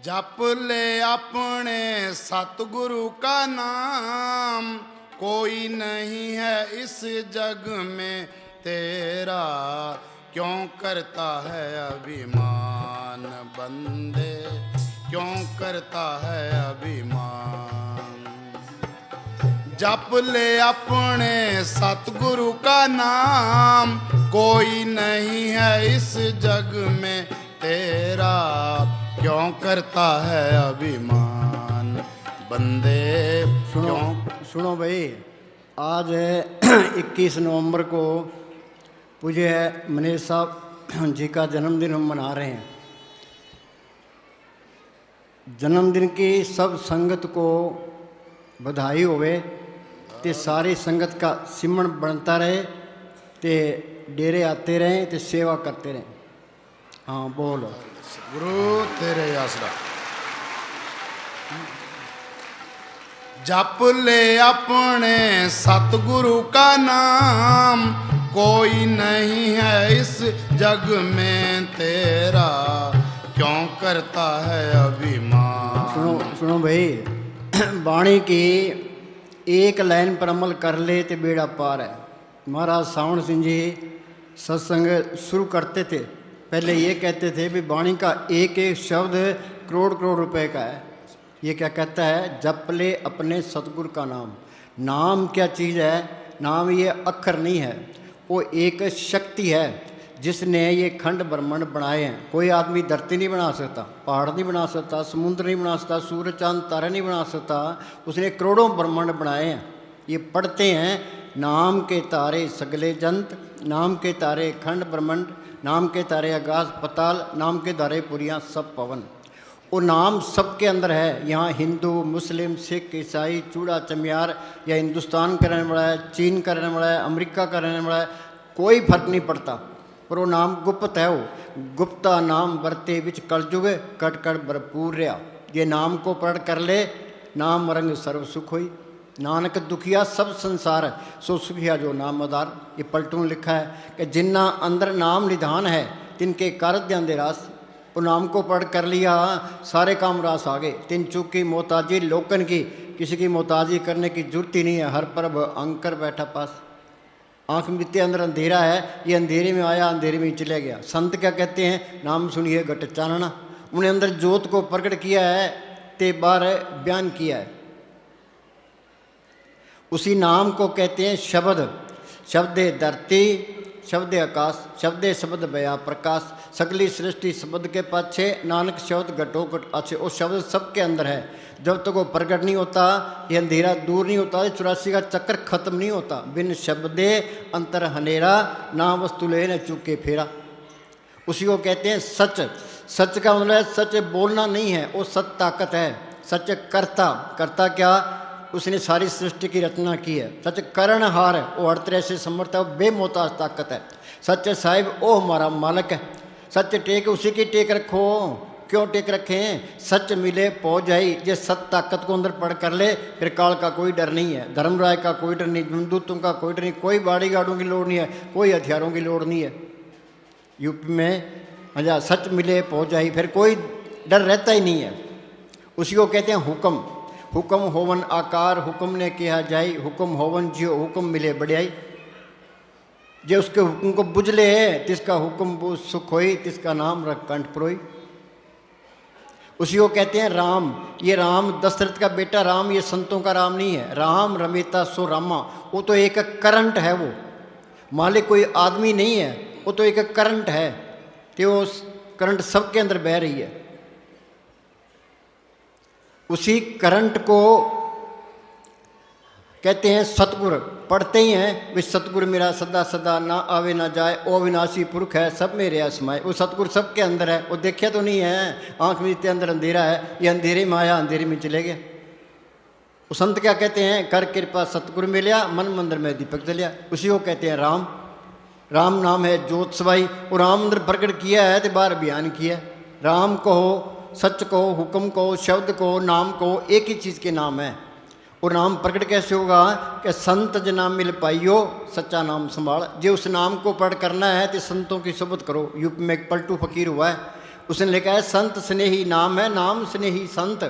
जप ले अपने सतगुरु का नाम, कोई नहीं है इस जग में तेरा। क्यों करता है अभिमान बंदे, क्यों करता है अभिमान। जप ले अपने सतगुरु का नाम, कोई नहीं है इस जग में तेरा। क्यों करता है अभिमान बंदे। सुनो भाई, आज 21 नवंबर को पूज्य मनीष साहब जी का जन्मदिन हम मना रहे हैं। जन्मदिन की सब संगत को बधाई होवे ते सारी संगत का सिमरण बनता रहे ते डेरे आते रहें ते सेवा करते रहें। हाँ बोलो गुरु तेरे आसरा। जप ले अपने सतगुरु का नाम, कोई नहीं है इस जग में तेरा। क्यों करता है अभिमान। सुनो भाई, वाणी की एक लाइन पर अमल कर ले तो बेड़ा पार है। महाराज सावण सिंह जी सत्संग शुरू करते थे, पहले ये कहते थे भी वाणी का एक एक शब्द करोड़ करोड़ रुपए का है। ये क्या कहता है, जप ले अपने सतगुरु का नाम। नाम क्या चीज़ है? नाम ये अक्षर नहीं है, वो एक शक्ति है जिसने ये खंड ब्रह्मांड बनाए हैं। कोई आदमी धरती नहीं बना सकता, पहाड़ नहीं बना सकता, समुद्र नहीं बना सकता, सूर्य चांद तारे नहीं बना सकता। उसने करोड़ों ब्रह्मांड बनाए हैं। ये पढ़ते हैं, नाम के तारे सगले जंत, नाम के तारे खंड ब्रह्मांड, नाम के तारे आकाश पताल, नाम के तारे पुरियाँ सब पवन। वो नाम सबके अंदर है। यहाँ हिंदू मुस्लिम सिख ईसाई चूड़ा चमियार या हिंदुस्तान का रहने वाला है, चीन का रहने वाला है, अमेरिका का रहने वाला है, कोई फर्क नहीं पड़ता। पर वो नाम गुप्त है। वो गुप्ता नाम वर्ते विच कलजुग कट कट भरपूर रहा। ये नाम को पढ़ कर ले, नाम रंग सर्व सुख हुई। नानक दुखिया सब संसार सो सुखिया जो नाम आधार। ये पलटून लिखा है कि जिन्ना अंदर नाम निधान है तिनके कारत ध्यान दे रास। वो नाम को पढ़ कर लिया, सारे काम रास आ गए। तिन चूक की मोहताजी लोकन की, किसी की मोहताजी करने की जरूरत ही नहीं है। हर परब अंकर बैठा पास। आँख मित्ते अंदर अंधेरा है, ये अंधेरे में आया अंधेरे में चले गया। संत क्या कहते हैं, नाम सुनिए घट चानना। उन्हें अंदर ज्योत को प्रकट किया है ते बार बयान किया है। उसी नाम को कहते हैं शब्द। शब्दे धरती शब्दे आकाश, शब्दे शब्द बया प्रकाश। सगली सृष्टि शब्द के पाछे, नानक शब्द घटो घट अच्छे। वो शब्द सबके अंदर है। जब तक वो प्रकट नहीं होता, ये अंधेरा दूर नहीं होता, 84 का चक्कर खत्म नहीं होता। बिन शब्दे अंतर हनेरा, ना वस्तु ले न चुके फेरा। उसी को कहते हैं सच। सच का मतलब है सच बोलना नहीं है, वो सच ताकत है। सच कर्ता, कर्ता क्या, उसने सारी सृष्टि की रचना की है। सच करणहार, वो हर तरह से समर्थ है, बेमोहताज ताकत है। सच साहिब, ओ हमारा मालिक है। सच टेक, उसी की टेक रखो। क्यों टेक रखें, सच मिले पहुँच जाई। ये सत ताकत को अंदर पढ़ कर ले, फिर काल का कोई डर नहीं है, धर्मराय का कोई डर नहीं, जमदूतों का कोई डर नहीं, कोई बाड़ी गाड़ों की लोड़ नहीं है, कोई हथियारों की लोड़ नहीं है। यूपी में अच्छा सच मिले पहुँच जाई, फिर कोई डर रहता ही नहीं है। उसी को कहते हैं हुक्म। हुक्म होवन आकार, हुक्म ने किया जाई। हुक्म होवन जियो, हुक्म मिले बढ़ियाई। जे उसके हुक्म को बुझले है, तिसका हुक्म वो सुख होई, तिसका नाम रख कंठ पुरोई। उसी को कहते हैं राम। ये राम दशरथ का बेटा राम, ये संतों का राम नहीं है। राम रमेता सो रामा, वो तो एक करंट है। वो मालिक कोई आदमी नहीं है, वो तो एक करंट है। तो वो करंट सबके अंदर बह रही है। उसी करंट को कहते हैं सतगुरु। पढ़ते ही हैं वे सतगुरु मेरा सदा सदा ना आवे ना जाए, ओ अविनाशी पुरख है सब मेरे असमाए। वो सतगुरु सबके अंदर है, वो देखा तो नहीं है। आँख में इतने अंदर अंधेरा है, ये अंधेरे में आया अंधेरे में चले गया। वो संत क्या कहते हैं, कर कृपा सतगुरु मिलिया, मन मंदिर में दीपक जलिया। उसी को कहते हैं राम। राम नाम है ज्योत सवाई। वो राम अंदर प्रकट किया है तो बाहर बयान किया। राम कहो, सच कहो, हुक्म कहो, शब्द कहो, नाम कहो, एक ही चीज़ के नाम है। और नाम प्रकट कैसे होगा कि संत ज नाम मिल पाइयो सच्चा नाम संभाल। जो उस नाम को पढ़ करना है तो संतों की सोबत करो। यूपी में एक पलटू फकीर हुआ है, उसने लिखा है संत स्नेही नाम है, नाम स्नेही संत,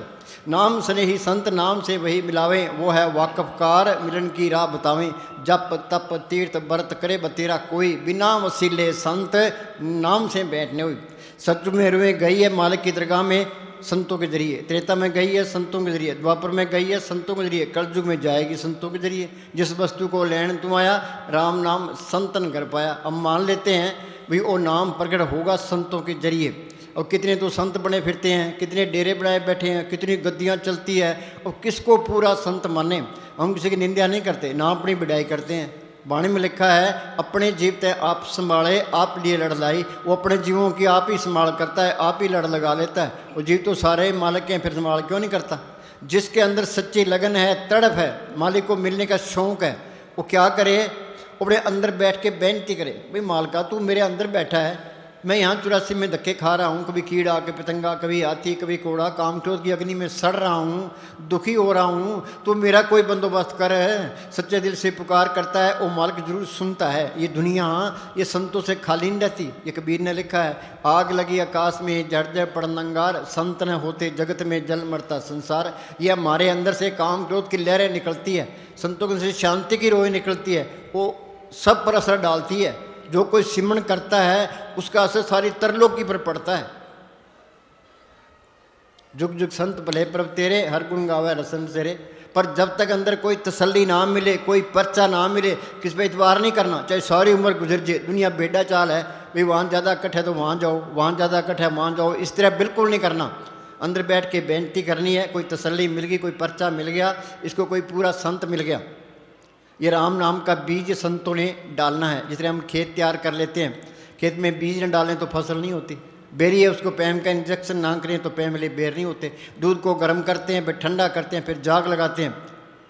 नाम स्नेही संत नाम से वही मिलावें, वो है वाकफकार मिलन की राह बतावें। जप तप तीर्थ व्रत करे बतेरा कोई, बिना वसीले संत नाम से बैठने हुई। सच में रुए गई है मालिक की दरगाह में संतों के जरिए, त्रेता में गई है संतों के जरिए, द्वापर में गई है संतों के जरिए, कलयुग में जाएगी संतों के जरिए। जिस वस्तु को लेन तू आया, राम नाम संतन कर पाया। अब मान लेते हैं भाई वो नाम प्रकट होगा संतों के जरिए। और कितने तो संत बने फिरते हैं, कितने डेरे बनाए बैठे हैं, कितनी गद्दियाँ चलती है, और किसको पूरा संत माने। हम किसी की निंदा नहीं करते, ना अपनी बढ़ाई करते हैं। वाणी में लिखा है अपने जीव तय आप संभाले आप लिए लड़ लाई। वो अपने जीवों की आप ही संभाल करता है, आप ही लड़ लगा लेता है। वो जीव तो सारे मालिक के हैं, फिर संभाल क्यों नहीं करता। जिसके अंदर सच्ची लगन है, तड़प है, मालिक को मिलने का शौक़ है, वो क्या करे, अपने अंदर बैठ के बेनती करे, भाई मालिका तू मेरे अंदर बैठा है, मैं यहाँ 84 में धक्के खा रहा हूँ, कभी कीड़ा के पतंगा, कभी हाथी, कभी कोड़ा, काम क्रोध की अग्नि में सड़ रहा हूँ, दुखी हो रहा हूँ, तो मेरा कोई बंदोबस्त कर है। सच्चे दिल से पुकार करता है, वो मालिक जरूर सुनता है। ये दुनिया ये संतों से खाली नहीं रहती। ये कबीर ने लिखा है आग लगी आकाश में जड़ जड़ पड़नंगार, संत न होते जगत में जल मरता संसार। ये हमारे अंदर से काम क्रोध की लहरें निकलती है, संतों के से शांति की रोए निकलती है, वो सब पर असर डालती है। जो कोई सिमरन करता है उसका असर सारी तरलोकी पर पड़ता है। जुग जुग संत भले प्रभ तेरे, हर गुण गावे रसन तेरे। पर जब तक अंदर कोई तसल्ली ना मिले, कोई पर्चा ना मिले, किस पे इतबार नहीं करना। चाहे सारी उम्र गुजर जाए, दुनिया बेड़ा चाल है, भाई वहाँ ज़्यादा इकट्ठ है तो वहाँ जाओ, वहाँ ज़्यादा इकट्ठ है वहाँ जाओ, इस तरह बिल्कुल नहीं करना। अंदर बैठ के बेनती करनी है। कोई तसल्ली मिल गई, कोई पर्चा मिल गया, इसको कोई पूरा संत मिल गया। ये राम नाम का बीज संतों ने डालना है। जिस तरह हम खेत तैयार कर लेते हैं, खेत में बीज न डालें तो फसल नहीं होती। बेरी है, उसको पैम का इंजेक्शन ना करें तो पैम वाले बेर नहीं होते। दूध को गर्म करते हैं, फिर ठंडा करते हैं, फिर जाग लगाते हैं,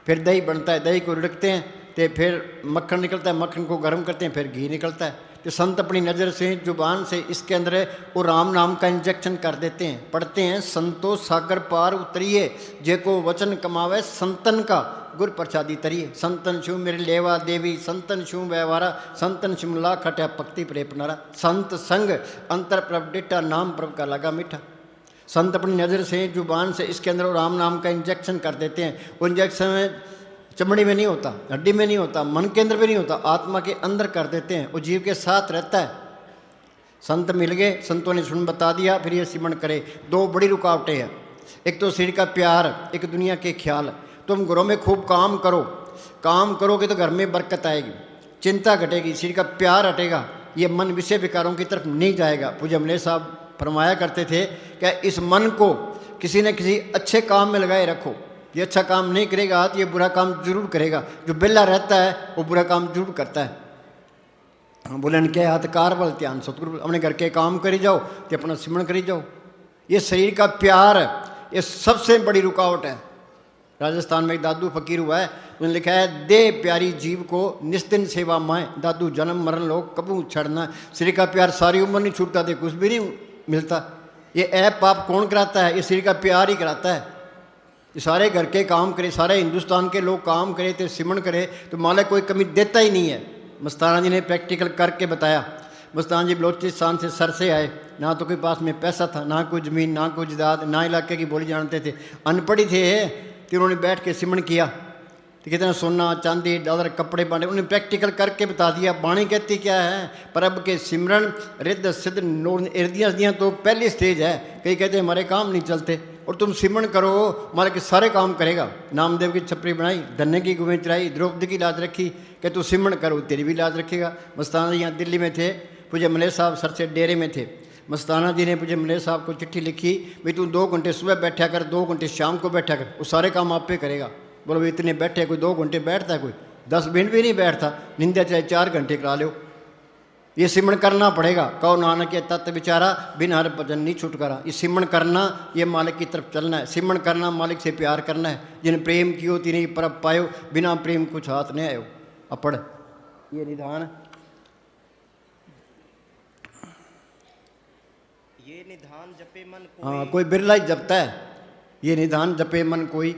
फिर दही बनता है, दही को रिड़कते हैं तो फिर मक्खन निकलता है, मक्खन को गर्म करते हैं, फिर घी निकलता है। तो संत अपनी नज़र से, जुबान से इसके अंदर वो राम नाम का इंजेक्शन कर देते हैं। पढ़ते हैं संतो सागर पार उतरिए, जे को वचन कमावे संतन का गुर प्रसादी तरिए। संतन छू मेरे लेवा देवी, संतन छू व्यवहारा, संतन शिमला खट्या पक्ति प्रेपनारा। संत संग अंतर प्रभ डिटा, नाम प्रभ का लगा मीठा। संत अपनी नज़र से, जुबान से इसके अंदर राम नाम का इंजेक्शन कर देते हैं। वो इंजेक्शन में चमड़ी में नहीं होता, हड्डी में नहीं होता, मन के अंदर भी नहीं होता, आत्मा के अंदर कर देते हैं। वो जीव के साथ रहता है। संत मिल गए, संतों ने सुन बता दिया, फिर ये सिमरन करे। दो बड़ी रुकावटें हैं, एक तो शरीर का प्यार, एक दुनिया के ख्याल। तुम घरों में खूब काम करो, काम करोगे तो घर में बरकत आएगी, चिंता घटेगी, शरीर का प्यार हटेगा, ये मन विषय विकारों की तरफ नहीं जाएगा। पूज्य अमले साहब फरमाया करते थे कि इस मन को किसी न किसी अच्छे काम में लगाए रखो। ये अच्छा काम नहीं करेगा तो ये बुरा काम जरूर करेगा। जो बेला रहता है वो बुरा काम जरूर करता है। बोले इनके हाथ कार बल ध्यान सतगुरु, अपने घर के काम करी जाओ तो अपना सिमरन करी जाओ। ये शरीर का प्यार ये सबसे बड़ी रुकावट है। राजस्थान में एक दादू फकीर हुआ है, उन्होंने लिखा है दे प्यारी जीव को निस्दिन सेवा माए, दादू जन्म मरण लोग कबू छड़ना। शरीर का प्यार सारी उम्र नहीं छूटता, दे कुछ भी नहीं मिलता। ये ऐप पाप कौन कराता है? ये शरीर का प्यार ही कराता है। ये सारे घर के काम करे, सारे हिंदुस्तान के लोग काम करे तो सिमरन करे तो मालिक कोई कमी देता ही नहीं है। मस्ताना जी ने प्रैक्टिकल करके बताया। मस्ताना जी बलोचिस्तान से सर से आए, ना तो कोई पास में पैसा था, ना कोई ज़मीन, ना कोई जायदाद, ना इलाके की बोली जानते थे, अनपढ़ थे। तो उन्होंने बैठ के सिमरन किया तो कितना सोना चांदी डॉलर कपड़े बांटे, उन्हें प्रैक्टिकल करके बता दिया। बाणी कहती क्या है? परब के सिमरन रिद्ध सिद्ध नूर इर्दियाँ दियाँ तो पहली स्टेज है। कई कहते हैं हमारे काम नहीं चलते, और तुम सिमरन करो मालिक के सारे काम करेगा। नामदेव की छपरी बनाई, धन्य की गुवें चढ़ाई, द्रौपदी की लाज रखी कि तू सिमरन करो तेरी भी लाज रखेगा। मस्ताना जी यहाँ दिल्ली में थे, पूज्य मले साहब सर से डेरे में थे। मस्ताना जी ने पूज्य मले साहब को चिट्ठी लिखी, भाई तू 2 घंटे सुबह बैठा कर, 2 घंटे शाम को बैठा कर, वो सारे काम आप पे करेगा। बोलो भाई इतने बैठे, कोई 2 घंटे बैठता है, कोई 10 मिनट भी नहीं बैठता, निंदा चाहे 4 घंटे करा लो। ये सिमरन करना पड़ेगा। कहो नानक के तत्व विचारा, बिन हर भजन नहीं छुटकारा। ये सिमरन करना, ये मालिक की तरफ चलना है। सिमरन करना, मालिक से प्यार करना है। जिन प्रेम कियो तिन्हीं परब पायो, बिना प्रेम कुछ हाथ नहीं आयो। अपड़ ये निधान, ये निधान जपे मन कोई। हाँ, कोई बिरला ही जपता है। ये निधान जपे मन कोई।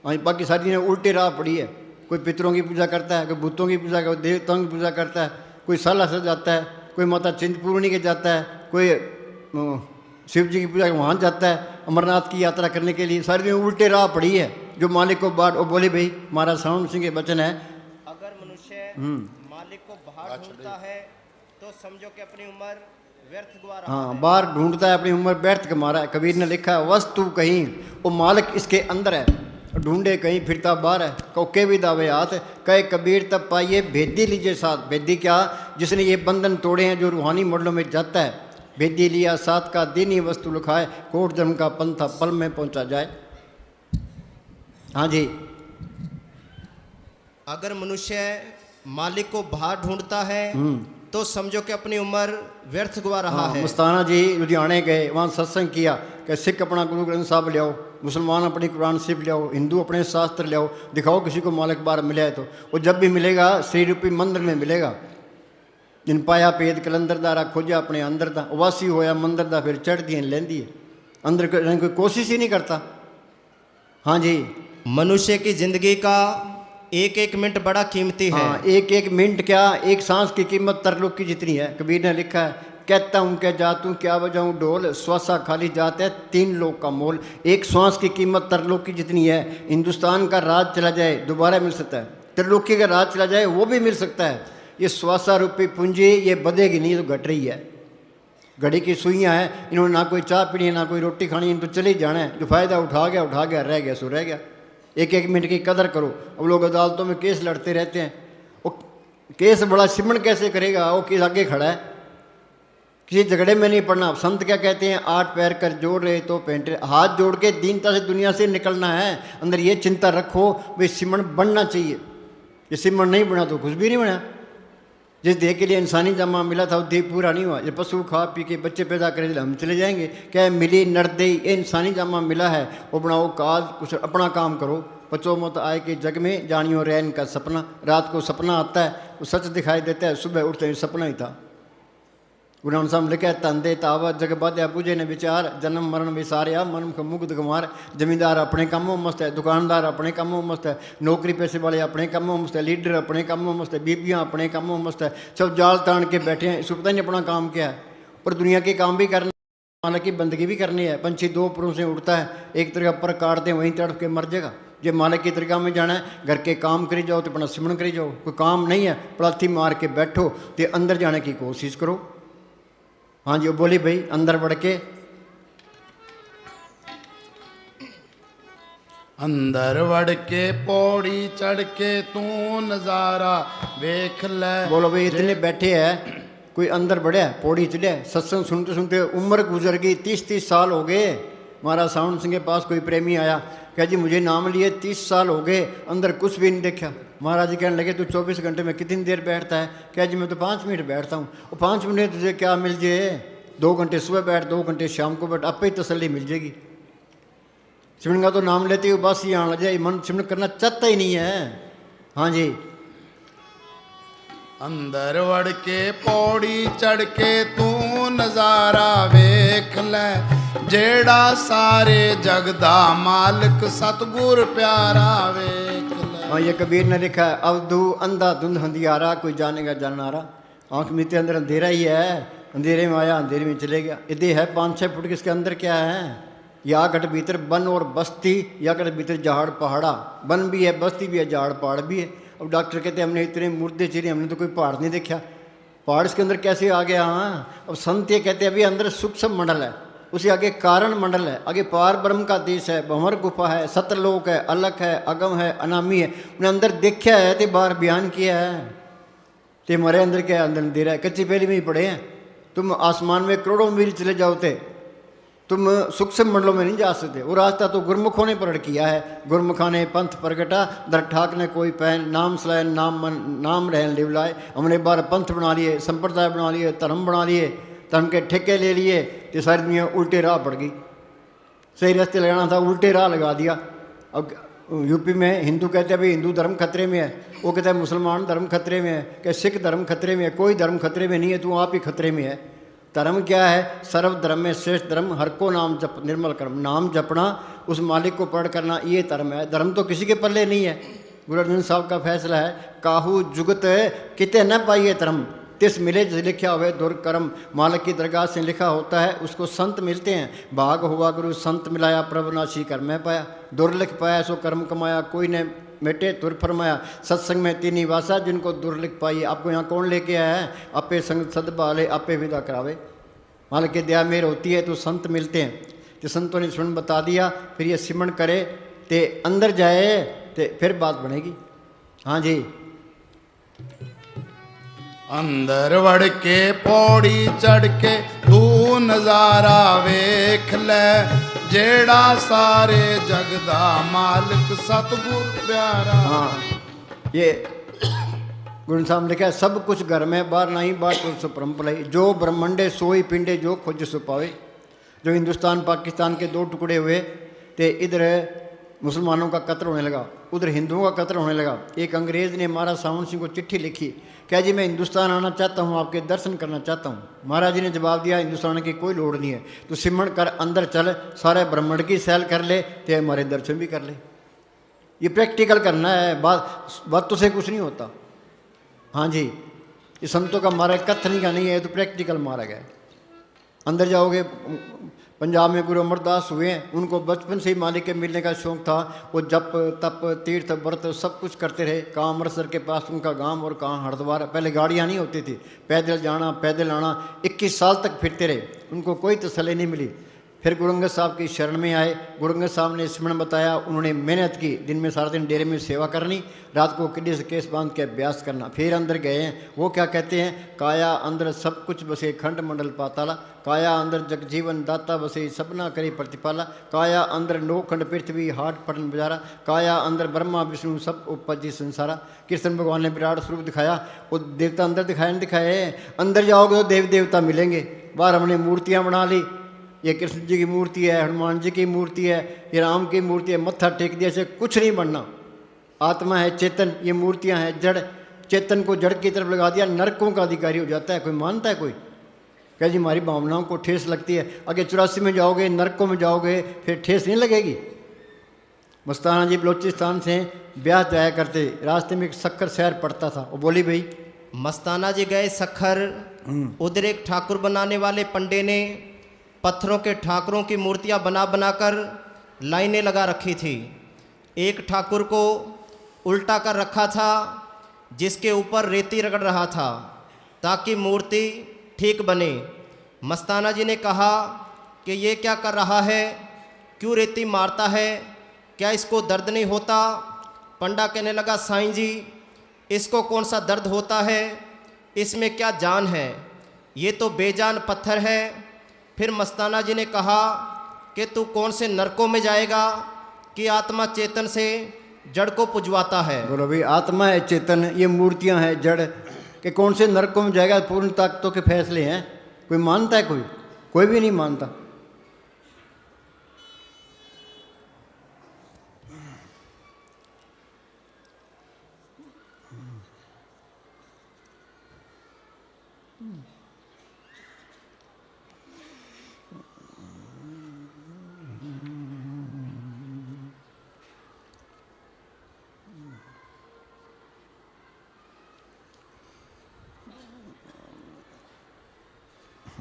हाँ, बाकी सारी ने उल्टी राह पड़ी है। कोई पितरों की पूजा करता है, कोई भूतों की पूजा, कोई देवताओं की पूजा करता है, कोई साला से जाता है, कोई माता चिंतपूर्णी के जाता है, कोई शिव जी की पूजा वहाँ जाता है, अमरनाथ की यात्रा करने के लिए। सारी दुनिया उल्टे राह पड़ी है। जो मालिक को बाट, वो बोले भाई महाराज सावण सिंह के वचन है। अगर मनुष्य मालिक को बाहर ढूंढता है तो समझो कि अपनी उम्र व्यर्थ गवा रहा हाँ, है। बाहर ढूंढता है अपनी उम्र व्यर्थ कमा रहा है। कबीर ने लिखा है वस्तु कहीं, वो मालिक इसके अंदर है, ढूंढे कहीं फिरता बाहर है। कौके भी दावे हाथ, कहे कबीर तब पाइए भेदी लीजिए साथ। भेदी क्या? जिसने ये बंधन तोड़े हैं, जो रूहानी मॉडलों में जाता है। भेदी लिया साथ का दीनी वस्तु लिखाए, कोट जन्म का पंथा पल में पहुंचा जाए। हाँ जी, अगर मनुष्य मालिक को बाहर ढूंढता है तो समझो कि अपनी उम्र व्यर्थ गवा रहा हाँ, है। मस्ताना जी लुधियाने गए, वहाँ सत्संग किया कि सिख अपना गुरु ग्रंथ साहब ले आओ, मुसलमान अपनी कुरान शरीफ ले आओ, हिंदू अपने शास्त्र ले आओ, दिखाओ किसी को मालिक बार मिला है तो। वो जब भी मिलेगा श्री रूपी मंदिर में मिलेगा। जिन पाया पेद कलंदर दारा खोजा अपने अंदर दा, वासी होया मंदिर दा, फिर चढ़ती है लेंदी है अंदर, कोई कोशिश ही नहीं करता। हाँ जी, मनुष्य की जिंदगी का एक एक मिनट बड़ा कीमती है। हाँ, एक एक मिनट क्या, एक सांस की कीमत तरलोक की जितनी है। कबीर ने लिखा है कहता हूँ क्या जातूँ क्या बजाऊँ ढोल, श्वासा खाली जाता है 3 लोक का मोल। एक श्वास की कीमत तरलोक की जितनी है। हिंदुस्तान का राज चला जाए दोबारा मिल सकता है, त्रिलोकी का राज चला जाए वो भी मिल सकता है। ये श्वासा रूपी पूंजी ये बधेगी नहीं, तो घट रही है। घड़ी की सुइयाँ हैं, इन्होंने ना कोई चाय पीनी है ना कोई रोटी खानी, इन तो चले ही जाना है। जो फ़ायदा उठा गया, रह गया सो रह गया। एक एक मिनट की कदर करो। अब लोग अदालतों में केस लड़ते रहते हैं, वो केस बड़ा सिमरण कैसे करेगा, वो केस आगे खड़ा है, किसी झगड़े में नहीं पड़ना। संत क्या कहते हैं, 8 पैर कर जोड़ रहे तो पेंट रहे। हाथ जोड़ के दीनता से दुनिया से निकलना है। अंदर ये चिंता रखो भाई सिमरण बनना चाहिए। ये सिमरण नहीं बना तो कुछ भी नहीं बना। जिस देह के लिए इंसानी जमा मिला था वो देह पूरा नहीं हुआ। ये पशु खा पी के बच्चे पैदा करे हम चले जाएंगे। क्या मिली नरदेही, ये इंसानी जमा मिला है, वो बनाओ काज, कुछ अपना काम करो। बचो मत आए के जग में जानियो रैन का सपना। रात को सपना आता है, वो सच दिखाई देता है, सुबह उठते ही सपना ही था। गुरु नानक साहब लिखा है तंदे तावा जग बाध्या बुझे ने विचार, जन्म मरण विसारिया मन मुग्ध कुमार। जमींदार अपने कामों मस्त है, दुकानदार अपने कामों मस्त है, नौकरी पैसे वाले अपने कामों मस्त है, लीडर अपने कामों मस्त है, बीबियाँ अपने कामों मस्त है। सब जाल तान के बैठे हैं, इसको पता नहीं अपना काम क्या है। पर दुनिया के काम भी करना, मालिक की बंदगी भी करनी है। पंछी 2 पुरों से उड़ता है, एक तरह पर काटते हैं वहीं तड़प के मर जाएगा। जे मालिक की दरगाह में जाना है, घर के काम करी जाओ तो अपना सिमरन करी जाओ। कोई काम नहीं है, पलाथी मार के बैठो तो अंदर जाने की कोशिश करो। हाँ जी, वो बोली भाई अंदर बढ़ के, अंदर वड़ के पौड़ी चढ़ के तू नजारा देख ले। बोलो भाई इतने बैठे हैं, कोई अंदर बढ़े पौड़ी चढ़े, सत्संग सुनते सुनते उम्र गुजर गई, 30-30 साल हो गए। महाराज सावण सिंह के पास कोई प्रेमी आया, कह जी मुझे नाम लिए 30 साल हो गए, अंदर कुछ भी नहीं देखा। महाराज जी कहने लगे तू 24 घंटे में कितनी देर बैठता है? कह जी मैं तो 5 मिनट बैठता हूँ। वो 5 मिनट तुझे क्या मिल जाए, 2 घंटे सुबह बैठ, 2 घंटे शाम को बैठ, आपे ही तसल्ली मिल जाएगी। सिमरन का तो नाम लेते हुए बस ही आने लग जाए, मन सिमरन करना चाहता ही नहीं है। हाँ जी, अंदर वड़ के पौड़ी चढ़ के तू नजारा वेख ले, जेड़ा सारे जगदा मालिक सतगुर प्यारा वेख ले। हाँ, ये कबीर ने लिखा है अवधू अंधा धुंध हंधियारा, कोई जानेगा जाननारा। आँख मीते अंदर अंधेरा ही है, अंधेरे में आया अंधेरे में चले गया। यदि है 5-6 फुट, किसके अंदर क्या है? या गढ़ भीतर वन और बस्ती, या गढ़ भीतर जहाड़ पहाड़ा। वन भी है, बस्ती भी है, जहाड़ पहाड़ भी है। अब डॉक्टर कहते हैं हमने इतने मुर्दे चीरे, हमने तो कोई पहाड़ नहीं देखा, पहाड़ इसके अंदर कैसे आ गया? हाँ, अब संत ये कहते हैं अभी अंदर सूक्ष्म मंडल है, उसे आगे कारण मंडल है, आगे पार ब्रह्म का देश है, भंवर गुफा है, सतलोक है, अलख है, अगम है, अनामी है। उन्हें अंदर देखा है तो बाहर बयान किया है। तो हमारे अंदर क्या अंदर अंधेरा है, कच्ची पहली में ही पड़े हैं। तुम आसमान में करोड़ों मील चले जाओ थे, तुम सूक्ष्म मंडलों में नहीं जा सकते। वो रास्ता तो गुरमुखों ने प्रकट किया है। गुरमुखा ने पंथ प्रगटा, दर ठाक ने कोई पहन, नाम सलायन नाम मन नाम रहन लिवलाए। हमने बार पंथ बना लिए, संप्रदाय बना लिए, धर्म बना लिए, धर्म के ठेके ले लिए, तो सारी दुनिया उल्टे राह पड़ गई। सही रास्ते लगाना था, उल्टे राह लगा दिया। अब यूपी में हिंदू कहते हैं भाई हिंदू धर्म खतरे में है, वो कहता है मुसलमान धर्म खतरे में है, क्या सिख धर्म खतरे में है? कोई धर्म खतरे में नहीं है, तू आप ही खतरे में है। धर्म क्या है? सर्व धर्म में श्रेष्ठ धर्म, हर को नाम जप निर्मल कर्म। नाम जपना, उस मालिक को पढ़ करना, ये धर्म है। धर्म तो किसी के पल्ले नहीं है। गुरु अर्जुन साहब का फैसला है, काहू जुगत किते न पाइए धर्म। तिस मिले जिस लिखा हुए दुर्कर्म मालिक की दरगाह से लिखा होता है उसको संत मिलते हैं। भाग हुआ गुरु संत मिलाया प्रभुनाशी कर मैं पाया। दुर्लिख पाया सो कर्म कमाया कोई ने मेटे तुर फरमाया। सत्संग में तीनी वासा जिनको दुर्लिख पाई। आपको यहाँ कौन लेके आया है? आपे संग सद भाले आपे विदा करावे। मालिक की दया मेर होती है तो संत मिलते हैं। तो संतों ने सुन बता दिया फिर ये सिमरण करे ते अंदर जाए ते फिर बात बनेगी। हाँ जी। अंदर वड़ के पौड़ी चढ़ के तू नजारा वेख ले जेड़ा सारे जग दा मालिक सतगुर प्यारा। हाँ ये गुरु साहब ने लिखा है सब कुछ घर में बाहर नहीं बाहर तो सो परम्पलाई। जो ब्रह्मंडे सोई पिंडे जो खोज सो पावे। जो हिंदुस्तान पाकिस्तान के दो टुकड़े हुए तो इधर मुसलमानों का कत्ल होने लगा उधर हिंदुओं का कत्ल होने लगा। एक अंग्रेज़ ने महाराज सावन सिंह को चिट्ठी लिखी क्या जी मैं हिंदुस्तान आना चाहता हूँ आपके दर्शन करना चाहता हूँ। महाराज जी ने जवाब दिया हिंदुस्तान की कोई लोड़ नहीं है तो सिमरण कर अंदर चल सारे ब्रह्मांड की सैल कर ले तो हमारे दर्शन भी कर ले। ये प्रैक्टिकल करना है बातों से कुछ नहीं होता। हाँ जी ये संतों का मार्ग कथनी का नहीं है तो प्रैक्टिकल मार्ग है। अंदर जाओगे पंजाब में गुरु अमरदास हुए हैं उनको बचपन से ही मालिक के मिलने का शौक़ था। वो जप तप तीर्थ व्रत सब कुछ करते रहे। कहाँ अमृतसर के पास उनका गांव और कहाँ हरिद्वार। पहले गाड़ियाँ नहीं होती थी पैदल जाना पैदल आना 21 साल तक फिरते रहे उनको कोई तसल्ली नहीं मिली। फिर गुरु अंगद साहब की शरण में आए। गुरु अंगद साहब ने स्मरण बताया उन्होंने मेहनत की दिन में सारा दिन डेरे में सेवा करनी रात को किले से केस बांध के अभ्यास करना। फिर अंदर गए हैं वो क्या कहते हैं काया अंदर सब कुछ बसे खंड मंडल पाताला। काया अंदर जगजीवन दाता बसे सबना करे प्रतिपाला। काया अंदर नौ खंड पृथ्वी हाट पटन बजारा। काया अंदर ब्रह्मा विष्णु सब उपजी संसारा। कृष्ण भगवान ने विराट स्वरूप दिखाया वो देवता अंदर दिखाए नहीं दिखाए। अंदर जाओगे तो देव देवता मिलेंगे। बाहर हमने मूर्तियाँ बना ली ये कृष्ण जी की मूर्ति है हनुमान जी की मूर्ति है ये राम की मूर्ति है मत्था टेक दिया से कुछ नहीं बनना। आत्मा है चेतन ये मूर्तियां हैं जड़। चेतन को जड़ की तरफ लगा दिया नरकों का अधिकारी हो जाता है। कोई मानता है कोई? क्या जी हमारी भावनाओं को ठेस लगती है। आगे 84 में जाओगे नरकों में जाओगे फिर ठेस नहीं लगेगी। मस्ताना जी बलोचिस्तान से ब्याह जाया करते रास्ते में एक सक्कर शहर पड़ता था। वो बोली भाई मस्ताना जी गए सखर उधर एक ठाकुर बनाने वाले पंडे ने पत्थरों के ठाकुरों की मूर्तियां बना बनाकर लाइनें लगा रखी थी। एक ठाकुर को उल्टा कर रखा था जिसके ऊपर रेती रगड़ रहा था ताकि मूर्ति ठीक बने। मस्ताना जी ने कहा कि ये क्या कर रहा है क्यों रेती मारता है क्या इसको दर्द नहीं होता? पंडा कहने लगा साईं जी इसको कौन सा दर्द होता है इसमें क्या जान है ये तो बेजान पत्थर है। फिर मस्ताना जी ने कहा कि तू कौन से नरकों में जाएगा कि आत्मा चेतन से जड़ को पुजवाता है। बोलो भाई आत्मा है चेतन ये मूर्तियां हैं जड़ के कौन से नरकों में जाएगा? पूर्ण ताकतों के फैसले हैं। कोई मानता है? कोई भी नहीं मानता।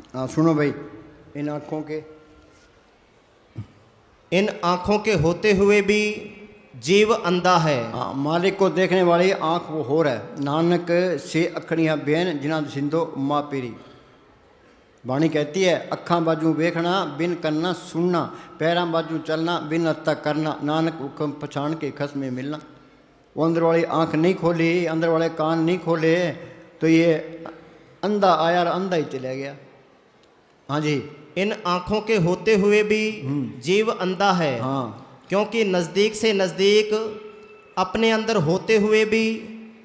हाँ सुनो भाई इन आँखों के होते हुए भी जीव अंधा है। हाँ मालिक को देखने वाली आँख वो हो रहा है। नानक से अखड़ियाँ बेन जिना सिंधो माँ पीरी। बाणी कहती है अखा बाजू वेखना बिन करना सुनना पैरां बाजू चलना बिन अत्ता करना नानक हुक्म पछाण के खस में मिलना। वो अंदर वाली आँख नहीं खोली अंदर वाले कान नहीं खोले तो ये अंधा आया और अंधा ही चला गया। हाँ जी इन आँखों के होते हुए भी जीव अंधा है। हाँ क्योंकि नज़दीक से नज़दीक अपने अंदर होते हुए भी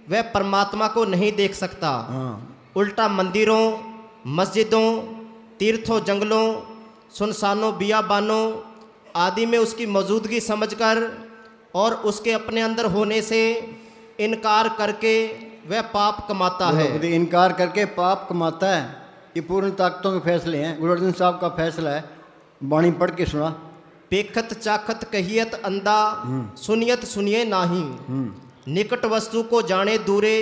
वह परमात्मा को नहीं देख सकता। हाँ उल्टा मंदिरों मस्जिदों तीर्थों जंगलों सुनसानों बियाबानों आदि में उसकी मौजूदगी समझकर और उसके अपने अंदर होने से इनकार करके वह पाप कमाता है। इनकार करके पाप कमाता है। ये पूर्ण ताकतों के फैसले हैं। गुरु अर्जन साहब का फैसला है। बाणी पढ़ के सुना। पेखत चाखत कहियत अंधा सुनियत सुनिए नाही निकट वस्तु को जाने दूरे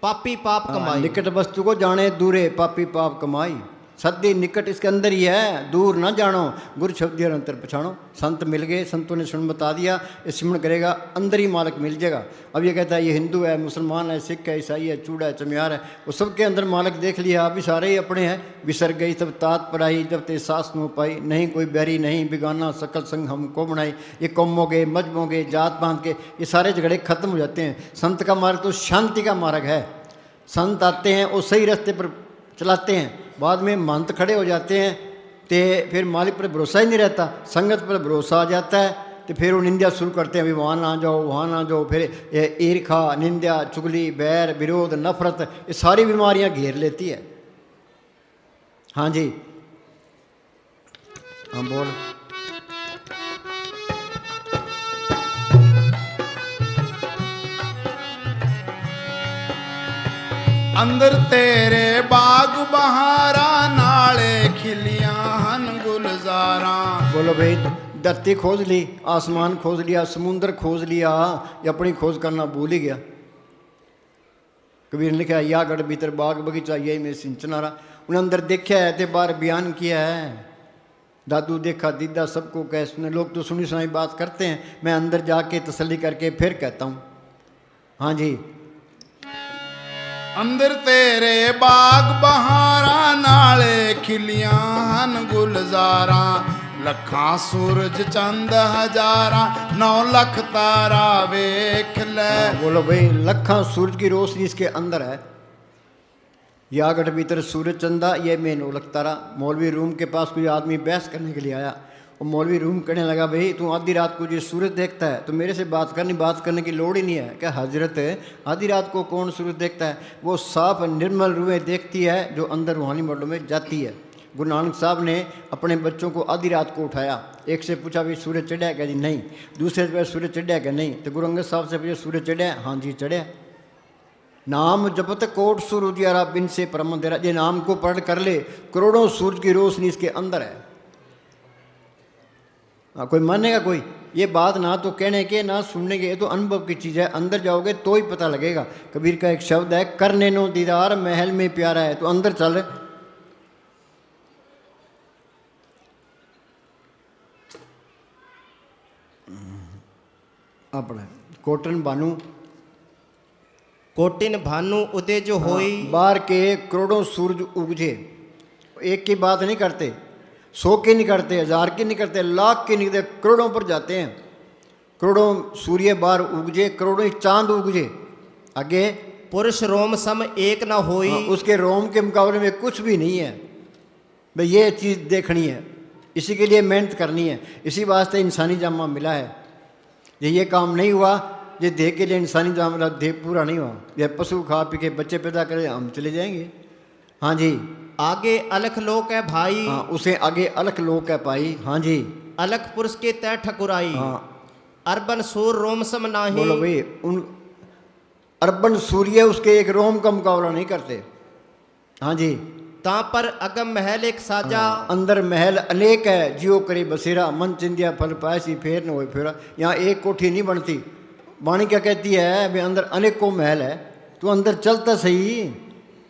पापी पाप कमाई। निकट वस्तु को जाने दूरे पापी पाप कमाई। सदी निकट इसके अंदर ही है, दूर ना जानो, गुरु शब्द अंतर पछाणो। संत मिल गए, संतों ने सुन बता दिया, ये सिमरण करेगा अंदर ही मालिक मिल जाएगा। अब ये कहता है ये हिंदू है, मुसलमान है, सिख है, ईसाई है, चूड़ा है, चमियार है, वो सबके अंदर मालिक देख लिया। अभी सारे ही अपने हैं। बिसर गई तब तात पढ़ाई, जब ते सास नो पाई, नहीं कोई बैरी नहीं बिगाना, सकल संग हमको बनाई। ये कौमों के, मजहबों के, जात पात के, ये सारे झगड़े खत्म हो जाते हैं। संत का मार्ग तो शांति का मार्ग है। संत आते हैं, वो सही रास्ते पर चलाते हैं। बाद में महंत खड़े हो जाते हैं तो फिर मालिक पर भरोसा ही नहीं रहता, संगत पर भरोसा आ जाता है, तो फिर वो निंदा शुरू करते हैं, अभी वहाँ ना जाओ, वहाँ ना जाओ। फिर ये ईर्खा, निंदा, चुगली, बैर, विरोध, नफरत, ये सारी बीमारियाँ घेर लेती है। हाँ जी, हाँ बोल। अंदर तेरे बाग बहारा, नाले खिलियां हन गुलजारा। बोलो भाई, धरती खोज ली, आसमान खोज लिया, समुंदर खोज लिया, या अपनी खोज करना भूल ही गया। कबीर ने लिखा या गढ़ भीतर बाग बगीचा यही में सिंचनारा। उन्हें अंदर देखा है तो बाहर बयान किया है। दादू देखा दीदा सबको कह सुने। लोग तो सुनी सुनाई बात करते हैं, मैं अंदर जाके तसल्ली करके फिर कहता हूँ। हाँ जी, अंदर तेरे बाग बहारा, नाले खिलियां हन गुलजारा। लखां सूरज चंद हजारा, 9 लाख तारा वेख ले। बोलो भाई, लखा सूरज की रोशनी इसके अंदर है। या गढ़ भीतर सूरज चंदा ये मैं 9 लाख तारा। मौलवी रूम के पास कोई आदमी बहस करने के लिए आया। वो मौलवी रूम कहने लगा, भाई तू आधी रात को जो सूरज देखता है तो मेरे से बात करने की लोड़ ही नहीं है। क्या हजरत, आधी रात को कौन सूरज देखता है? वो साफ निर्मल रूहें देखती है जो अंदर रूहानी मंडलों में जाती है। गुरु नानक साहब ने अपने बच्चों को आधी रात को उठाया। एक से पूछा भाई सूरज चढ़ा क्या? जी नहीं। दूसरे से सूरज चढ़ा क्या? नहीं। तो गुरु अंगद साहब से पूछा सूरज चढ़ा? हाँ जी चढ़ा। नाम जपत कोट सूरज यारा, बिन से परम तेरा। ये नाम को पढ़ कर ले, करोड़ों सूरज की रोशनी इसके अंदर है। कोई मानेगा कोई? ये बात ना तो कहने के ना सुनने के, ये तो अनुभव की चीज़ है। अंदर जाओगे तो ही पता लगेगा। कबीर का एक शब्द है, करने नो दीदार महल में प्यारा है। तो अंदर चल। अपना कोटन बानू, कोटिन भानु उदय जो होई। बाहर के करोड़ों सूरज उगजे। एक की बात नहीं करते, 100 की नहीं करते, 1000 की नहीं करते, लाख की नहीं करते, करोड़ों पर जाते हैं। करोड़ों सूर्य बाहर उगजे, करोड़ों ही चांद उगजे। आगे पुरुष रोम सम एक न होई। उसके रोम के मुकाबले में कुछ भी नहीं है। भाई ये चीज़ देखनी है, इसी के लिए मेहनत करनी है। इसी वास्ते इंसानी जामा मिला है। ये काम नहीं हुआ, ये देह के लिए इंसानी जामा मिला, देह पूरा नहीं हुआ। ये पशु खा पी के बच्चे पैदा करे, हम चले जाएंगे। हाँ जी, आगे अलख लोक है भाई। हाँ, उसे आगे अलख लोक है पाई। हाँ जी, अलख पुरुष के तय ठकुराई। हाँ, अर्बन सूर रोम सम नाही। बोलो भाई, उन अर्बन सूर्य उसके एक रोम का मुकाबला नहीं करते। हाँ जी, ता पर अगम महल एक साजा। अंदर महल अनेक है, जियो करे बसेरा, मन चिंदिया फल पायसी फेर न हो फेरा। यहाँ एक कोठी नहीं बनती। वाणी क्या कहती है? भाई अंदर अनेकों महल है, तू अंदर चलता सही।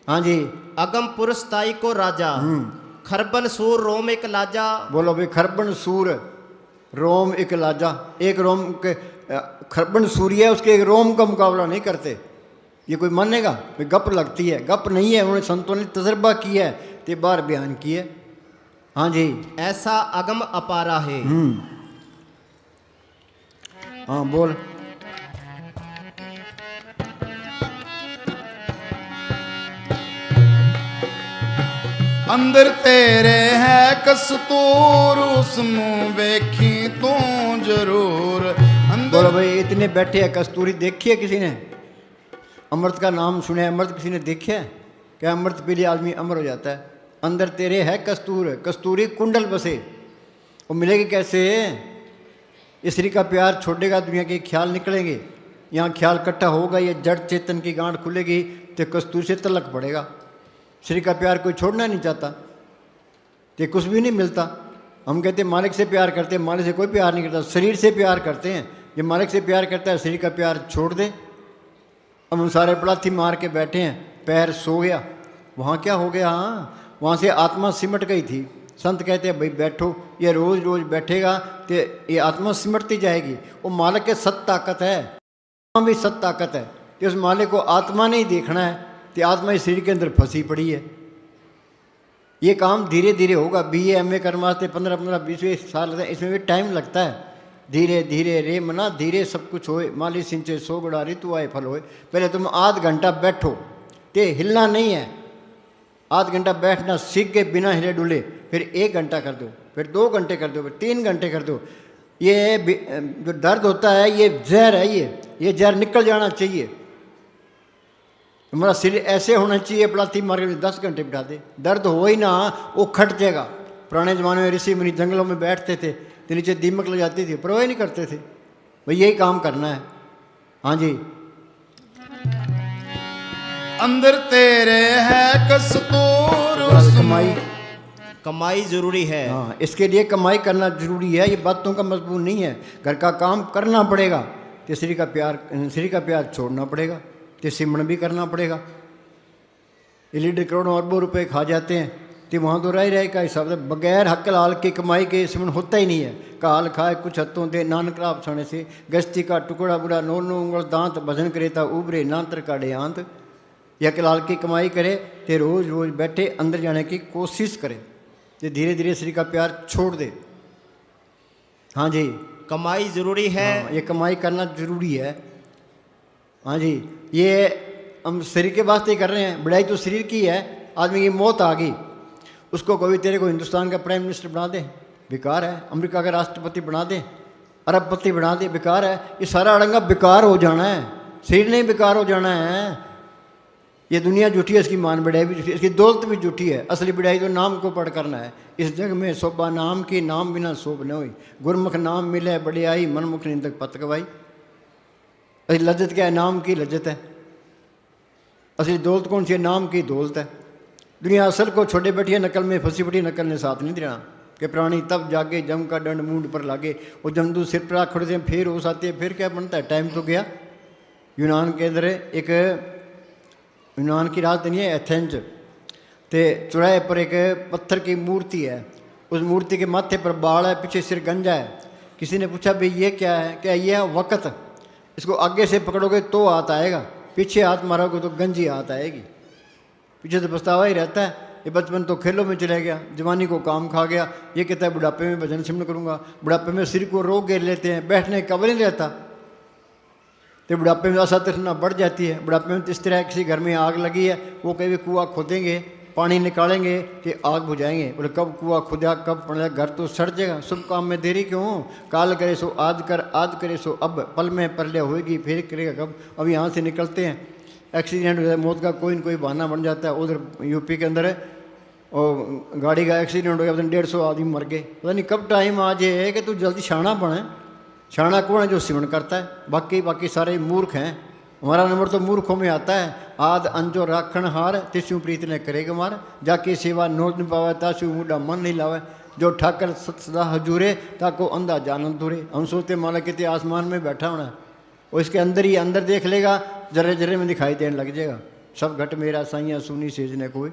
हाँ जी, अगम पुरुष ताई को राजा। खरबन सूर रोम एक लाजा। बोलो भाई, खरबन सूर रोम एक लाजा। एक रोम के खरबन सूर्य है, उसके एक रोम का मुकाबला नहीं करते। ये कोई मानेगा? भाई गप लगती है, गप नहीं है। उन्होंने संतों ने तजर्बा किया है, ते बार बयान किया। हाँ जी, ऐसा अगम अपारा है। हाँ बोल। अंदर तेरे है कस्तूर, उसनू वेखी तू जरूर। अंदर बोलो भाई, इतने बैठे हैं, कस्तूरी देखी है किसी ने? अमृत का नाम सुने? अमृत किसी ने देखा है क्या? अमृत पी लिया आदमी अमर हो जाता है। अंदर तेरे है कस्तूर, कस्तूरी कुंडल बसे। वो मिलेगी कैसे? स्त्री का प्यार छोड़ेगा, दुनिया के ख्याल निकलेंगे, यहाँ ख्याल इकट्ठा होगा, ये जड़ चेतन की गांठ खुलेगी तो कस्तूरी से तलक पड़ेगा। श्री का प्यार कोई छोड़ना नहीं चाहता, तो कुछ भी नहीं मिलता। हम कहते हैं मालिक से प्यार करते हैं, मालिक से कोई प्यार नहीं करता, शरीर से प्यार करते हैं। ये मालिक से प्यार करता है, शरीर का प्यार छोड़ दे अब हम सारे पलाथी मार के बैठे हैं, पैर सो गया, वहाँ क्या हो गया? हाँ, वहाँ से आत्मा सिमट गई थी। संत कहते हैं भाई बैठो, ये रोज़ रोज़ बैठेगा तो ये आत्मा सिमटती जाएगी। वो मालिक के सत ताकत है, आत्मा भी सत ताकत है। तो उस मालिक को आत्मा नहीं देखना है तो आत्मा इस शरीर के अंदर फंसी पड़ी है। ये काम धीरे धीरे होगा। BA MA करने वास्ते 15-15 20 साल लगते हैं, इसमें भी टाइम लगता है। धीरे धीरे रे मना धीरे सब कुछ होए, माली सिंचे सो बड़ा ऋतु आए फल होए। पहले तुम आध घंटा बैठो, ते हिलना नहीं है। आध घंटा बैठना सीख के बिना हिले डुले, फिर 1 घंटा कर दो, फिर 2 घंटे कर दो, फिर 3 घंटे कर दो। ये जो दर्द होता है ये जहर है, ये जहर निकल जाना चाहिए। हमारा शरीर ऐसे होना चाहिए, पलाथी मार के 10 घंटे बिठा दे, दर्द हो ही ना, वो खट जाएगा। पुराने ज़माने में ऋषि मुनि जंगलों में बैठते थे तो नीचे दीमक लग जाती थी, परवाह नहीं करते थे। भाई यही काम करना है। हाँ जी, अंदर तेरे है कस्तूर कमाई, कमाई जरूरी है। हाँ, इसके लिए कमाई करना जरूरी है। ये बातों का मजबूर नहीं है, घर का काम करना पड़ेगा। तो श्री का प्यार छोड़ना पड़ेगा, तो सिमरण भी करना पड़ेगा। ये लीडर करोड़ों अरबों रुपए खा जाते हैं, तो वहाँ तो रह का हिसाब से बगैर हक लाल की कमाई के सिमरण होता ही नहीं है। काल खाए कुछ हत्तों दे नानक राप छाने से, गश्ती का टुकड़ा बुरा नो उंगल दांत, भजन करे ता उबरे नांतर काढ़े आंत। यक लाल की कमाई करे तो रोज़ रोज़ बैठे अंदर जाने की कोशिश करे, तो धीरे धीरे श्री का प्यार छोड़ दे। हाँ जी, कमाई जरूरी है। हाँ, ये कमाई करना जरूरी है। हाँ जी, ये हम शरीर के वास्ते ही कर रहे हैं। बढ़ाई तो शरीर की है। आदमी की मौत आ गई, उसको कोई तेरे को हिंदुस्तान का प्राइम मिनिस्टर बना दे, बेकार है। अमेरिका का राष्ट्रपति बना दे, अरबपति बना दे, बेकार है। ये सारा अड़ंगा बेकार हो जाना है, शरीर नहीं बेकार हो जाना है। ये दुनिया झूठी है, इसकी मान बढ़ाई भी झूठी है, इसकी दौलत भी झूठी है। असली बढ़ाई तो नाम को पढ़ करना है। इस जग में शोभा नाम की, नाम बिना शोभ न हुई। गुरमुख नाम मिले बढ़ियाई, मनमुख निंदक पत गवाई। असली लज्जत क्या है? नाम की लज्जत है। असली दौलत कौन सी है? नाम की दौलत है। दुनिया असल को छोड़े बैठी है, नकल में फंसी पड़ी, नकल ने साथ नहीं देना। कि प्राणी तब जागे जम का दंड मूंड पर लागे। वो जमदू सिर पर खड़े थे, फिर होश आती है, फिर क्या बनता है? टाइम तो गया। यूनान के अंदर एक, यूनान की राजधानी है एथेंस, ते चौराहे पर एक पत्थर की मूर्ति है। उस मूर्ति के माथे पर बाल है, पीछे सिर गंजा है। किसी ने पूछा भाई ये क्या है? क्या ये है वक़्त। इसको आगे से पकड़ोगे तो हाथ आएगा, पीछे हाथ मारोगे तो गंजी हाथ आएगी। पीछे तो पछतावा ही रहता है। ये बचपन तो खेलों में चला गया, जवानी को काम खा गया। ये कहता है बुढ़ापे में भजन सिमरण करूँगा। बुढ़ापे में सिर को रोग घेर लेते हैं, बैठने का कबर नहीं रहता। तो बुढ़ापे में आशा तृष्णा बढ़ जाती है। बुढ़ापे में इस तरह किसी घर में आग लगी है, वो कभी कुआं खोदेंगे, पानी निकालेंगे कि आग बुझाएंगे। बोले कब कुआं खुदा कब पड़ा, घर तो सड़ जाएगा। शुभ काम में देरी क्यों? काल करे सो आज कर, आज करे सो अब, पल में परले होएगी फिर करेगा कब। अब यहाँ से निकलते हैं, एक्सीडेंट हो जाए, मौत का कोई न कोई बहाना बन जाता है। उधर यूपी के अंदर और गाड़ी का एक्सीडेंट हो गया, 150 आदमी मर गए। पता नहीं कब टाइम आ जाए कि तू जल्दी शाना बने। शाना कौन है? जो सिमरण करता है। बाकी सारे मूर्ख हैं। हमारा नंबर तो मूर्खों में आता है। आद अंजो राखण हार, तिस्यु प्रीत ने करेगा मार। जाके सेवा नोट न पावे, तासु मुडा मन नहीं लावे। जो ठाकर सत सदा हजूरे, ताको अंधा जानन दूरे। हम सोचते माला कितने आसमान में बैठा होना है, और इसके अंदर ही अंदर देख लेगा, जर्रे जर्रे में दिखाई देने लग जाएगा। सब घट मेरा साइया सुनी सेज ने कोई,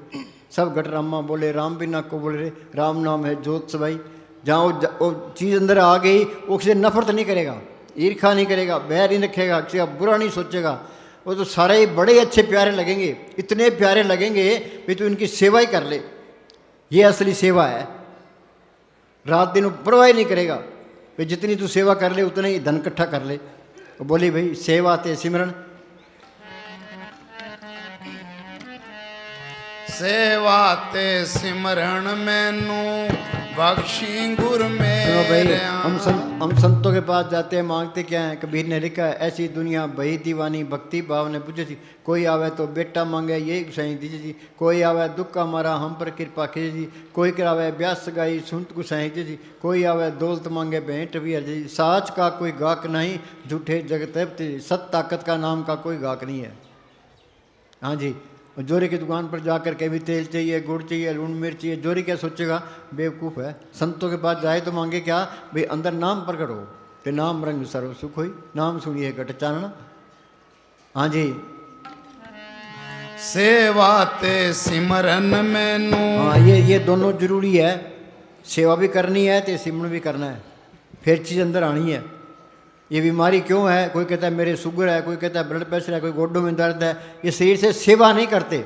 सब घट रामा बोले राम बिना को बोले रे। राम नाम है जोत सबाई। जहाँ वो चीज़ अंदर आ गई, वो किसी नफरत नहीं करेगा, ईर्खा नहीं करेगा, बैर नहीं रखेगा, किसी का बुरा नहीं सोचेगा। वो तो सारे ही बड़े अच्छे प्यारे लगेंगे, इतने प्यारे लगेंगे भी तू इनकी सेवा ही कर ले। ये असली सेवा है। रात दिन परवाह ही नहीं करेगा भाई, जितनी तू सेवा कर ले उतना ही धन इकट्ठा कर ले। वो बोली भाई सेवा ते सिमरन। सेवा ते सिमरन मैनू बख्शी गुर सुनो भाई, मेरे। हम संतों के पास जाते हैं, मांगते क्या है? कबीर ने लिखा है, ऐसी दुनिया भई दीवानी भक्ति भाव ने पूछे थी। कोई आवे तो बेटा मांगे ये गुसाई दीजिए जी। कोई आवे दुख का मारा हम पर कृपा कीजिए जी। कोई करावे ब्याह सगाई सुनत गुसाई दीजिए जी। कोई आवे दौलत मांगे भेंट वीर जी। साच का कोई गाहक नहीं, झूठे जगत सत ताकत का नाम का कोई गाहक नहीं है। हाँ जी, जोरी की दुकान पर जाकर के भी तेल चाहिए, गुड़ चाहिए, लून मिर्च चाहिए। जोरी क्या सोचेगा? बेवकूफ़ है। संतों के पास जाए तो मांगे क्या? भाई अंदर नाम प्रकट हो, ते नाम रंग सर्व सुख होई। नाम सुनिए घट चानना। हाँ जी, सेवा ते सिमरन मैनू। हाँ, ये दोनों जरूरी है। सेवा भी करनी है तो सिमरन भी करना है, फिर चीज़ अंदर आनी है। ये बीमारी क्यों है? कोई कहता है मेरे शुगर है, कोई कहता है ब्लड प्रेशर है, कोई गोड्डों में दर्द है। ये शरीर से सेवा नहीं करते।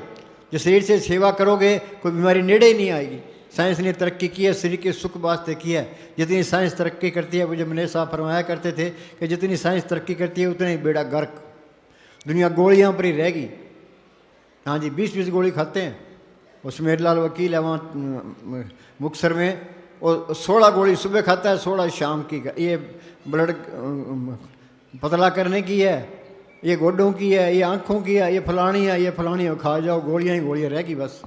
जो शरीर से सेवा करोगे कोई बीमारी नेड़े ही नहीं आएगी। साइंस ने तरक्की की है, शरीर के सुख वास्ते की है। जितनी साइंस तरक्की करती है, वो जब मैंने साहब फरमाया करते थे कि जितनी साइंस तरक्की करती है उतनी बेड़ा गर्क, दुनिया गोलियाँ पर ही रहेगी। हाँ जी, 20-20 गोली खाते हैं। वो सुमेरलाल वकील है वहाँ मुक्तसर में, और 16 गोली सुबह खाता है, 16 शाम की। ये ब्लड पतला करने की है, ये गोड्डों की है, ये आँखों की है, ये फलानी है, ये फलानी है। खा जाओ, गोलियाँ ही गोलियाँ रहेगी बस।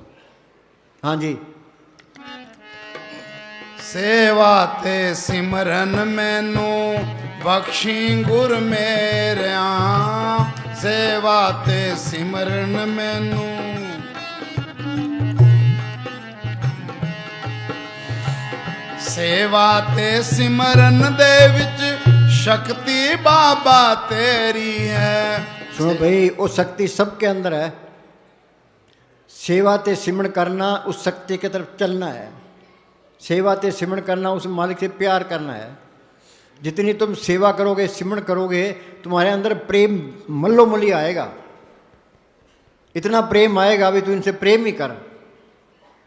हाँ जी। सेवा ते सिमरन मैनू बख्शी गुर मेरिया। सेवा ते सिमरन मैनू। सेवा ते सिमरन दे विच शक्ति बाबा तेरी है। सुनो भाई, वो शक्ति सबके अंदर है। सेवा ते सिमरन करना, उस शक्ति की तरफ चलना है। सेवा ते सिमरन करना, उस मालिक से प्यार करना है। जितनी तुम सेवा करोगे, सिमरन करोगे, तुम्हारे अंदर प्रेम मल्लोमल्ली आएगा। इतना प्रेम आएगा भी तू इनसे प्रेम ही कर,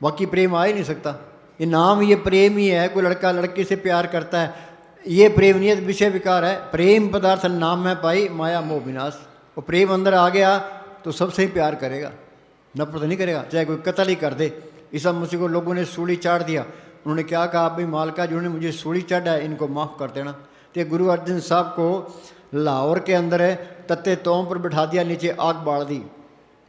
बाकी प्रेम आ ही नहीं सकता। ये नाम, ये प्रेम ही है। कोई लड़का लड़की से प्यार करता है, ये प्रेम नहीं है, विषय विकार है। प्रेम पदार्थ नाम में पाई माया मोह विनाश। वो प्रेम अंदर आ गया तो सबसे ही प्यार करेगा, नफरत नहीं करेगा, चाहे कोई कत्ल ही कर दे। ईसा मसीह को लोगों ने सूली चाड़ दिया। उन्होंने क्या कहा? भाई मालका, जिन्होंने मुझे सूली चढ़ा है इनको माफ़ कर देना। तो गुरु अर्जन साहब को लाहौर के अंदर है तत्ते तोम पर बिठा दिया, नीचे आग बाढ़ दी।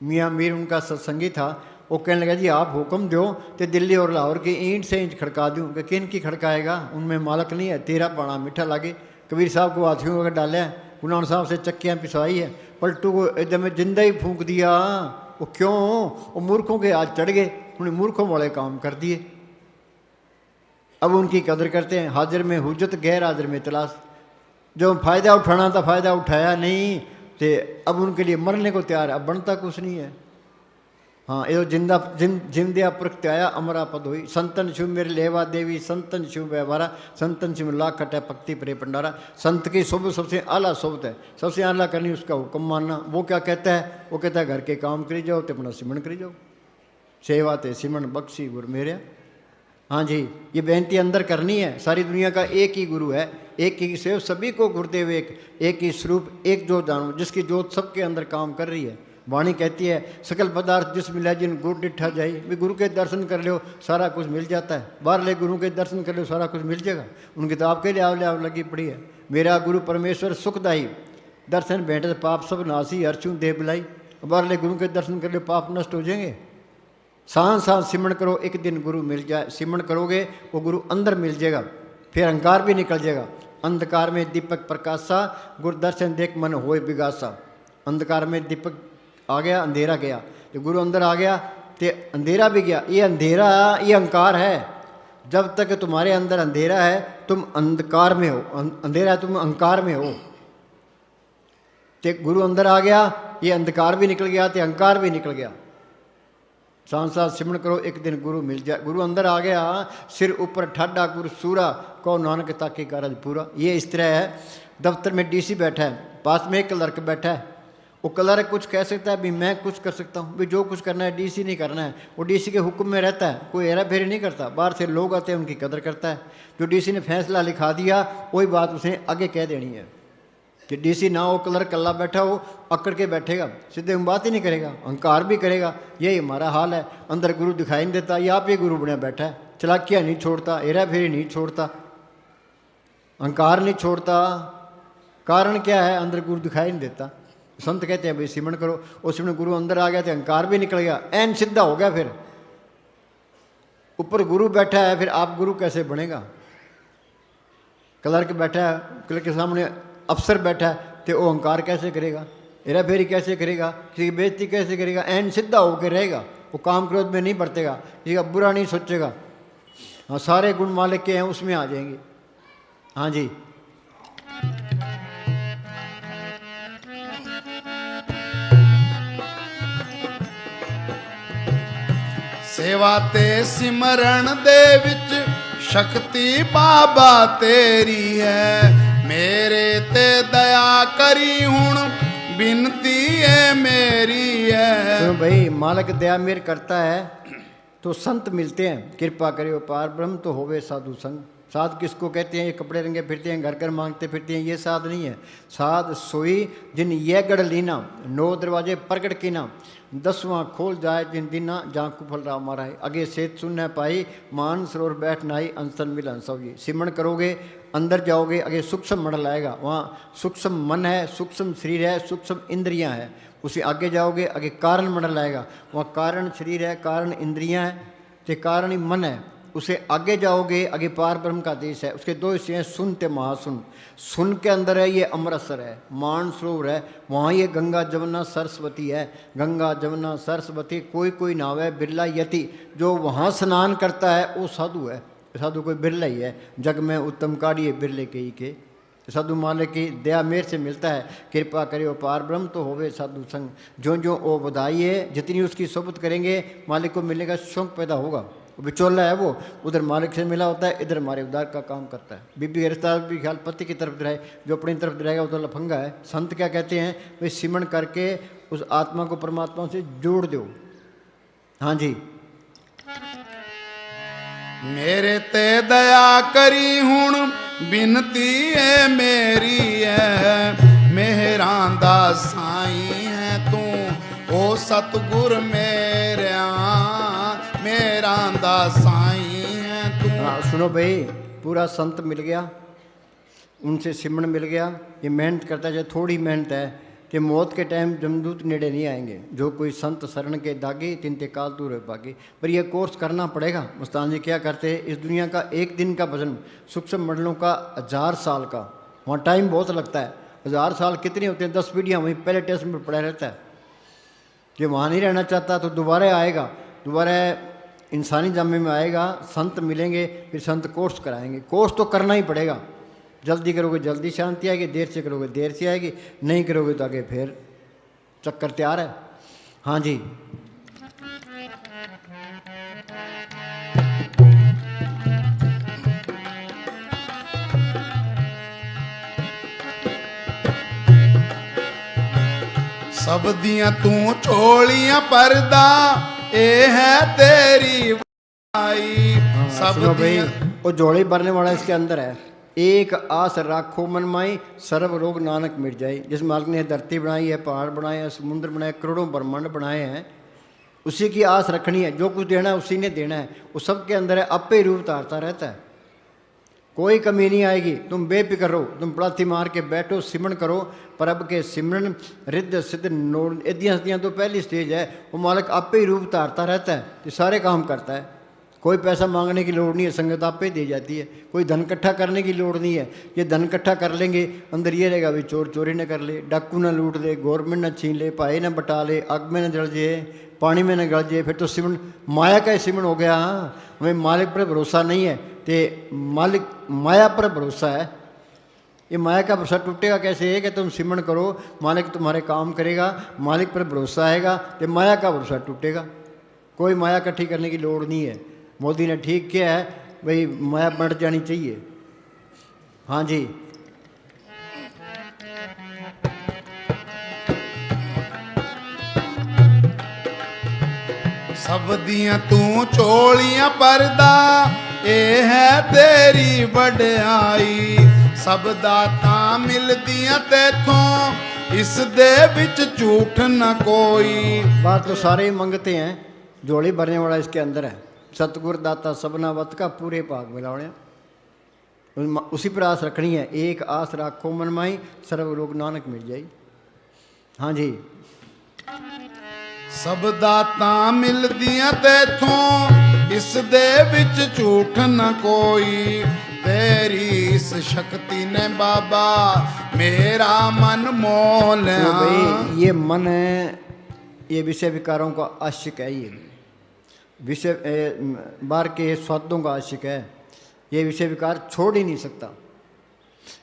मियाँ मीर उनका सत्संगी था। वो कहने लगा जी आप हुक्म दो तो दिल्ली और लाहौर की ईंट से ईंट खड़का दूँ। कि किन की खड़काएगा? उनमें मालक नहीं है, तेरा पाना मीठा लागे। कबीर साहब को हाथियों का डाला है, गुरु साहब से चक्कियाँ पिसवाई है, पलटू को एकदम जिंदा ही फूंक दिया। वो क्यों? वो मूर्खों के आज चढ़ गए, उन्हें मूर्खों वाले काम कर दिए। अब उनकी कदर करते हैं। हाजिर में हुज्जत, गैर हाजिर में तलाश। जो फ़ायदा उठाना था फ़ायदा उठाया नहीं, तो अब उनके लिए मरने को तैयार है। अब बनता कुछ नहीं है। हाँ, ये जिंदा जिंदिया प्रगत्याया अमरा पद हुई। संतन शिव मेरे लेवा देवी, संतन शिव व्यवहारा, संतन शिव लाख खटा पक्ति प्रे भंडारा। संत की सोबत सबसे आला सोबत है, सबसे आला करनी उसका हुक्म मानना। वो क्या कहता है? वो कहता है घर के काम करी जाओ तो अपना सिमरन करी जाओ। सेवा ते सिमरन बख्शी गुर मेरे। हाँ जी, ये बेनती अंदर करनी है। सारी दुनिया का एक ही गुरु है, एक ही सेव सभी को गुरुदेव एक ही स्वरूप, एक जोत जानो, जिसकी जोत सबके अंदर काम कर रही है। वाणी कहती है सकल पदार्थ जिस मिला जिन गुरु डिठा जाई। भी गुरु के दर्शन कर लो सारा कुछ मिल जाता है। बाहर ले गुरु के दर्शन कर लो सारा कुछ मिल जाएगा। उनकी तो आपके लिए आव लगी पड़ी है। मेरा गुरु परमेश्वर सुखदाई, दर्शन भेंटे पाप सब नासी, हर्षू देह बिलाई। बाहर ले गुरु के दर्शन कर लो पाप नष्ट हो जाएंगे। सांस सांस सिमरन करो, एक दिन गुरु मिल जाए। सिमरन करोगे वो गुरु अंदर मिल जाएगा, फिर अहंकार भी निकल जाएगा। अंधकार में दीपक प्रकाशा, गुरु दर्शन देख मन होए बिगासा। अंधकार में दीपक आ गया, अंधेरा गया। जो गुरु अंदर आ गया तो अंधेरा भी गया। ये अंधेरा, ये अहंकार है। जब तक तुम्हारे अंदर अंधेरा है तुम अंधकार में हो, अंधेरा है तुम अहंकार में हो। तो गुरु अंदर आ गया, ये अंधकार भी निकल गया, तो अहंकार भी निकल गया। सांस सांस सिमरन करो, एक दिन गुरु मिल जाए। गुरु अंदर आ गया, सिर ऊपर ठाडा गुरु सूरा, कहो नानक ताके कारज पूरा। ये इस तरह है। दफ्तर में डीसी बैठा है, पास में एक क्लर्क बैठा है। वो क्लर्क कुछ कह सकता है भी मैं कुछ कर सकता हूँ, भी जो कुछ करना है डीसी नहीं करना है। वो डीसी के हुक्म में रहता है, कोई हेरा फेरी नहीं करता। बाहर से लोग आते हैं, उनकी कदर करता है। जो डीसी ने फैसला लिखा दिया वही बात उसे आगे कह देनी है। कि डीसी ना हो, क्लर्क कल्ला बैठा हो, अकड़ के बैठेगा, सीधे बात ही नहीं करेगा, अहंकार भी करेगा। यही हमारा हाल है। अंदर गुरु दिखाई नहीं देता, या आप ये गुरु बना बैठा है। चलाकियाँ नहीं छोड़ता, हेरा फेरी नहीं छोड़ता, अहंकार नहीं छोड़ता। कारण क्या है? अंदर गुरु दिखाई नहीं देता। संत कहते हैं भाई सिमरन करो। उस सिमरन गुरु अंदर आ गया तो अहंकार भी निकल गया, ऐन सीधा हो गया। फिर ऊपर गुरु बैठा है, फिर आप गुरु कैसे बनेगा? क्लर्क बैठा है, क्लर्क के सामने अफसर बैठा है, तो वो अहंकार कैसे करेगा? हेरा फेरी कैसे करेगा? किसी की बेइज्जती कैसे करेगा? ऐन सीधा होकर रहेगा। वो काम क्रोध में नहीं बरतेगा, किसी का बुरा नहीं सोचेगा। हाँ, सारे गुण मालिक के हैं उसमें आ जाएंगे। हाँ जी। सेवा ते सिमरन दे विच शक्ति बाबा तेरी है। मेरे ते दया करी हुण बिनती है मेरी है। तो भाई मालिक दया मेर करता है तो संत मिलते हैं, कृपा करियो पार ब्रह्म तो होवे साधु संग। साध किसको कहते हैं? ये कपड़े रंगे फिरते हैं, घर घर मांगते फिरते हैं, ये साध नहीं है। साध सोई जिन ये गढ़ लीना, 9 दरवाजे प्रगट कीना, 10वां खोल जाए जिन दीना, जहाँ कुफल राम मारा है। आगे सेत सुनने पाई, मान सरोवर बैठ नाई, अंसन मिलन सौगी। सिमरण करोगे, अंदर जाओगे, आगे सूक्ष्म मंडल आएगा, वहाँ सूक्ष्म मन है, सूक्ष्म शरीर है, सूक्ष्म इंद्रियां है। उसे आगे जाओगे, आगे कारण मंडल आएगा, वहाँ कारण शरीर है, कारण इंद्रियां है, ते कारण ही मन है। उसे आगे जाओगे, आगे पार ब्रह्म का देश है। उसके 2 हिस्से हैं, सुन ते महासुन। सुन के अंदर है ये अमृतसर है, मान सरोवर है, वहाँ ये गंगा जमुना सरस्वती है। गंगा जमुना सरस्वती कोई कोई नाव है, बिरला यति। जो वहाँ स्नान करता है वो साधु है। साधु कोई बिरला ही है, जग में उत्तम काढ़िए बिरले के ही के। साधु मालिक की दया मेर से मिलता है, कृपा करियो पार ब्रह्म तो होवे साधु संग। जो जो वो बधाई है, जितनी उसकी सोबत करेंगे मालिक को मिलने का शौक पैदा होगा। विचोला है वो, उधर मालिक से मिला होता है, इधर हमारे उदार का काम करता है। बीबी रिश्ता भी ख्याल पति की तरफ रहे, जो अपनी तरफ रहेगा वो तो लफंगा है। संत क्या कहते हैं? वे सिमरण करके उस आत्मा को परमात्मा से जोड़ दो। हाँ जी। मेरे ते दया करी हुण बिनती है मेरी है। मेहरां दा साईं है तू, ओ सतगुर मेरा, मेरा दा साईं है तू। हाँ सुनो भाई, पूरा संत मिल गया, उनसे सिमरण मिल गया। ये मेहनत करता है, थोड़ी मेहनत है कि मौत के टाइम जमदूत नेड़े नहीं आएंगे। जो कोई संत शरण के दागी, तिनते काल दूर है भागी। पर यह कोर्स करना पड़ेगा। मुस्तान जी क्या करते हैं? इस दुनिया का एक दिन का भजन सूक्ष्म मंडलों का 1000 साल का, वहाँ टाइम बहुत लगता है। 1000 साल कितने होते हैं? 10 पीढ़ियाँ वहीं पहले टेस्ट में पड़ा रहता है। जो वहाँ नहीं रहना चाहता तो दोबारा आएगा, दोबारा इंसानी जामे में आएगा। संत मिलेंगे, फिर संत कोर्स कराएंगे। कोर्स तो करना ही पड़ेगा। जल्दी करोगे जल्दी शांति आएगी, देर से करोगे देर से आएगी, नहीं करोगे तो आगे फिर चक्कर तैयार है। हाँ जी। सब दियां तू चोलियां पर्दा, ए है तेरी भाई। सब सुनो भाई, दियां वो जोड़ी भरने वाला इसके अंदर है। एक आस राखो मन माई, सर्व रोग नानक मिट जाए। जिस मालिक ने धरती बनाई है, पहाड़ बनाए हैं, समुद्र बनाए, करोड़ों ब्रह्मांड बनाए हैं, उसी की आस रखनी है। जो कुछ देना है उसी ने देना है। वो सबके अंदर है, आपे ही रूप धारता रहता है, कोई कमी नहीं आएगी। तुम बेफिक्र रहो, तुम पड़ाथी मार के बैठो, सिमरण करो। प्रभ के सिमरण रिद्ध सिद्ध नोड़ एदियाँ सदियाँ तो पहली स्टेज है। वो मालिक आपे ही रूप धारता रहता है, ये सारे काम करता है। कोई पैसा मांगने की लोड़ नहीं है, संगत आप पे दी जाती है। कोई धन इकट्ठा करने की लोड़ नहीं है। ये धन इकट्ठा कर लेंगे, अंदर ये रहेगा भी चोर चोरी न कर ले, डाकू न लूट ले, गवर्नमेंट न छीन ले, भाई न बटा ले, आग में न जल जाए, पानी में न गल जाए। फिर तो सिमरण माया का ही सिमरण हो गया। हाँ, हमें मालिक पर भरोसा नहीं है, तो मालिक माया पर भरोसा है। ये माया का भरोसा टूटेगा कैसे? है कि तुम सिमरण करो, मालिक तुम्हारे काम करेगा। मालिक पर भरोसा आएगा तो माया का भरोसा टूटेगा। कोई माया इकट्ठी करने की लोड़ नहीं है। मोदी ने ठीक किया है भाई, माया बढ़ जानी चाहिए। हाँ जी। सब दियां तू चोलियां पर्दा, ए है तेरी वड्याई। सब दाता मिलदियां तेथों, इस दे विच झूठ न कोई। बात तो सारे ही मंगते हैं, झोली भरने वाला इसके अंदर है। सतगुर दाता सबना वत का पूरे भाग मिलावणे, उसी पर आस रखनी है। एक आस राखो मन माई, सर्व रोग नानक मिट जाई। हाँ जी। सब दाता मिलदियां तेथों, इस दे विच झूठ न कोई। तेरी इस शक्ति ने बाबा मेरा मन मोल लिया। तो भाई ये मन है, ये विषय विकारों का आशिक है। ये विषय बाहर के स्वादों का आशिक है। ये विषय विकार छोड़ ही नहीं सकता।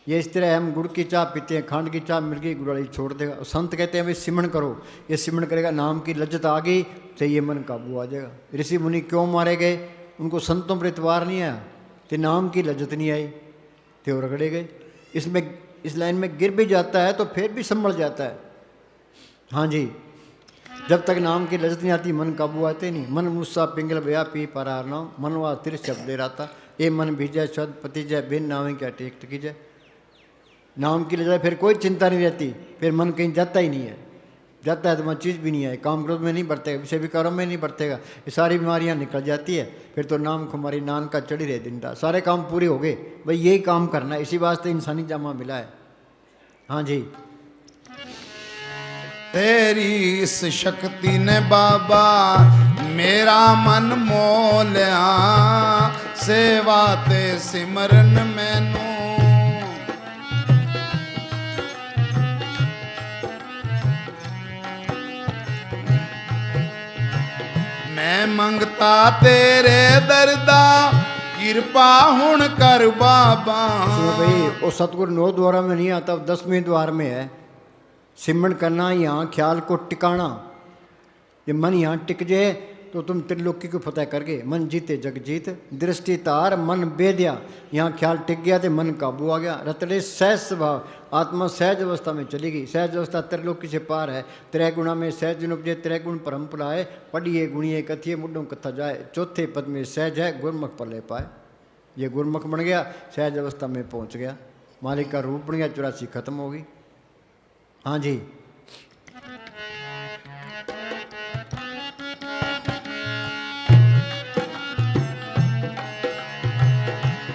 ये इस तरह हम गुड़ की चाय पीते हैं, खांड की चाय मिल गई, गुड़ वाली छोड़ देगा। संत कहते हैं भाई सिमरन करो, ये सिमरन करेगा, नाम की लज्जत आ गई तो ये मन काबू आ जाएगा। ऋषि मुनि क्यों मारे गए? उनको संतों पर इतवार नहीं आया, तो नाम की लज्जत नहीं आई, तो रगड़े गए। इसमें इस लाइन में गिर भी जाता है तो फिर भी संभल जाता है। हाँ जी, जब तक नाम की लज्जत नहीं आती मन काबू आते नहीं। मन मुस्सा पिंगल बया पी परार नाम, मनवा तिर शब्द दे रहा था, ये मन भीजय शब्द पति जय बिन नामे क्या टेक टकी जय। नाम की लज्जत फिर कोई चिंता नहीं रहती, फिर मन कहीं जाता ही नहीं है। जाता है तो वहाँ चीज़ भी नहीं है, काम क्रोध में नहीं बढ़तेगा, विषय विकारों में नहीं बढ़तेगा, ये सारी बीमारियाँ निकल जाती है। फिर तो नाम खुमारी नान का चढ़ी रहे दिन रात, सारे काम पूरे हो गए। भाई यही काम करना है, इसी वास्ते इंसानी जामा मिला है। हाँ जी, तेरी इस शक्ति ने बाबा मेरा मन मोह लिया, सेवा ते सिमरन मैनू मैं मंगता तेरे दरदा, कृपा हुण कर बाबा। तो भाई वो सतगुरु 9 द्वारा में नहीं आता, 10वें द्वार में है। सिमरन करना, यहाँ ख्याल को टिकाना। ये मन यहाँ टिक जाए तो तुम त्रिलोकी को फतेह कर गए। मन जीते जग जीत, दृष्टि तार मन बेदिया। यहाँ ख्याल टिक गया तो मन काबू आ गया। रतड़े सहज स्वभाव, आत्मा सहज अवस्था में चली गई। सहज अवस्था त्रिलोकी से पार है। त्रय गुणा में सहज जिन उपजे, त्रय गुण परम्परा है। पढ़िए गुणिए कथिए मुड्ढों कथा जाए, चौथे पद में सहज है गुरमुख पले पाए। ये गुरमुख बन गया, सहज अवस्था में पहुँच गया, मालिक का रूप बन गया, 84 खत्म हो गई। हाँ जी,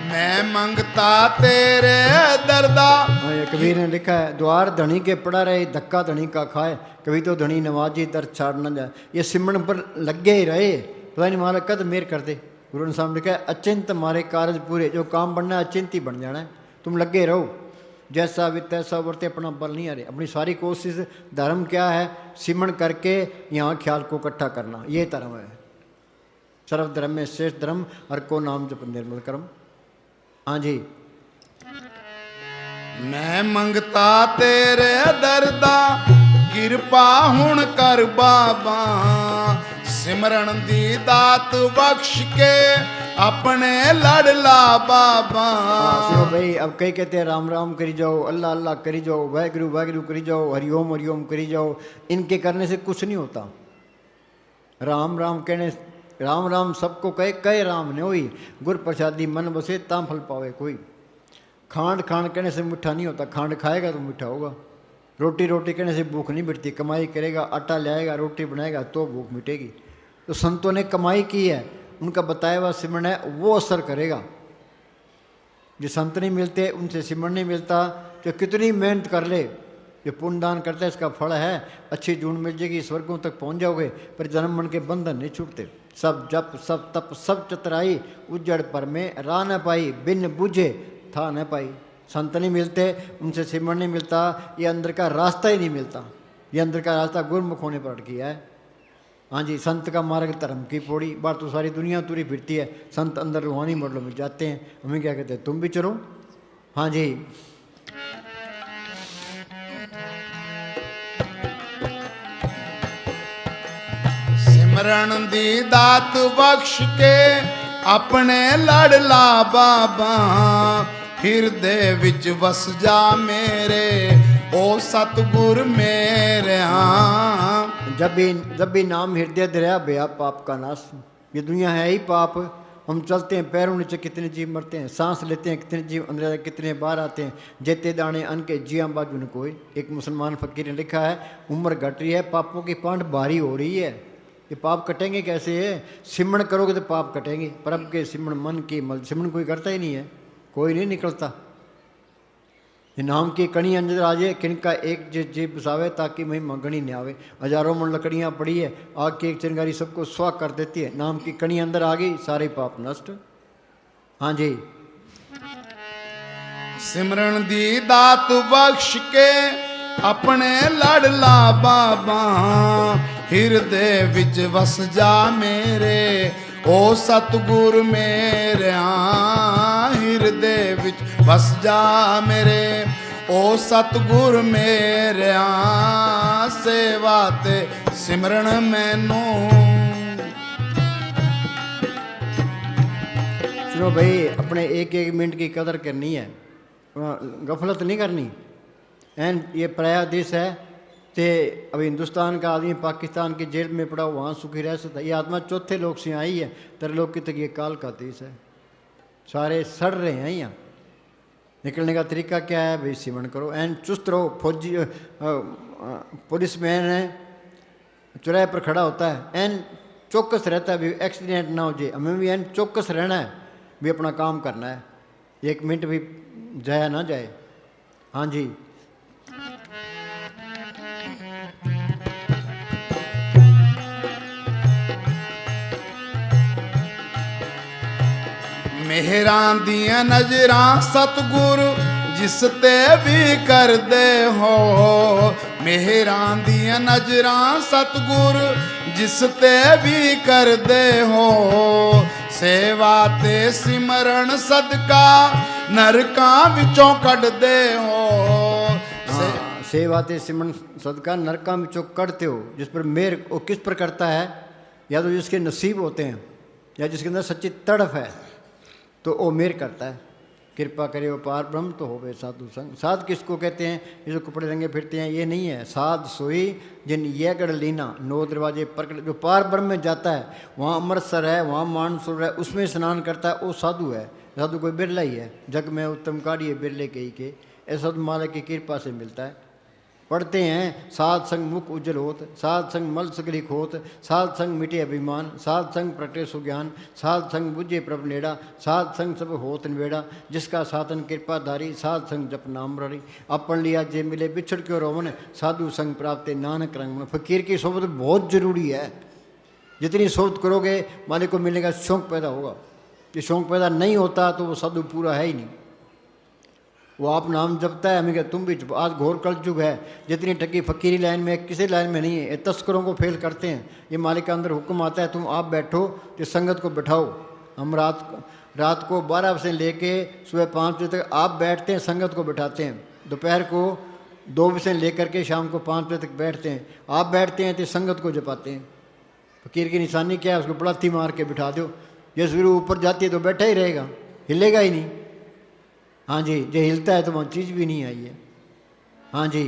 मैं मंगता तेरे दरदा। हाँ, ये कबीर ने लिखा है, द्वार धनी के पड़ा रहे, धक्का धनी का खाए, कभी तो धनी नवाजी दर छाड़ न जाए। ये सिमरन पर लगे ही रहे, पता नहीं मारा कद मेर कर दे। गुरु ने सामने लिखा है, अचिंत मारे कारज पूरे। जो काम बनना है अचिंत ही बन जाना है, तुम लगे रहो। जैसा भी तैसा वर्ते, अपना बल नहीं आ रहे। अपनी सारी कोशिश, धर्म क्या है? सिमरन करके यहाँ ख्याल को इकट्ठा करना, ये धर्म है। सर्व धर्म में श्रेष्ठ धर्म, हर को नाम जप निर्मल कर्म। हाँ जी, मैं मंगता तेरे दरदा, कृपा हुण कर बाबा। सिमरन दी दात बख्श के अपने लड़ला बाबा। सुनो भाई, अब कई कहते हैं राम राम करी जाओ, अल्लाह अल्लाह करी जाओ, वाहिगुरु वाहिगुरु करी जाओ, हरिओम हरिओम करी जाओ। इनके करने से कुछ नहीं होता। राम राम कहने, राम राम सबको कहे राम ने होई। गुर प्रसादी मन बसे ताम फल पावे कोई। खांड खांड कहने से मीठा नहीं होता, खांड खाएगा तो मीठा होगा। रोटी रोटी कहने से भूख नहीं मिटती, कमाई करेगा, आटा लाएगा, रोटी बनाएगा तो भूख मिटेगी। तो संतों ने कमाई की है, उनका बताया हुआ सिमरन है, वो असर करेगा। जो संत नहीं मिलते, उनसे सिमरन नहीं मिलता, तो कितनी मेहनत कर ले, जो पुण्य दान करता है इसका फल है। अच्छी जून मिल जाएगी, स्वर्गों तक पहुंच जाओगे, पर जन्म मन के बंधन नहीं छूटते। सब जप सब तप सब चतुराई, उजड़ पर में राह न पाई, बिन बुझे था न पाई। संत नहीं मिलते, उनसे सिमरन नहीं मिलता, ये अंदर का रास्ता ही नहीं मिलता। ये अंदर का रास्ता गुरमुख होने पर अटकी है। हाँ जी, संत का मार्ग धर्म की पौड़ी। बात तो सारी दुनिया तुरी फिरती है, संत अंदर रूहानी मॉडलों में जाते हैं। हमें क्या कहते हैं, तुम भी चलो। हाँ जी, सिमरन दी दात बख्श के अपने लड़ला बाबा। हिरदे विच वस जा मेरे, ओ सतगुर मेरे। जब भी नाम हृदय दरिया बया पाप का नाश। ये दुनिया है ही पाप। हम चलते हैं, पैरों नीचे कितने जीव मरते हैं, सांस लेते हैं कितने जीव अंदर कितने बाहर आते हैं। जेते दाने अन के जिया बाजू न कोई। एक मुसलमान फकीर ने लिखा है, उम्र घट रही है, पापों की पांड भारी हो रही है। ये पाप कटेंगे कैसे है? सिमरन करोगे तो पाप कटेंगे। परब के सिमरन मन की मल, सिमरन कोई करता ही नहीं है, कोई नहीं निकलता। ये नाम की कणी अंदर आ जाए, किनका एक जीव बसावे ताकि महिमा गणी न आवे। हजारों मन लकड़ियाँ पड़ी है, आग की एक चिंगारी सबको स्वाह कर देती है। नाम की कणी अंदर आ गई, सारे पाप नष्ट। हाँ जी, सिमरन दी दात बख्श के अपने लड़ला बाबा। हिरदे विच वस जा मेरे, ओ सतगुर मेरे। ਹਿਰਦੇ ਵਿੱਚ ਵਸ ਜਾ ਮੇਰੇ ਓ ਸਤਿਗੁਰ ਮੇਰਿਆ ਸੇਵਾ ਤੇ ਸਿਮਰਨ ਮੈਨੂੰ। सुनो भाई, अपने एक एक मिनट की कदर करनी है, गफलत नहीं करनी। एंड ये पराया देश है तो अभी हिंदुस्तान का आदमी पाकिस्तान की जेल में पड़ा वहाँ सुखी रह सकता। ये आत्मा चौथे लोक से आई है, त्रिलोक तक ये काल का देश है, सारे सड़ रहे हैं यहाँ। निकलने का तरीका क्या है भाई? सिमरन करो एंड चुस्त रहो। फौजी पुलिस मैन है, चौराहे पर खड़ा होता है एंड चौकस रहता है भी एक्सीडेंट ना हो जाए। हमें भी एंड चौकस रहना है, भी अपना काम करना है, एक मिनट भी जाया ना जाए। हाँ जी, मेहरां दियां नजरां सतगुरु जिस ते भी करदे हो। मेहरां दियां नजरां सतगुरु जिस ते भी करदे हो। सेवा ते सिमरन सदका नरकां विचों कढदे हो। सेवा ते सिमरन सदका नरकां विचों कढते हो। जिस पर मेहर वो किस पर करता है? या तो जिसके नसीब होते हैं या जिसके अंदर सच्ची तड़फ है तो वो मेहर करता है। कृपा करे वो पार ब्रह्म तो हो गए साधु संग। साध किसको कहते हैं? ये जो कपड़े रंगे फिरते हैं ये नहीं है। साध सोई जिन ये गढ़ लीना 9 दरवाजे प्रकट। जो पार ब्रह्म में जाता है, वहाँ अमृतसर है, वहाँ मानसूर है, उसमें स्नान करता है, वो साधु है। साधु कोई बिरला ही है, जग में उत्तम कार्य बिरले के ही के। ऐसा तो मालिक की कृपा से मिलता है। पढ़ते हैं साध संग मुख उज्जवल होत, साध संग मल सकली खोत, साध संग मिटे अभिमान, साध संग प्रगटे सुज्ञान, साध संग बुझे प्रभ नेड़ा, साध संग सब होत नवेड़ा, जिसका साधन कृपाधारी, साध संग जप नाम रड़ी। अपन लिया जे मिले बिछड़ क्यों रोवन, साधु संग प्राप्त नानक रंग में। फकीर की सोबत बहुत जरूरी है। जितनी सोबत करोगे मालिक को मिलने का शौक पैदा होगा। ये शौक पैदा नहीं होता तो वो साधु पूरा है ही नहीं। वो आप नाम जपता है, हमें क्या तुम भी जपो। आज घोर कलयुग है, जितनी टकी फकीरी लाइन में किसी लाइन में नहीं है। ये तस्करों को फेल करते हैं। ये मालिक का अंदर हुक्म आता है तुम आप बैठो, तो संगत को बैठाओ। हम रात को 12 बजे लेके सुबह 5 बजे तक आप बैठते हैं, संगत को बैठाते हैं। दोपहर को 2 बजे लेकर के शाम को 5 बजे तक बैठते हैं। आप बैठते हैं तो संगत को जपाते हैं। फकीर की निशानी क्या है? उसको बड़ाती मार के बिठा दो। ये गुरु ऊपर जाती है तो बैठा ही रहेगा, हिलेगा ही नहीं। हाँ जी, जो हिलता है तो वहाँ चीज़ भी नहीं आई है। हाँ जी,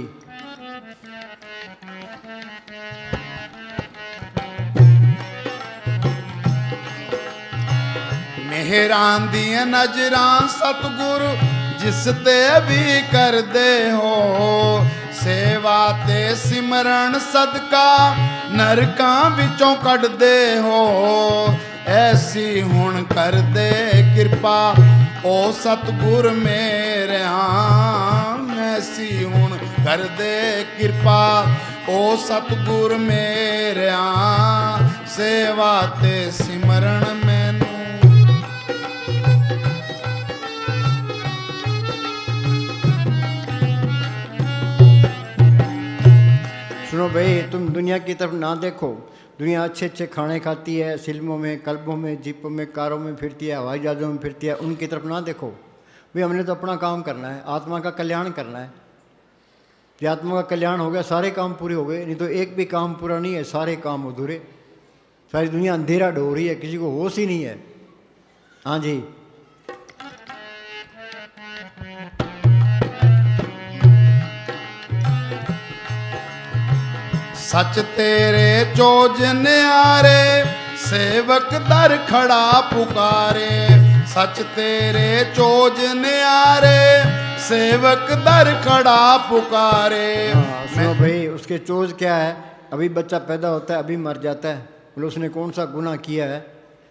मेहरां दियां नजरां सतगुरु जिस ते भी करदे हो। सेवा ते सिमरन सदका नरकां विचों कढदे हो। ऐसी हुण कर दे कृपा ओ सतगुर मेरेया। ऐसी हुण कर दे कृपा ओ सतगुर मेरेया। सेवा ते सिमरन मैनू। सुनो भाई, तुम दुनिया की तरफ ना देखो। दुनिया अच्छे अच्छे खाने खाती है, फिल्मों में, क्लबों में, जीपों में, कारों में फिरती है, हवाई जहाज़ों में फिरती है। उनकी तरफ ना देखो भाई। हमने तो अपना काम करना है, आत्मा का कल्याण करना है। जब आत्मा का कल्याण हो गया सारे काम पूरे हो गए। नहीं तो एक भी काम पूरा नहीं है, सारे काम अधूरे। सारी दुनिया अंधेरा ढो रही है, किसी को होश ही नहीं है। हाँ जी, सच तेरे चोज न्यारे सेवक दर खड़ा पुकारे। सच तेरे चोज न्यारे सेवक दर खड़ा पुकारे। सुनो भाई, उसके चोज क्या है? अभी बच्चा पैदा होता है, अभी मर जाता है। बोले उसने कौन सा गुनाह किया है?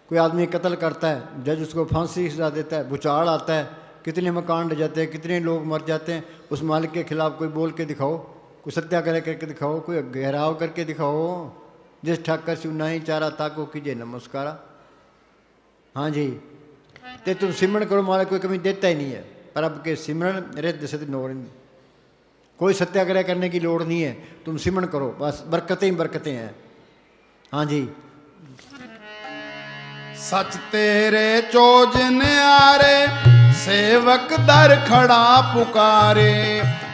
कोई आदमी कत्ल करता है, जज उसको फांसी सजा देता है। भूचाल आता है, कितने मकान ढह जाते हैं, कितने लोग मर जाते हैं। उस मालिक के खिलाफ कोई बोल के दिखाओ, कोई सत्याग्रह करके दिखाओ, कोई घेराव करके दिखाओ। जिस ठाकर सुनाई चारा ताको कीजिए नमस्कारा। हाँ जी, ते तुम सिमरन करो, मालिक कोई कमी देता ही नहीं है। पर अब के सिमरन रिद्ध सिद्ध नोरिंद, कोई सत्याग्रह करने की लोड़ नहीं है। तुम सिमरन करो, बस बरकतें ही बरकतें हैं। हाँ जी, सच तेरे चोज न्यारे सेवक दर खड़ा पुकारे,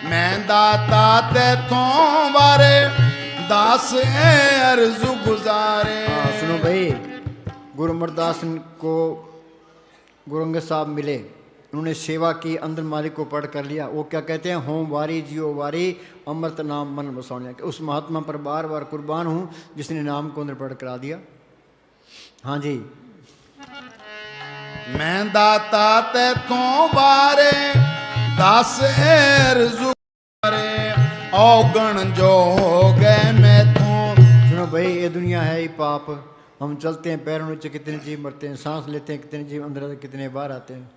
मैं दाता तैथों वारे, दास ए अर्जु गुजारे। हाँ सुनो भाई, गुरु अमरदास को गुरु अंगद साहब मिले, उन्होंने सेवा की, अंदर मालिक को पढ़ कर लिया। वो क्या कहते हैं, होम वारी जियो वारी अमृत नाम मन बसौने। उस महात्मा पर बार बार कुर्बान हूँ जिसने नाम को अंदर पढ़ करा दिया। हाँ जी, मैं दाता तैथों वारे, दास ए अर्जु गुजारे, औगण जो हो गए मैथों। सुनो भाई, ये दुनिया है ही पाप। हम चलते हैं पैरों नीचे, कितने जीव मरते हैं, सांस लेते हैं कितने जीव अंदर आते, कितने बाहर आते हैं।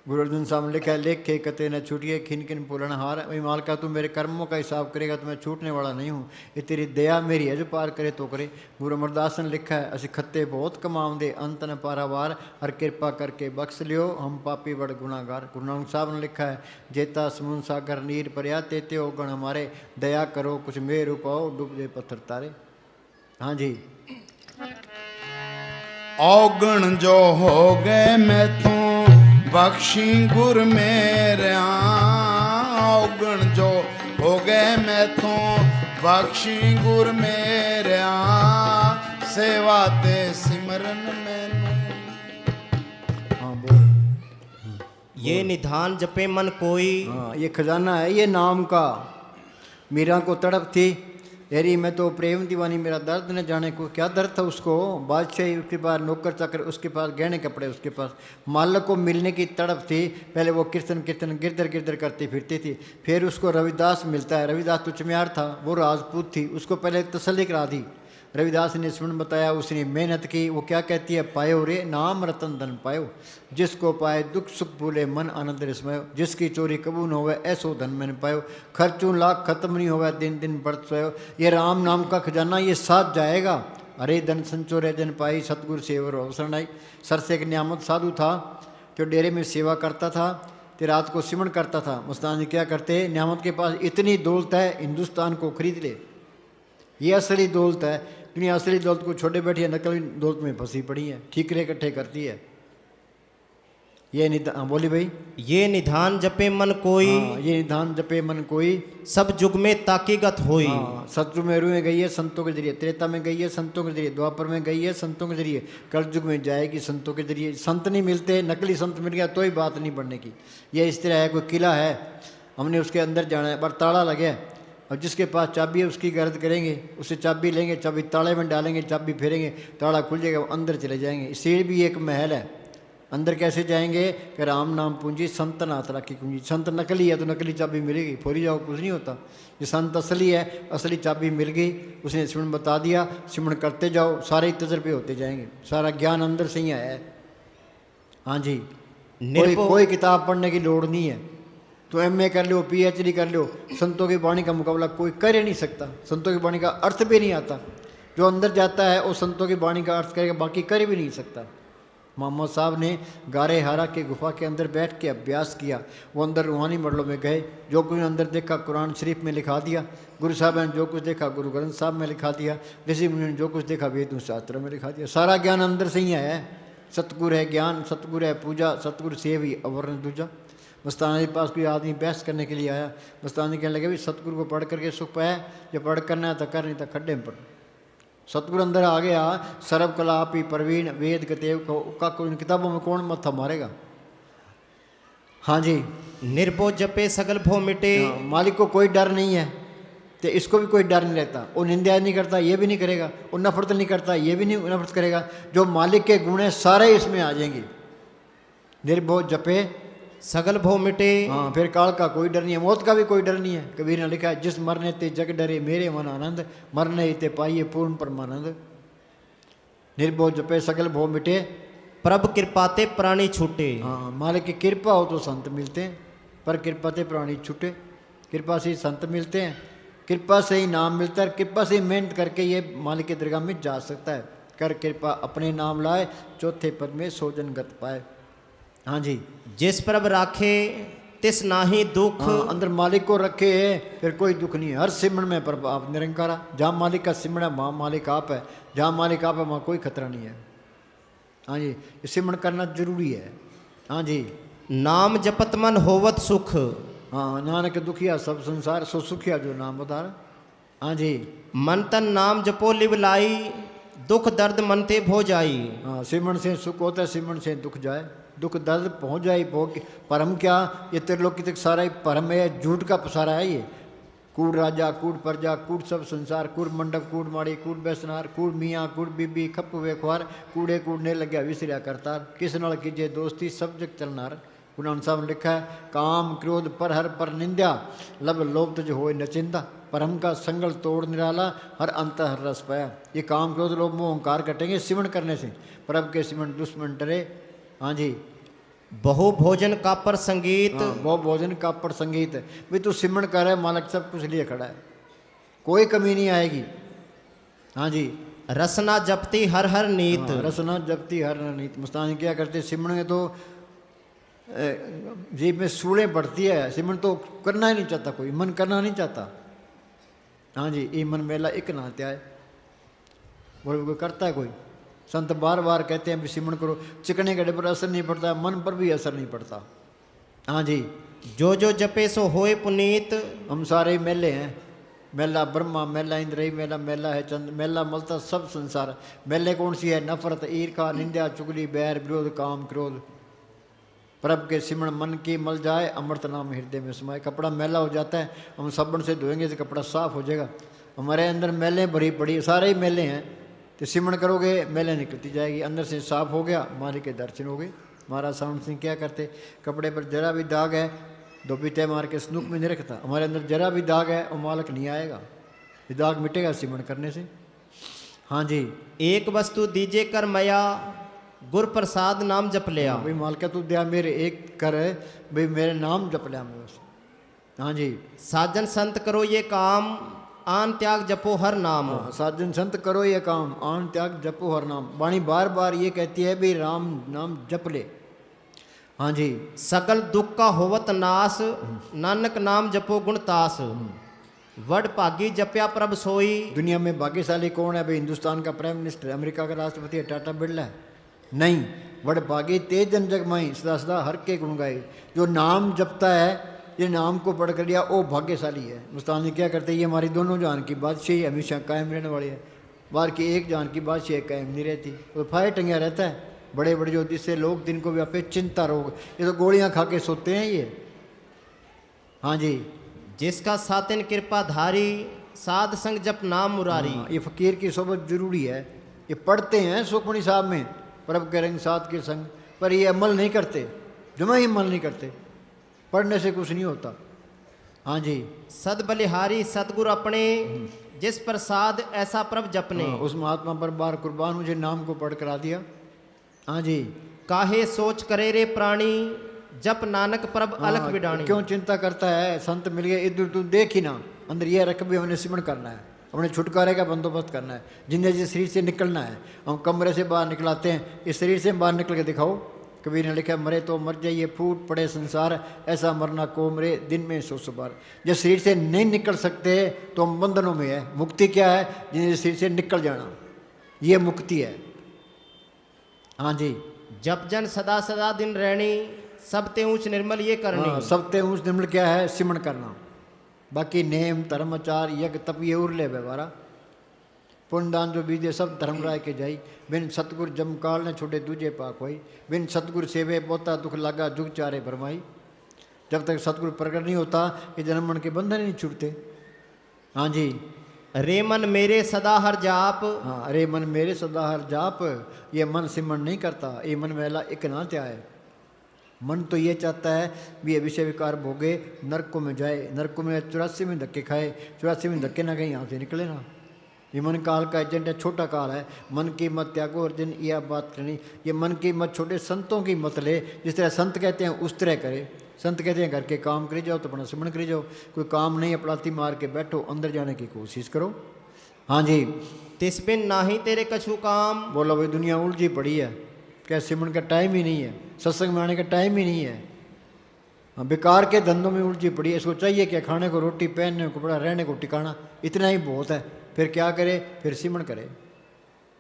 गुरु अर्जुन साहब ने लिखा है, लेखे कते न छूटिए खिन खिन पुलन हार। वही माल का तू मेरे कर्मों का हिसाब करेगा तो मैं छूटने वाला नहीं हूँ, ये तेरी दया मेरी है, जो पार करे तो करे। गुरु अमरदास ने लिखा है, असी खत्ते बहुत कमाम दे अंत न पारावार, हर कृपा करके बख्श लियो हम पापी बड़ गुनागार। गुरु नानक साहब ने लिखा है, जेता समुन सागर नीर पर्या तेते हो गण हमारे, दया करो कुछ मेर पाओ डूब दे पत्थर तारे। हाँ जी, औगण जो हो गए मैथों, बख्शी गुर मेरे। औगण जो हो गए मैथों, बख्शी गुर मेरे। सेवा ते सिमरन मैनू। हाँ बोल। ये निधान जपे मन कोई। हाँ, ये खजाना है ये नाम का। मीरा को तड़प थी, यारी मैं तो प्रेम दीवानी, मेरा दर्द न जाने को क्या दर्द था उसको। बादशाही उसके पास, नौकर चाकर उसके पास, गहने कपड़े उसके पास, मालक को मिलने की तड़प थी। पहले वो कीर्तन कीर्तन गिरधर गिरधर करती फिरती थी। फिर उसको रविदास मिलता है, रविदास तो चमियार था, वो राजपूत थी, उसको पहले तसल्ली करा दी। रविदास ने स्मरण बताया, उसने मेहनत की। वो क्या कहती है, पायो रे नाम रतन धन पायो, जिसको पाए दुख सुख भूले मन आनंद रसमयो, जिसकी चोरी कबू न होवे ऐसो धन मैंने पायो, खर्चूं लाख खत्म नहीं होगा दिन दिन बढ़त सोयो। ये राम नाम का खजाना ये साथ जाएगा। अरे धन संचोरे जन पाई, सतगुरु सेवर अवसर आई। सरसे एक नियामत साधु था जो डेरे में सेवा करता था, तो रात को सिमरण करता था। मुस्तान जी क्या करते, नियामत के पास इतनी दौलत है, हिंदुस्तान को खरीद ले, ये असली दौलत है। दुनिया असली दौलत को छोड़े बैठी है, नकली दौलत में फंसी पड़ी है, ठीकरे इकट्ठे करती है। ये निधान, बोली भाई, ये निधान जपे मन कोई। हाँ, ये निधान जपे मन कोई, सब जुग में ताकीगत होई। हाँ, सतयुग में रुए गई है संतों के जरिए, त्रेता में गई है संतों के जरिए, द्वापर में गई है संतों के जरिए, कलयुग में जाएगी संतों के जरिए। संत नहीं मिलते, नकली संत मिल गया तो ही बात नहीं बढ़ने की। ये इस तरह है, कोई किला है, हमने उसके अंदर जाना है, पर ताला लगे, और जिसके पास चाबी है उसकी गर्द करेंगे, उससे चाबी लेंगे, चाबी ताले में डालेंगे, चाबी फेरेंगे, ताला खुल जाएगा, वो अंदर चले जाएंगे। सीढ़ भी एक महल है, अंदर कैसे जाएंगे कि राम नाम पूंजी संत नाथ राखी कुंजी। संत नकली है तो नकली चाबी मिलेगी, फोरी जाओ कुछ नहीं होता। ये संत असली है, असली चाबी मिल गई, उसने सिमरण बता दिया, सिमरण करते जाओ, सारे तजर्बे होते जाएंगे, सारा ज्ञान अंदर से ही आया है। हाँ जी, कोई किताब पढ़ने की लोड़ नहीं है। तो MA कर लो, PhD कर लो, संतों की वाणी का मुकाबला कोई कर ही नहीं सकता। संतों की वाणी का अर्थ भी नहीं आता, जो अंदर जाता है वो संतों की वाणी का अर्थ करेगा, बाकी कर भी नहीं सकता। मोहम्मद साहब ने गारे हारा के गुफा के अंदर बैठ के अभ्यास किया, वो अंदर रूहानी मरलों में गए, जो कुछ अंदर देखा कुरान शरीफ में लिखा दिया, गुरु साहब ने जो कुछ देखा गुरु ग्रंथ साहब में लिखा दिया, ऋषि मुनि ने जो कुछ देखा वेदों शास्त्रों में लिखा दिया। सारा ज्ञान अंदर से ही आया है। सतगुरु है ज्ञान, सतगुरु है पूजा, सतगुरु सेव ही अवर्ण दूजा। मस्ताना के पास कोई आदमी बहस करने के लिए आया, मस्ताना कहने लगे, भी सतगुरु को पढ़ करके सुख पाया, जब पढ़ करना है तो कर, नहीं तो खड्डे में पढ़। सतगुरु अंदर आ गया, सर्व कला आप ही प्रवीण, वेद कतेव का कोई किताबों में कौन मत्था मारेगा। हाँ जी, निर्भो जपे सगल भो मिटे। मालिक को कोई डर नहीं है, तो इसको भी कोई डर नहीं रहता। वो निंदा नहीं करता, ये भी नहीं करेगा, वो नफरत नहीं करता, ये भी नहीं नफरत करेगा। जो मालिक के गुण है सारे इसमें आ जाएंगे। निर्भो जपे सगल भो मिटे। हाँ, फिर काल का कोई डर नहीं है, मौत का भी कोई डर नहीं है। कबीर ने लिखा है, जिस मरने ते जग डरे मेरे मन आनंद, मरने ही ते पाइए पूर्ण परमानंद। निर्भो जपे सगल भो मिटे, प्रभ कृपाते प्राणी छूटे। हाँ, मालिक की कृपा हो तो संत मिलते हैं, पर कृपा ते प्राणी छूटे। कृपा से ही संत मिलते हैं, कृपा से ही नाम मिलता है, कृपा से ही मेहनत करके ये मालिक के दरगाह में जा सकता है। कर कृपा अपने नाम लाए, चौथे पद में सोजन गत पाए। हाँ जी, जिस प्रभ राखे तिस नाही दुख। हाँ, अंदर मालिक को रखे फिर कोई दुख नहीं है। हर सिमरण में पर आप निरंकारा, जहाँ मालिक का सिमरण है वहाँ मालिक आप है, जहाँ मालिक आप है वहाँ कोई खतरा नहीं है। हाँ जी, ये सिमरण करना जरूरी है। हाँ जी। नाम जपत मन होवत सुख। हाँ, नानक दुखिया सब संसार सो सुखिया जो नाम बता रहा। हाँ जी। मन तन नाम जपो लिव लाई, दुख दर्द मन ते भो जाई। हाँ, सिमरन से सुख होता है, सिमरन से दुख जाए, दुख दर्द पहुँच जाए। भोग परम क्या, ये त्रिलोकी तक सारा ही परम है, झूठ का पसारा है ये। कूड़ राजा, कूड़ प्रजा, कूड़ सब संसार, कूड़ मंडप, कूड़ माड़ी, कूड़ बैसनार, कूड़ मियाँ, कूड़ बीबी, खप वेखवार, कूड़े कूड़ने लग्या विसरिया करतार, किस नाल कीजे दोस्ती सब जग चलनार। गुरु नानक साहब ने लिखा है, काम क्रोध पर हर पर निंदा, लब लोभ तुझ होए नचिंदा, परम का संगल तोड़ निराला, हर अंत हर रस पाया। ये काम क्रोध लोभ मोह अहंकार कटेंगे सिमरण करने से, परम के सिमरण दुश्मन डरे। हाँ जी। बहु भोजन का पर संगीत। हाँ, बहु भोजन का पर संगीत। भाई तू सिमरण कर है, मालिक सब कुछ लिए खड़ा है, कोई कमी नहीं आएगी। हाँ जी। रसना जपती हर हर नीत। हाँ, रसना जपती हर हर नीत। मुस्तान क्या करते, सिमरण में तो जीभ में सूलें बढ़ती है, सिमरण तो करना ही नहीं चाहता कोई, मन करना नहीं चाहता। हाँ जी। ये मन मेला एक नाते आए, बोले कोई करता है कोई। संत बार बार कहते हैं भी सिमरण करो, चिकने गड्ढे पर असर नहीं पड़ता, मन पर भी असर नहीं पड़ता। हाँ जी। जो जो जपे सो होए पुनीत। हम सारे ही मेले हैं, मेला ब्रह्मा, मेला इंद्रई, मेला मेला है चंद, मेला मलता सब संसार। मेले कौन सी है, नफरत, ईर्खा, निंदा, चुगली, बैर, विरोध, काम, क्रोध। प्रभ के सिमरण मन की मल जाए, अमृत नाम हृदय में समाए। कपड़ा मैला हो जाता है, हम साबुन से धोएंगे तो कपड़ा साफ हो जाएगा। हमारे अंदर मैले भरी पड़ी, सारे ही मेले हैं, तो सिमरण करोगे मैले निकलती जाएगी, अंदर से साफ हो गया, मालिक के दर्शन हो गए। महाराज सावंत सिंह क्या करते, कपड़े पर जरा भी दाग है धोबी तय मार के स्नूक में नहीं रखता। हमारे अंदर जरा भी दाग है और मालिक नहीं आएगा, ये दाग मिटेगा सिमरण करने से। हाँ जी। एक वस्तु दीजे कर मया, गुर प्रसाद नाम जप लिया। भाई मालिका तू दिया मेरे एक कर, भाई मेरे नाम जप लिया मैं बस। हाँ जी। साजन संत करो ये काम, आन त्याग जपो हर नाम। हाँ, साजन संत करो ये काम, आन त्याग जपो हर नाम। वाणी बार बार ये कहती है भी राम नाम जप ले। हाँ जी। सकल दुख का होवत नाश, नानक नाम जपो गुणतास। वड भागी जप्या प्रभ सोई। दुनिया में भाग्यशाली कौन है भाई, हिंदुस्तान का प्राइम मिनिस्टर, अमेरिका का राष्ट्रपति है टाटा बिरला है? नहीं, वड भागी तेज जन जग माई, सदा सदा हर के गुण गाए। जो नाम जपता है, ये नाम को पढ़ कर लिया, वो भाग्यशाली है। मुस्तान क्या करते हैं, ये हमारी दोनों जान की बादशाही हमेशा कायम रहने वाली है, बाहर की एक जान की बादशाही कायम नहीं रहती, वो फायर टंगा रहता है। बड़े बड़े जो जिससे लोग दिन को व्यापे चिंता रोग, ये तो गोलियां खा के सोते हैं ये। हाँ जी। जिसका सातिन कृपा धारी, साध संग जप नाम मुरारी। हाँ, ये फकीर की सोबत जरूरी है। ये पढ़ते हैं सुखमणि साहब में, प्रभ के रंग साथ के संग, पर ये अमल नहीं करते, जमा ही अमल नहीं करते। पढ़ने से कुछ नहीं होता। हाँ जी। सद बलिहारी सतगुरु अपने, जिस प्रसाद ऐसा प्रभ जपने। हाँ, उस महात्मा पर बार कुर्बान, मुझे नाम को पढ़ करा दिया। हाँ जी। काहे सोच करे रे प्राणी, जप नानक प्रभ अलख हाँ, विडाणी। क्यों चिंता करता है, संत मिल गए इधर तू देख ही ना, अंदर यह रख भी हमने सिमरण करना है, अपने छुटकारे का बंदोबस्त करना है, जिंदगी से शरीर से निकलना है। हम कमरे से बाहर निकलाते हैं, इस शरीर से बाहर निकल के दिखाओ। कबीर ने लिखा, मरे तो मर जाइए फूट पड़े संसार, ऐसा मरना को मरे दिन में 100 बार। जब शरीर से नहीं निकल सकते तो हम बंधनों में है। मुक्ति क्या है, जिंदगी शरीर से निकल जाना, ये मुक्ति है। हाँ जी। जप जन सदा सदा दिन रहनी, सबते ऊंच निर्मल ये करनी। हाँ, सबते ऊंच निर्मल क्या है, सिमरण करना। बाकी नेम धर्म आचार यज्ञ तप ये उरले व्यवहारा, पुण्यदान जो बीजे सब धर्म राय के जाई। बिन सतगुर जमकाल ने छोटे दूजे पाक होई, बिन सतगुर सेवे पोता दुख लगा जुग चारे भरमाई। जब तक सतगुरु प्रकट नहीं होता, ये जन्म मन के बंधन नहीं छूटते। हाँ जी। रे मन मेरे सदा हर जाप। हाँ, अरे मन मेरे सदा हर जाप, ये मन सिमरण नहीं करता, ये मन मेला एक ना त्याए। मन तो ये चाहता है भी ये विषय विकार भोगे, नरकों में जाए, नरकों में 84 में धक्के खाए, 84 में धक्के ना कहीं यहाँ से निकले ना। ये मन काल का एजेंट है, छोटा काल है। मन की मत त्यागो अर्जुन, यह बात करनी। ये मन की मत छोटे संतों की मत ले, जिस तरह संत कहते हैं उस तरह करे। संत कहते हैं घर के काम करी जाओ तो अपना सिमरण करी जाओ, कोई काम नहीं अपलाती मार के बैठो, अंदर जाने की कोशिश करो। हाँ जी। तिस बिन नाही तेरे कछु काम। बोलो भाई दुनिया उलझी पड़ी है, क्या सिमरण का टाइम ही नहीं है, सत्संग में आने का टाइम ही नहीं है। हाँ, बेकार के धंधों में उलझी पड़ी है। इसको चाहिए क्या, खाने को रोटी, पहनने को कपड़ा, रहने को ठिकाना, इतना ही बहुत है। फिर क्या करे, फिर सिमरण करे।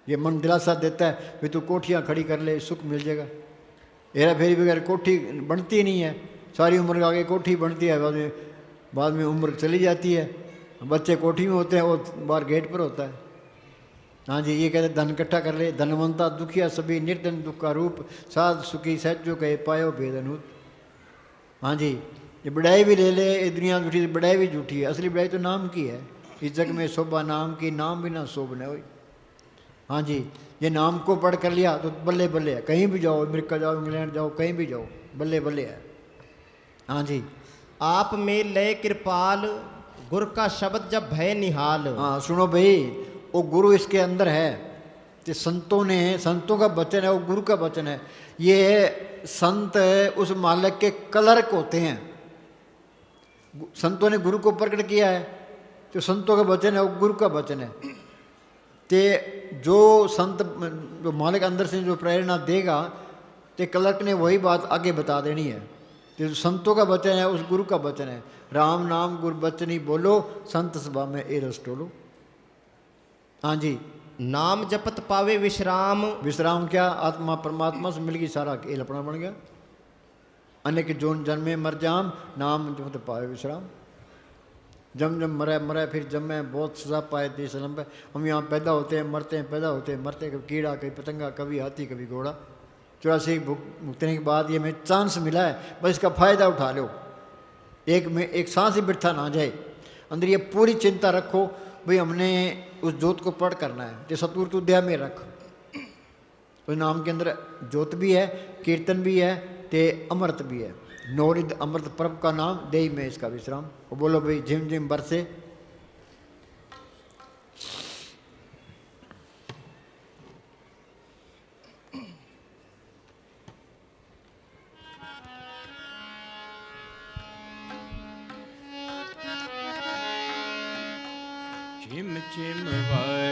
ये मन दिलासा देता है भी तू कोठियाँ खड़ी कर ले, सुख मिल जाएगा। हेरा फेरी बगैर कोठी बनती नहीं है, सारी उम्र के आगे कोठी बनती है, बाद में उम्र चली जाती है, बच्चे कोठी में होते हैं, वो बाहर गेट पर होता है। हाँ जी, ये कहते धन इकट्ठा कर ले, धनवंता दुखिया सभी निर्धन दुख का रूप, साध सुखी सहजो कहे पायो भेद अनूत। हाँ जी, ये बड़ाई भी ले ले, ये दुनिया झूठी, बड़ाई भी झूठी है, असली बड़ाई तो नाम की है। इस जग में शोभा नाम की, नाम बिना शोभ न होई। हाँ जी, ये नाम को पढ़ कर लिया तो बल्ले बल्ले है, कहीं भी जाओ, अमेरिका जाओ, इंग्लैंड जाओ, कहीं भी जाओ, बल्ले बल्ले है। हाँ जी, आप में लय कृपाल, गुर का शब्द जब भय निहाल। हाँ सुनो भाई, वो गुरु इसके अंदर है, तो संतों ने, संतों का वचन है, वो गुरु का वचन है। ये संत उस मालिक के क्लर्क होते हैं, संतों ने गुरु को प्रकट किया है, तो संतों का वचन है, वो गुरु का वचन है। ते जो संत, जो मालिक अंदर से जो प्रेरणा देगा, तो क्लर्क ने वही बात आगे बता देनी है। तो जो संतों का वचन है, उस गुरु का वचन है। राम नाम गुरु बचनी बोलो, संत सभा में ए रस टोलो। हाँ जी, नाम जपत पावे विश्राम। विश्राम क्या? आत्मा परमात्मा से मिल गई, सारा खेल अपना बन गया। अनेक जोन जन्मे मर जाम, नाम जपत पावे विश्राम। जम जम मरे मरे फिर जमे, बहुत सजा पाए देश लंबे। हम यहाँ पैदा होते हैं, मरते हैं, पैदा होते हैं, मरते हैं, कभी कीड़ा, कभी पतंगा, कभी हाथी, कभी घोड़ा। 84 भुगतने के बाद ये हमें चांस मिला है, बस इसका फ़ायदा उठा लो। एक सांस ही बिठा ना जाए, अंदर ये पूरी चिंता रखो भाई हमने उस जोत को पढ़ करना है। जो सतगुरु तू दया में रख, उस नाम के अंदर जोत भी है, कीर्तन भी है, ते अमृत भी है। नौरिद अमृत प्रभ का नाम दे में इसका विश्राम। वो बोलो भाई झिम झिम बरसे। झिम झिम बरसे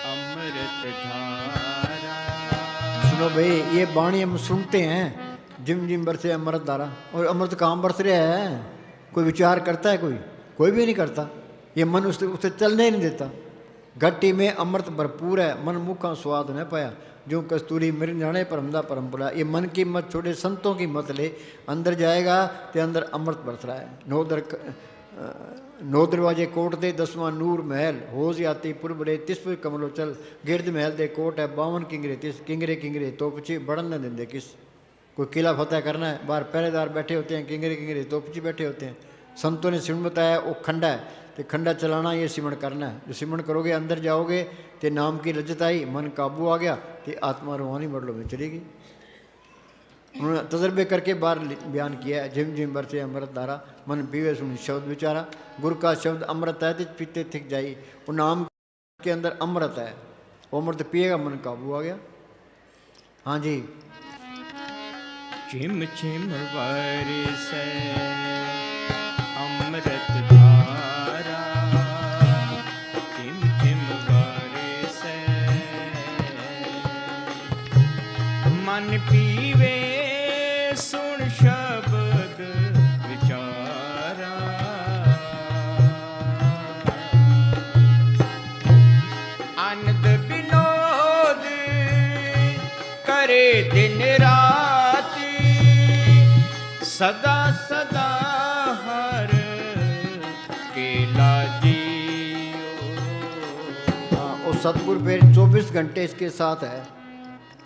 अमृत धारा। सुनो भाई, ये वाणी हम सुनते हैं, जिम जिम बरसे अमृत धारा, और अमृत कहाँ बरस रहा है? कोई विचार करता है? कोई भी नहीं करता। ये मन उसे चलने ही नहीं देता। घट्टी में अमृत भरपूर है, मन मुखा स्वाद न पाया, जो कस्तूरी मिर्न जाने परमदा परम्परा। ये मन की मत छोड़े, संतों की मत ले, अंदर जाएगा तो अंदर अमृत बरस रहा है। नौ दरवाजे कोट दे, 10वां नूर महल, होज आती पुरबड़े, तिस्पुर कमलो चल, गिरद महल दे कोट है, 52 किंगरे तिस, किंगरे किंगरे तोपची बढ़न न देंदे किस। कोई किला फतेह करना है, बाहर पहरेदार बैठे होते हैं, किंगरे किंगरे तोपची बैठे होते हैं। संतों ने सिमण बताया, वो खंडा है, तो खंडा चलाना, ये सिमण करना है। जो सिमण करोगे, अंदर जाओगे, तो नाम की लज्जत आई, मन काबू आ गया, तो आत्मा रूहानी मरलों में चलेगी। उन्होंने तजर्बे करके बाहर बयान किया है। झिम झिम बरसे अमृत धारा, मन पीवे सुन शब्द विचारा। गुरु का शब्द अमृत है, तो पीते थिक जाई। वो नाम के अंदर अमृत है, वो अमृत पिएगा, मन काबू आ गया। हाँ जी, झिम झिम बरसे अमृत धारा। झिम झिम बरसे मन पीवे सुन शब्द विचारा। आनंद विनोद करे दिन राति, सदा सदा हर केला जियो। हाँ, वो सतगुरु फिर 24 घंटे इसके साथ है।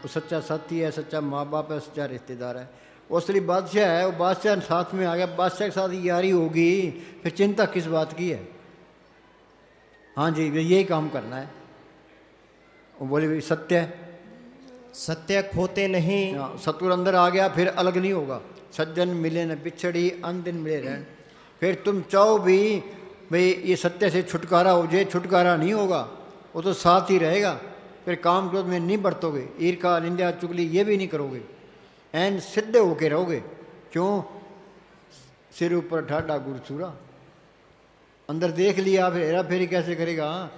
वो सच्चा साथी है, सच्चा माँ बाप है, सच्चा रिश्तेदार है। वो असली बादशाह है, वो बादशाह साथ में आ गया, बादशाह के साथ यारी होगी, फिर चिंता किस बात की है? हाँ जी, यही काम करना है। वो बोले भाई सत्य है, सत्य खोते नहीं। हाँ, सतगुरु अंदर आ गया, फिर अलग नहीं होगा। सज्जन मिले न बिछड़ी, अन दिन मिले रहन। फिर तुम चाहो भी भाई ये सत्य से छुटकारा हो जाए, छुटकारा नहीं होगा, वो तो साथ ही रहेगा। फिर काम क्रोध में नहीं बरतोगे, ईर्खा निंदा चुगली ये भी नहीं करोगे, एन सीधे होके रहोगे। क्यों? सिर ऊपर ठाडा गुरसूरा। अंदर देख लिया, फिर हेरा फेरी कैसे करेगा?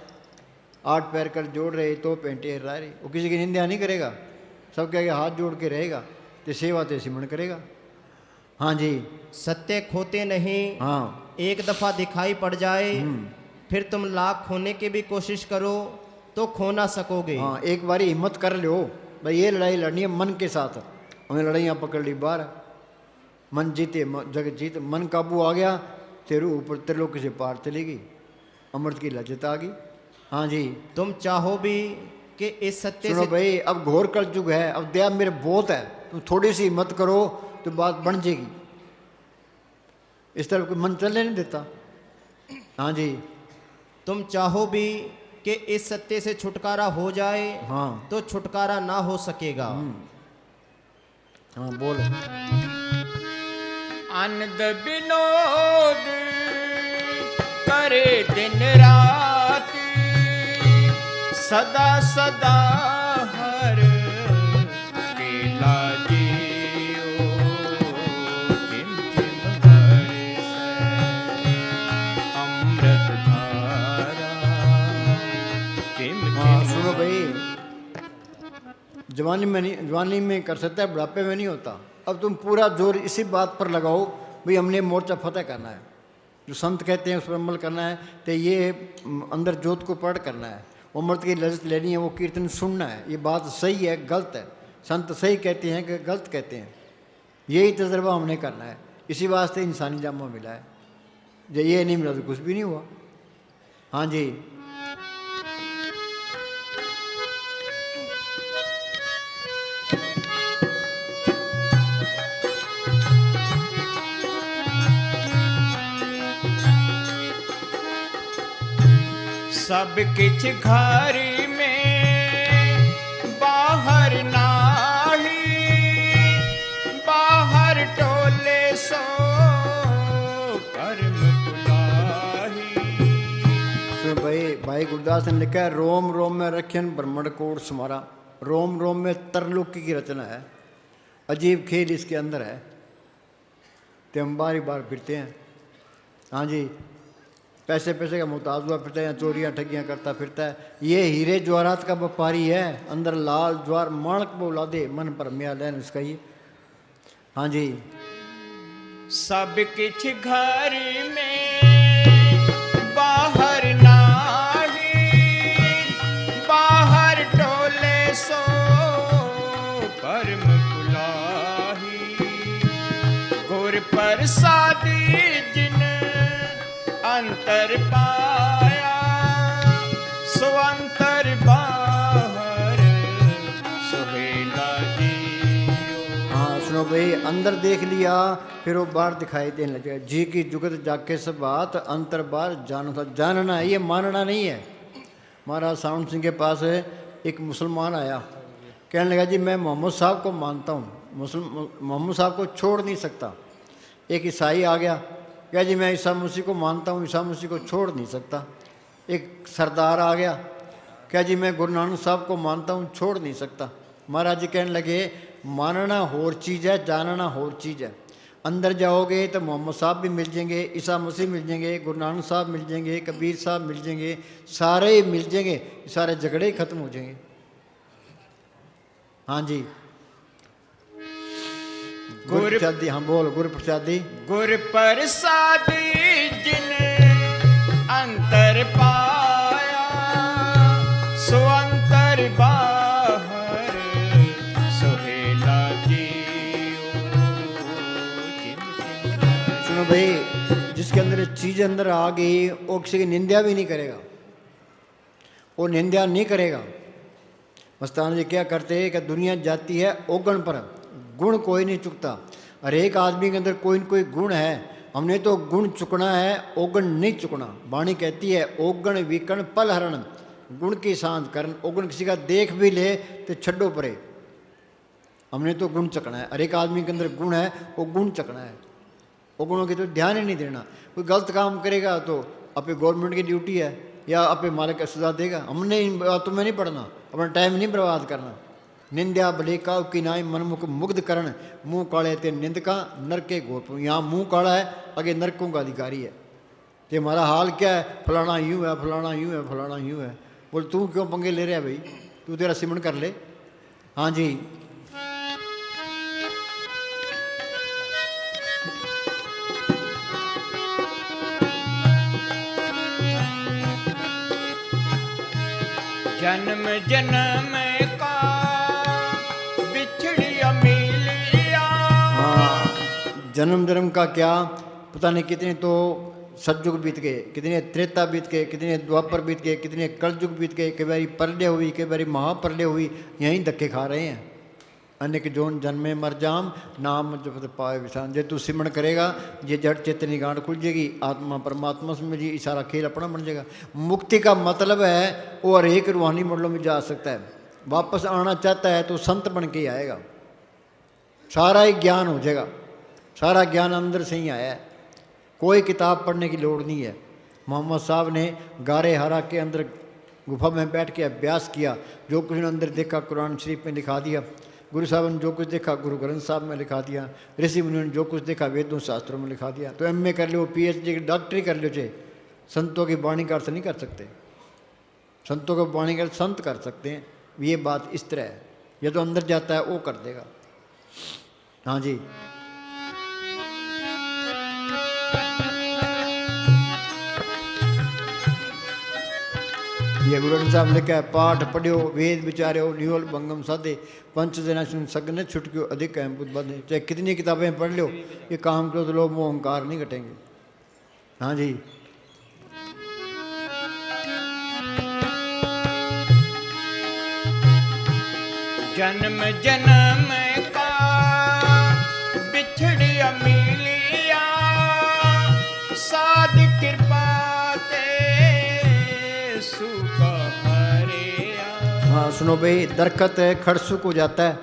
8 पैर कर जोड़ रहे तो पेंटे हरा रहे। वो किसी की निंदा नहीं करेगा, सबके आगे हाथ जोड़ के रहेगा, तो सेवा ते सिमरण करेगा। हाँ जी, सत्य खोते नहीं। हाँ, एक दफा दिखाई पड़ जाए, फिर तुम लाख खोने की भी कोशिश करो तो खो ना सकोगे। हाँ, एक बारी हिम्मत कर लो, भाई ये लड़ाई लड़नी है मन के साथ। हमने लड़ाइयाँ पकड़ ली बाहर, मन जीते जगत जीत, मन काबू आ गया तेरे ऊपर त्रिलोक से पार चलेगी, अमृत की लज्जत आ गई। हाँ जी, तुम चाहो भी कि इस सत्य सुनो से भाई, अब घोर कल युग है, अब दया मेरे बहुत है, तुम थोड़ी सी मत करो तो बात बन जाएगी। इस तरफ कोई मन चलने नहीं देता। हाँ जी, तुम चाहो भी कि इस सत्य से छुटकारा हो जाए हाँ तो छुटकारा ना हो सकेगा। हाँ बोलो। आनंद विनोद करे दिन रात, सदा सदा हर केला जियो, चिम चिम बरसै अमृत धारा, चिम हाँ चिम सुनो भाई, जवानी में नहीं, जवानी में कर सकता है, बुढ़ापे में नहीं होता। अब तुम पूरा जोर इसी बात पर लगाओ भाई हमने मोर्चा फतेह करना है, जो संत कहते हैं उस पर अमल करना है, तो ये अंदर जोत को पढ़ करना है, अमृत की लज्जत लेनी है, वो कीर्तन सुनना है। ये बात सही है गलत है, संत सही कहते हैं कि गलत कहते हैं, यही तजर्बा हमने करना है। इसी वास्ते इंसानी जामा मिला है, जो ये नहीं मिला तो कुछ भी नहीं हुआ। हाँ जी, सब किछ घर में बाहर नाही, बाहर टोले सो कर्म बुलाही। तो भाई गुरदास ने लिखा है, रोम रोम में रखन ब्रह्मण कोट समारा। रोम रोम में तरलोकी की रचना है, अजीब खेल इसके अंदर है, तो हम बार बार फिरते हैं। हाँ जी, पैसे पैसे का मुहताज हुआ फिरता है, या चोरियाँ ठगियाँ करता फिरता है। ये हीरे ज्वारात का व्यापारी है, अंदर लाल ज्वार माणक बोला दे, मन पर म्या लैन इसका ये। हाँ जी, सब किछ घर में बाहर नाही, बाहर टोले सो कर्म बुलाही। गुर प्रसादी जिन अंतर पाया, सो अंतर बाहर सुहेला जियो। हाँ सुनो भाई, अंदर देख लिया फिर वो बाहर दिखाई देने लगे। जी की जुगत जाके सब बात, अंतर बाहर जानो था। जानना है, ये मानना नहीं है। महाराज सावंत सिंह के पास एक मुसलमान आया, कहने लगा जी मैं मोहम्मद साहब को मानता हूँ, मोहम्मद साहब को छोड़ नहीं सकता। एक ईसाई आ गया, क्या जी मैं ईसा मसीह को मानता हूँ, ईसा मसीह को छोड़ नहीं सकता। एक सरदार आ गया, क्या जी मैं गुरु नानक साहब को मानता हूँ, छोड़ नहीं सकता। महाराज जी कहने लगे मानना होर चीज़ है, जानना होर चीज़ है। अंदर जाओगे तो मोहम्मद साहब भी मिल जाएंगे, ईसा मसीह मिल जाएंगे, गुरु नानक साहब मिल जाएंगे, कबीर साहब मिल जाएंगे, सारे ही मिल जाएंगे, सारे झगड़े ही खत्म हो जाएंगे। हाँ जी, गुरु प्रसादी, हाँ बोल गुरु प्रसादी। गुर प्रसादी जिन अंतर पाया, सो अंतर बाहर सुहेला जियो। सुनो भाई, जिसके अंदर चीज़ अंदर आ गई वो किसी की निंदा भी नहीं करेगा, वो निंदा नहीं करेगा। मस्तान जी क्या करते हैं कि दुनिया जाती है ओगण पर, गुण कोई नहीं चुकता। हर एक आदमी के अंदर कोई न कोई गुण है, हमने तो गुण चुकना है, ओगण नहीं चुकना। वाणी कहती है ओगण विकण पल हरण, गुण की सांझ करन। ओगण किसी का देख भी ले तो छड्डो परे, हमने तो गुण चकना है। हर एक आदमी के अंदर गुण है, वो गुण चकना है, वो गुणों की तो ध्यान ही नहीं देना। कोई गलत काम करेगा तो अपने गवर्नमेंट की ड्यूटी है या अपने मालिक का सजा देगा, हमने इन बातों में नहीं पढ़ना, अपना टाइम नहीं बर्बाद करना। निंदा भले का की नाई मनमुख मुग्ध करण, मुंह काले ते निंदका नरके घोर। यहाँ मुंह काला है, आगे नरकों का अधिकारी है। तो हमारा हाल क्या है, फलाना यूँ है, फलाना यूँ है, फलाना यूँ है। बोल तू क्यों पंगे ले रहा है भाई, तू तेरा सिमरन कर ले। हाँ जी, जन्म जन्म का जन्म जन्म का क्या पता नहीं, कितने तो सतयुग बीत गए, कितने त्रेता बीत गए, कितने द्वापर बीत गए, कितने कलयुग बीत गए, कई बारी प्रलय हुई, कई बारी महाप्रलय हुई, यहीं धक्के खा रहे हैं। अनेक जोन जन्मे मर जाम, नाम जपत पाए विशान। जे तू सिमरण करेगा, ये जड़ चेतनी गांठ खुल जाएगी, आत्मा परमात्मा से मिलेगी, सारा खेल अपना बन जाएगा। मुक्ति का मतलब है वो हर एक रूहानी मंडलों में जा सकता है। वापस आना चाहता है तो संत बन के ही आएगा, सारा ही ज्ञान हो जाएगा। सारा ज्ञान अंदर से ही आया है, कोई किताब पढ़ने की लोड़ नहीं है। मोहम्मद साहब ने गारे हरा के अंदर गुफा में बैठ के अभ्यास किया, जो कुछ उन्होंने अंदर देखा कुरान शरीफ में लिखा दिया। गुरु साहब ने जो कुछ देखा गुरु ग्रंथ साहब में लिखा दिया। ऋषि मुनि ने जो कुछ देखा वेदों शास्त्रों में लिखा दिया। तो एमए कर लो, पीएचडी की डॉक्टरी कर लो, चे संतों की वाणी का अर्थ नहीं कर सकते। संतों की वाणी का अर्थ संत कर सकते हैं। ये बात इस तरह है, ये तो अंदर जाता है वो कर देगा। हाँ जी, ये गुरु ग्रंथ साहब लिखा है, पाठ पढ़ियो वेद विचार्यो नियोल भंगम साधे पंच जना सुन सगन छुटक्यो अधिक है बुद्ध बाधे। चाहे कितनी किताबें पढ़ लो, ये काम क्रोध लोभ मोह अहंकार नहीं घटेंगे। हाँ जी, जन्म जन्म का बिछड़िया मिलिया, साध कृपा ते सुख हरिया। हाँ सुनो भाई, दरखत है खड़सूक हो जाता है,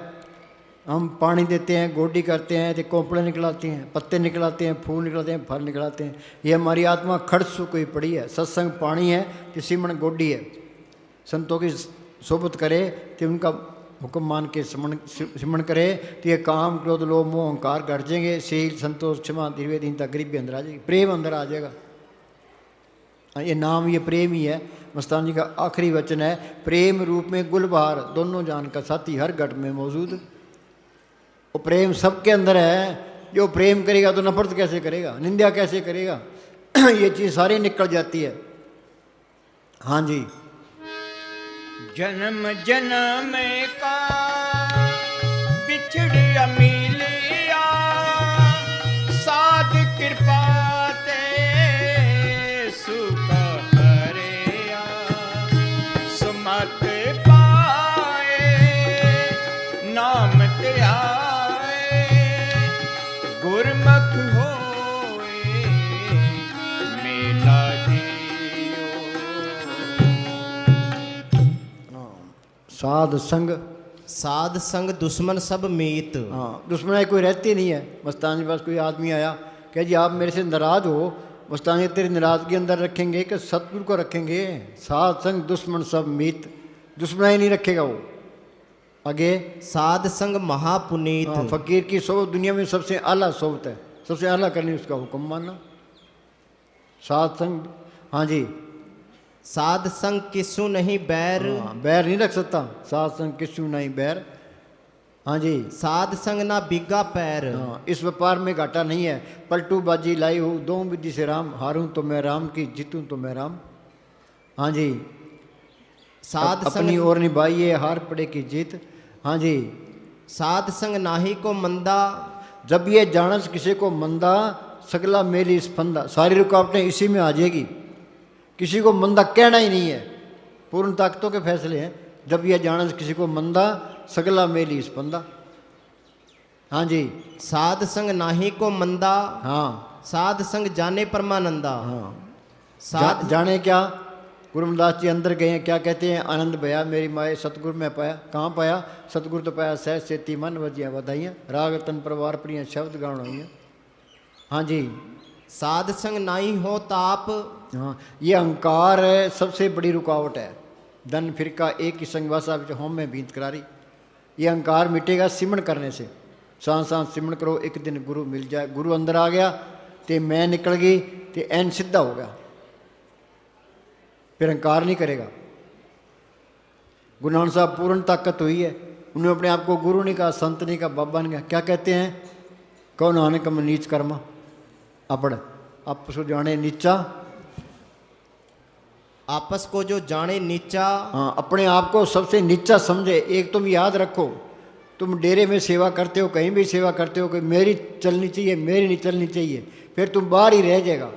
हम पानी देते हैं, गोडी करते हैं, तो कोंपड़े निकलाते हैं, पत्ते निकलाते हैं, फूल निकलाते हैं, फल निकलाते हैं। ये हमारी आत्मा खड़सूक हुई पड़ी है। सत्संग पानी है कि सिमरण गोडी है। संतों की सोबत करे तो उनका हुक्म मान के सिमरण करे तो ये काम क्रोध लोभ मोह अहंकार घट जाएंगे। शील संतोष क्षमा धीरे दीनता गरीबी अंदर आ जाएगी, प्रेम अंदर आ जाएगा। ये नाम ये प्रेम ही है। मस्तान जी का आखिरी वचन है, प्रेम रूप में गुलबहार दोनों जान का साथी हर घट में मौजूद। वो प्रेम सबके अंदर है। जो प्रेम करेगा तो नफरत कैसे करेगा, निंदा कैसे करेगा, ये चीज़ सारी निकल जाती है। हाँ जी, जन्म जन्म का बिछड़िया मिलिया, साध कृपा ते सुख हरिया। सुमत पाए नाम ते आए, गुरमुख होए मेला जियो। साध संग, साध संग दुश्मन सब मीत। हाँ दुश्मनाई कोई रहती नहीं है। मस्तान जी पास कोई आदमी आया, कह जी आप मेरे से नाराज हो, मस्तान जी तेरी नाराजगी अंदर रखेंगे कि सतगुरु को रखेंगे। साध संग दुश्मन सब मीत, दुश्मनाई नहीं रखेगा वो। आगे, साध संग महापुनीत। हाँ, फकीर की सोबत दुनिया में सबसे आला सोबत है, सबसे आला करनी उसका हुक्म मानना। साध संग, हाँ जी, साध संग किसु नहीं बैर। हाँ, बैर नहीं रख सकता। साध संग किसु नहीं बैर। हाँ जी, साध संग ना बिगा पैर। हाँ, इस व्यापार में घाटा नहीं है। पलटू बाजी लाई हूँ दो विधि से राम, हारूं तो मैं राम की, जीतूं तो मैं राम। हाँ जी, साध अपनी संग ओर निभाइए हार पड़े की जीत। हाँ जी, साध संग नाही को मंदा। जब ये जानस किसी को मंदा, सगला मेरी स्पंदा। सारी रुकावटें इसी में आ जाएगी। किसी को मंदा कहना ही नहीं है, पूर्ण ताकतों के फैसले हैं। जब यह जानस किसी को मंदा, सगला मेली स्पंदा। हाँ जी, साध संग नाही को मंदा। हाँ साध संग जाने परमानंदा। हाँ, साध जाने क्या, गुरुमदास जी अंदर गए हैं, क्या कहते हैं, आनंद भया मेरी माए सतगुरु में पाया। कहाँ पाया, सतगुरु तो पाया सहज सेती मन वजिया बधाइयाँ, राग तन परिवार प्रिय शब्द गान हुई। हाँ जी, साध संग नाही हो ताप। हाँ, ये अहंकार है सबसे बड़ी रुकावट है। धन फिरका एक ही संगवासा होम में बीत करारी। ये अहंकार मिटेगा सिमरण करने से। सांस सांस सिमरण करो, एक दिन गुरु मिल जाए। गुरु अंदर आ गया तो मैं निकल गई तो एन सीधा हो गया, फिर अहंकार नहीं करेगा। गुरु नानक साहब पूर्ण ताकत हुई है। उन्होंने अपने आप को गुरु नहीं कहा, संत नहीं कहा, बाबा नहीं कहा। क्या कहते हैं, कौन आने कम नीच कर्मा अपड़ आपस को जाने नीचा। आपस को जो जाने नीचा। हाँ, अपने आप को सबसे नीचा समझे। एक तुम याद रखो, तुम डेरे में सेवा करते हो, कहीं भी सेवा करते हो कि मेरी चलनी चाहिए, मेरी नहीं चलनी चाहिए, फिर तुम बाहर ही रह जाएगा।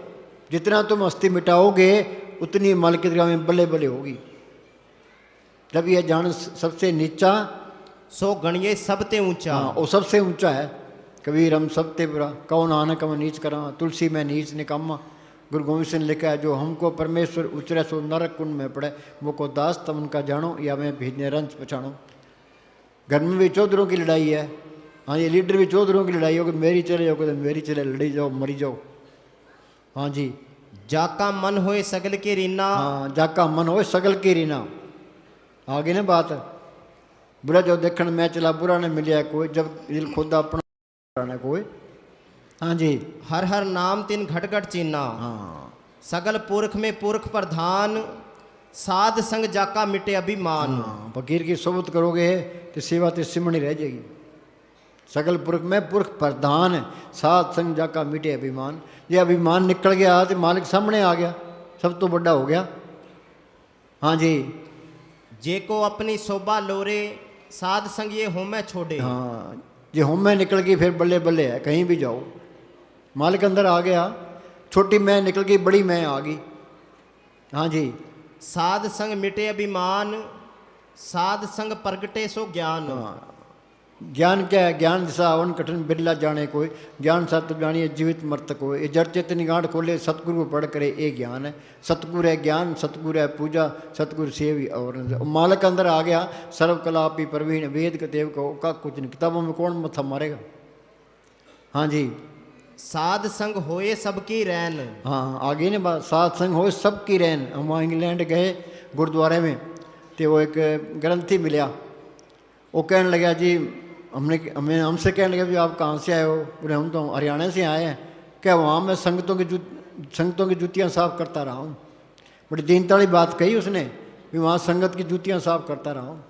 जितना तुम हस्ती मिटाओगे उतनी मालिक की दरगाह में बल्ले बल्ले होगी। जब यह जान सबसे नीचा सो गणिये सबते ऊंचा। हाँ, वो सबसे ऊंचा है। कबीर हम सबते बुरा, कौन आना कम नीच करा, तुलसी में नीच निकम्मा। गुरु गोविंद सिंह ने लिखा है, जो हमको परमेश्वर उचरे सो नरक कुंड में पड़े, वो को दास तम उनका जानो, या मैं भेजने रंज पछाणो। घर में भी चौधरों की लड़ाई है। हाँ, ये लीडर भी चौधरों की लड़ाई हो कि मेरी चले जाओ, तो मेरी चले, लड़ी जाओ मरी जाओ। हाँ जी, जाका मन होए सगल के रीना। हाँ, जाका मन होए सगल की रीना। आगे ना बात, बुरा जो देखण मैं चला बुरा ने मिलिया कोई, जब दिल खुद अपना ना कोई। हाँ जी, हर हर नाम तिन घट घट चीना। हाँ सगल पुरख में पुरख प्रधान, साध संग जाका मिटे अभिमान। हाँ, फकीर की सोबत करोगे तो सेवा तो सिमणी रह जाएगी। सगल पुरख में पुरख प्रधान, साध संग जाका मिटे अभिमान। ये अभिमान निकल गया तो मालिक सामने आ गया, सब तो बड़ा हो गया। हाँ जी, जे को अपनी शोभा लोरे, साध संग ये होमे छोड़े। हाँ, ये होमे निकल गई फिर बल्ले बल्ले है, कहीं भी जाओ मालिक अंदर आ गया। छोटी मैं निकल गई, बड़ी मैं आ गई। हाँ जी, साध संग मिटे अभिमान, साध संग प्रगटे सो ज्ञान। हाँ, ज्ञान क्या है? ज्ञान दिशा अवन कठिन बिरला जाने कोई, ज्ञान सत्य जानिए जीवित मर्तक कोई। ये जड़ चेतन गांठ खोले, सतगुरु को पढ़ करे, ये ज्ञान है। सतगुरु है ज्ञान, सतगुरु है पूजा, सतगुरु सेवी और मालिक अंदर आ गया। सर्व कला पी प्रवीण, वेद कतेव को का कुछ नहीं, किताबों में कौन मत्था मारेगा। हाँ जी, साध संग होए सबकी रैन। हाँ, आगे ने बात, साध संग हो सबकी रैन। हम वहाँ इंग्लैंड गए गुरुद्वारे में, तो वो एक ग्रंथी मिला, वो कहने लगा जी हमसे कहने लगा भी आप कहाँ से आए हो? बोले हम तो हरियाणा से आए हैं। क्या वहाँ मैं संगतों की जूतियाँ साफ करता रहा हूँ। बड़ी दीनता वाली बात कही उसने, भी वहाँ संगत की जूतियाँ साफ करता रहा हूँ।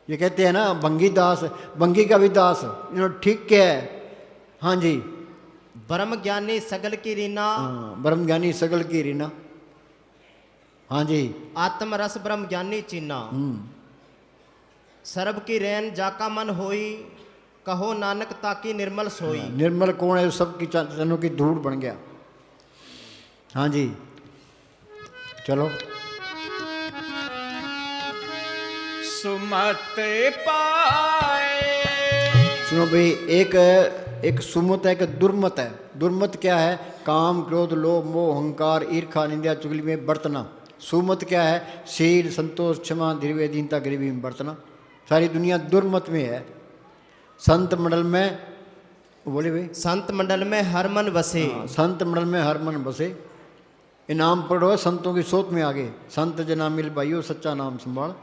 ये कहते हैं ना भंगी दास, भंगी का भी दास, ठीक क्या है। हाँ जी, ब्रह्म ज्ञानी सगल की रीना। हाँ, ब्रह्म ज्ञानी सगल की रीना। हाँ जी, आत्म रस ब्रह्म ज्ञानी चीना। सर्ब की रैन जाका मन होई, कहो नानक ताकी निर्मल सोई। निर्मल कौन है? सबकी चरणों की धूड़ बन गया। हाँ जी, चलो सुमत पाए। सुनो भाई, एक सुमत है, एक दुर्मत है। दुर्मत क्या है? काम क्रोध लोभ मोह अहंकार ईर्खा निंदा चुगली में बरतना। सुमत क्या है? शील संतोष क्षमा धीरज दीनता गरीबी में बरतना। सारी दुनिया दुर्मत में है। संत मंडल में, बोले भाई, संत मंडल में हर मन बसे। संत मंडल में हर मन बसे। इनाम पढ़ो संतों की सोच में आगे, संत जना मिल भाइयों सच्चा नाम संभाल।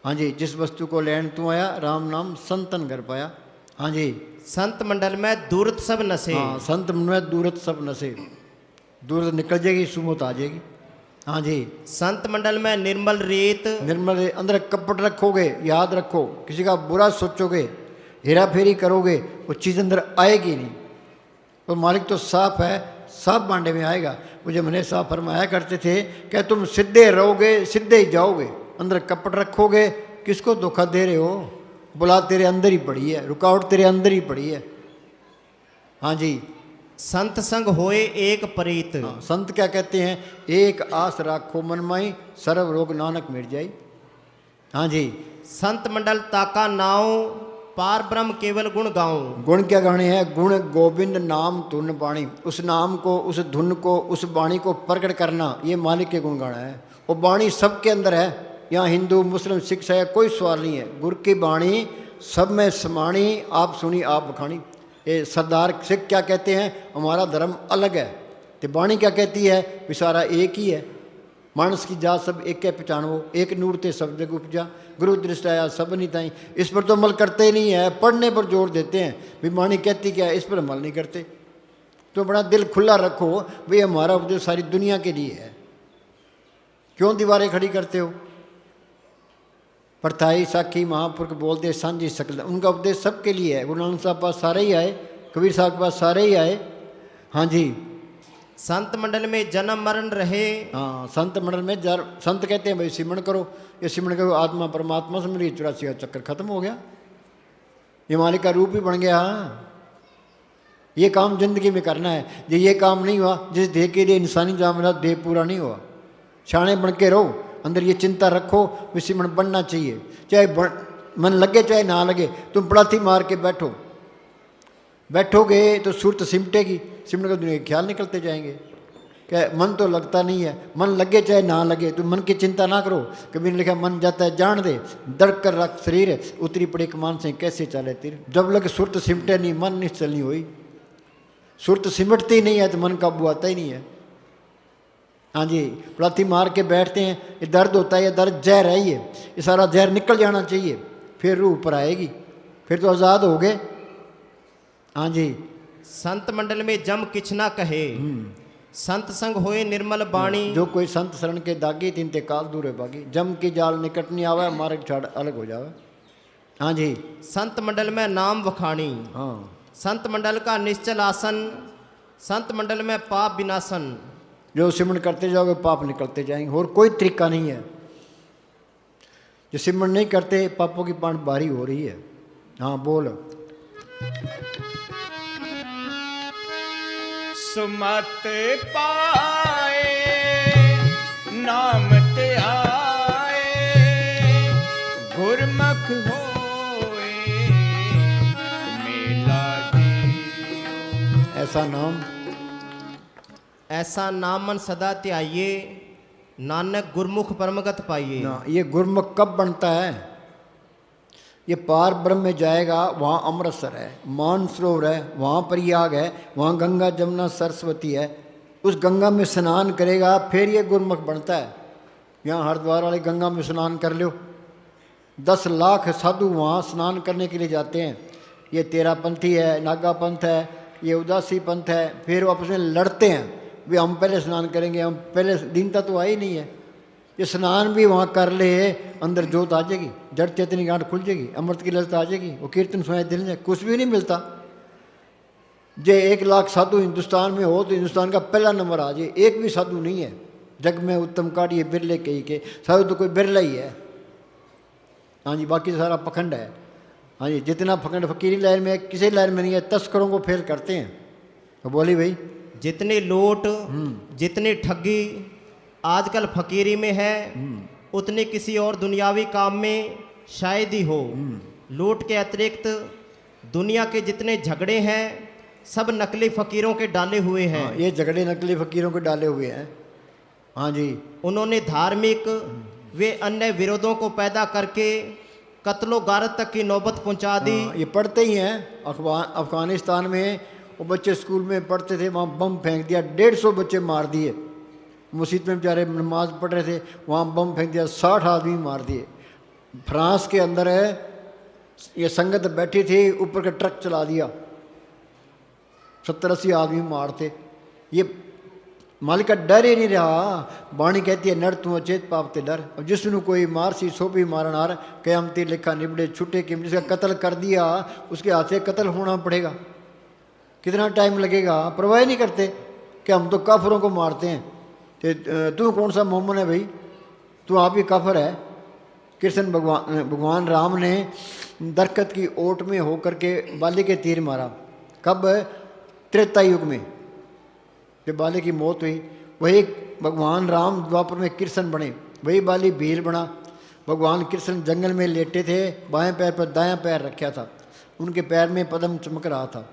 हाँ जी, जिस वस्तु को लेन तू आया, राम नाम संतन घर पाया। हाँ जी, संत मंडल में दूरत सब नशे। हाँ, संत मंडल में दूरत सब नशे। दूरत निकल जाएगी, सुमत आ जाएगी। हाँ जी, संत मंडल में निर्मल रीत। निर्मल अंदर कपट रखोगे, याद रखो, किसी का बुरा सोचोगे, हेरा फेरी करोगे, वो चीज़ अंदर आएगी नहीं। तो मालिक तो साफ है, साफ बांडे में आएगा। मुझे मैंने साफ फरमाया करते थे कि तुम सीधे रहोगे सीधे ही जाओगे। अंदर कपट रखोगे, किसको धोखा दे रहे हो? बुला तेरे अंदर ही पड़ी है, रुकावट तेरे अंदर ही पड़ी है। हाँ जी, संत संग होए एक परीत। हाँ, संत क्या कहते हैं? एक आस राखो मन माई, सर्व रोग नानक मिट जाई। हाँ जी, संत मंडल ताका नाव, पार ब्रह्म केवल गुण गाऊं। गुण क्या गाने हैं? गुण गोविंद नाम धुन बाणी। उस नाम को, उस धुन को, उस बाणी को प्रकट करना, ये मालिक के गुण गाना है। वो बाणी सबके अंदर है। यहाँ हिंदू मुस्लिम सिख है, कोई सवाल नहीं है। गुरु की बाणी सब में समाणी, आप सुनी आप बखानी। ये सरदार सिख क्या कहते हैं? हमारा धर्म अलग है। तो बाणी क्या कहती है? विसारा एक ही है। मानस की जात सब एक है पहचानो, एक नूर ते सब जग उपजा, गुरु दृष्ट आया सब नहीं ताई। इस पर तो अमल करते ही नहीं है, पढ़ने पर जोर देते हैं। भी बाणी कहती क्या है, इस पर अमल नहीं करते। तो बड़ा दिल खुला रखो, भाई हमारा उपदेश सारी दुनिया के लिए है। क्यों दीवारें खड़ी करते हो? परथाई साखी महापुरख बोलते सांझी सकल, उनका उपदेश सबके लिए है। गुरु नानक साहब के पास सारे ही आए, कबीर साहब के पास सारे ही आए। हाँ जी, संत मंडल में जन्म मरण रहे। हाँ, संत मंडल में संत कहते हैं भाई सिमरण करो, ये सिमरण करो, आत्मा परमात्मा से मिली, 84 का चक्कर खत्म हो गया। हिमालय का रूप ही बन गया। ये काम जिंदगी में करना है। जो ये काम नहीं हुआ, जिस देह के लिए इंसानी जहाँ मिला, देह पूरा नहीं हुआ। शाणे बन के रहो, अंदर ये चिंता रखो, विसिमण बनना चाहिए। चाहे मन लगे चाहे ना लगे, तुम पड़ाथी मार के बैठोगे तो सूरत सिमटेगी, सिमट कर दुनिया के ख्याल निकलते जाएंगे। क्या मन तो लगता नहीं है, मन लगे चाहे ना लगे, तुम मन की चिंता ना करो। कभी ने लिखा मन जाता है जान दे, दर्द कर रख शरीर, उतरी पड़े कमान से कैसे चले तीर। जब लग सूरत सिमटे नहीं, मन नहीं चलनी हुई। सूरत सिमटती नहीं है तो मन काबू आता ही नहीं है। हाँ जी, पलाथी मार के बैठते हैं, ये दर्द होता है, ये दर्द जहर है, ये सारा जहर निकल जाना चाहिए, फिर रूह ऊपर आएगी, फिर तो आज़ाद हो गए। हाँ जी, संत मंडल में जम किछ ना कहे, संत संग होए निर्मल बाणी। जो कोई संत शरण के दागी, तीन ते काल दूर है बागी। जम की जाल निकट नहीं आवे, मार्ग छाड़ अलग हो जावे। हाँ जी, संत मंडल में नाम वखाणी, हाँ, संत मंडल का निश्चल आसन, संत मंडल में पाप विनाशन। जो सिमरण करते जाओगे पाप निकलते जाएंगे, और कोई तरीका नहीं है। जो सिमरण नहीं करते, पापों की पांड बारी हो रही है। हाँ बोल। सुमत पाए नाम ते आए, गुरमुख होए मेला जियो। ऐसा नाम मन सदा त्याइए, नानक गुरमुख परमगत पाइए। ना, ये गुरमुख कब बनता है? ये पार ब्रह्म में जाएगा, वहाँ अमृतसर है, मानसरोवर है, वहाँ प्रयाग है, वहाँ गंगा जमुना सरस्वती है। उस गंगा में स्नान करेगा, फिर ये गुरमुख बनता है। यहाँ हरिद्वार वाले गंगा में स्नान कर लो, 10 लाख साधु वहाँ स्नान करने के लिए जाते हैं। ये तेरा पंथी है, नागा पंथ है, ये उदासी पंथ है, फिर वो आपस में लड़ते हैं, वे हम पहले स्नान करेंगे, हम पहले। दीनता तो आई नहीं है। ये स्नान भी वहाँ कर ले, अंदर जोत आ जाएगी, जड़ चेतनी गांठ खुल जाएगी, अमृत की ललता आ जाएगी, वो कीर्तन सुनाई दिल में, कुछ भी नहीं मिलता। जे 1 लाख साधु हिंदुस्तान में हो तो हिंदुस्तान का पहला नंबर आ जाए। एक भी साधु नहीं है जग में उत्तम काढ़िए बिरले कही के, साधु तो कोई बिरला ही है। हाँ जी, बाकी सारा पखंड है। हाँ जी, जितना पखंड फकीरी लहर में है, किसी लहर में नहीं है। तस्करों को फेल करते हैं। तो बोली भाई, जितने लूट, जितनी ठगी आजकल फकीरी में है, उतने किसी और दुनियावी काम में शायद ही हो। लूट के अतिरिक्त दुनिया के जितने झगड़े हैं, सब नकली फकीरों के डाले हुए हैं। हाँ, ये झगड़े नकली फकीरों के डाले हुए हैं। हाँ जी, उन्होंने धार्मिक वे अन्य विरोधों को पैदा करके कत्लो गारत तक की नौबत पहुंचा दी। हाँ, ये पढ़ते ही हैं। अफगानिस्तान में वो बच्चे स्कूल में पढ़ते थे, वहाँ बम फेंक दिया, 150 बच्चे मार दिए। मस्जिद में बेचारे नमाज पढ़ रहे थे, वहाँ बम फेंक दिया, 60 आदमी मार दिए। फ्रांस के अंदर है, ये संगत बैठी थी, ऊपर का ट्रक चला दिया, 70-80 आदमी मारते। ये मालिक का डर ही नहीं रहा। बाणी कहती है, नर तू अचेत पाप ते डर। अब जिसनु कोई मार सी सो भी मारनार, कयामती लिखा निबड़े छुटे कि जिसका कत्ल कर दिया उसके हाथ से कत्ल होना पड़ेगा। कितना टाइम लगेगा, परवाह नहीं करते कि हम तो काफरों को मारते हैं। तू कौन सा मोहम्मद है भाई, तू आप ही काफर है। कृष्ण भगवान राम ने दरख्त की ओट में होकर के बाली के तीर मारा। कब? त्रेता युग में जब बाली की मौत हुई, वही भगवान राम द्वापर में कृष्ण बने, वही बाली भील बना। भगवान कृष्ण जंगल में लेटे थे, बाएं पैर पर दायां पैर रखा था, उनके पैर में पद्म चमक रहा था।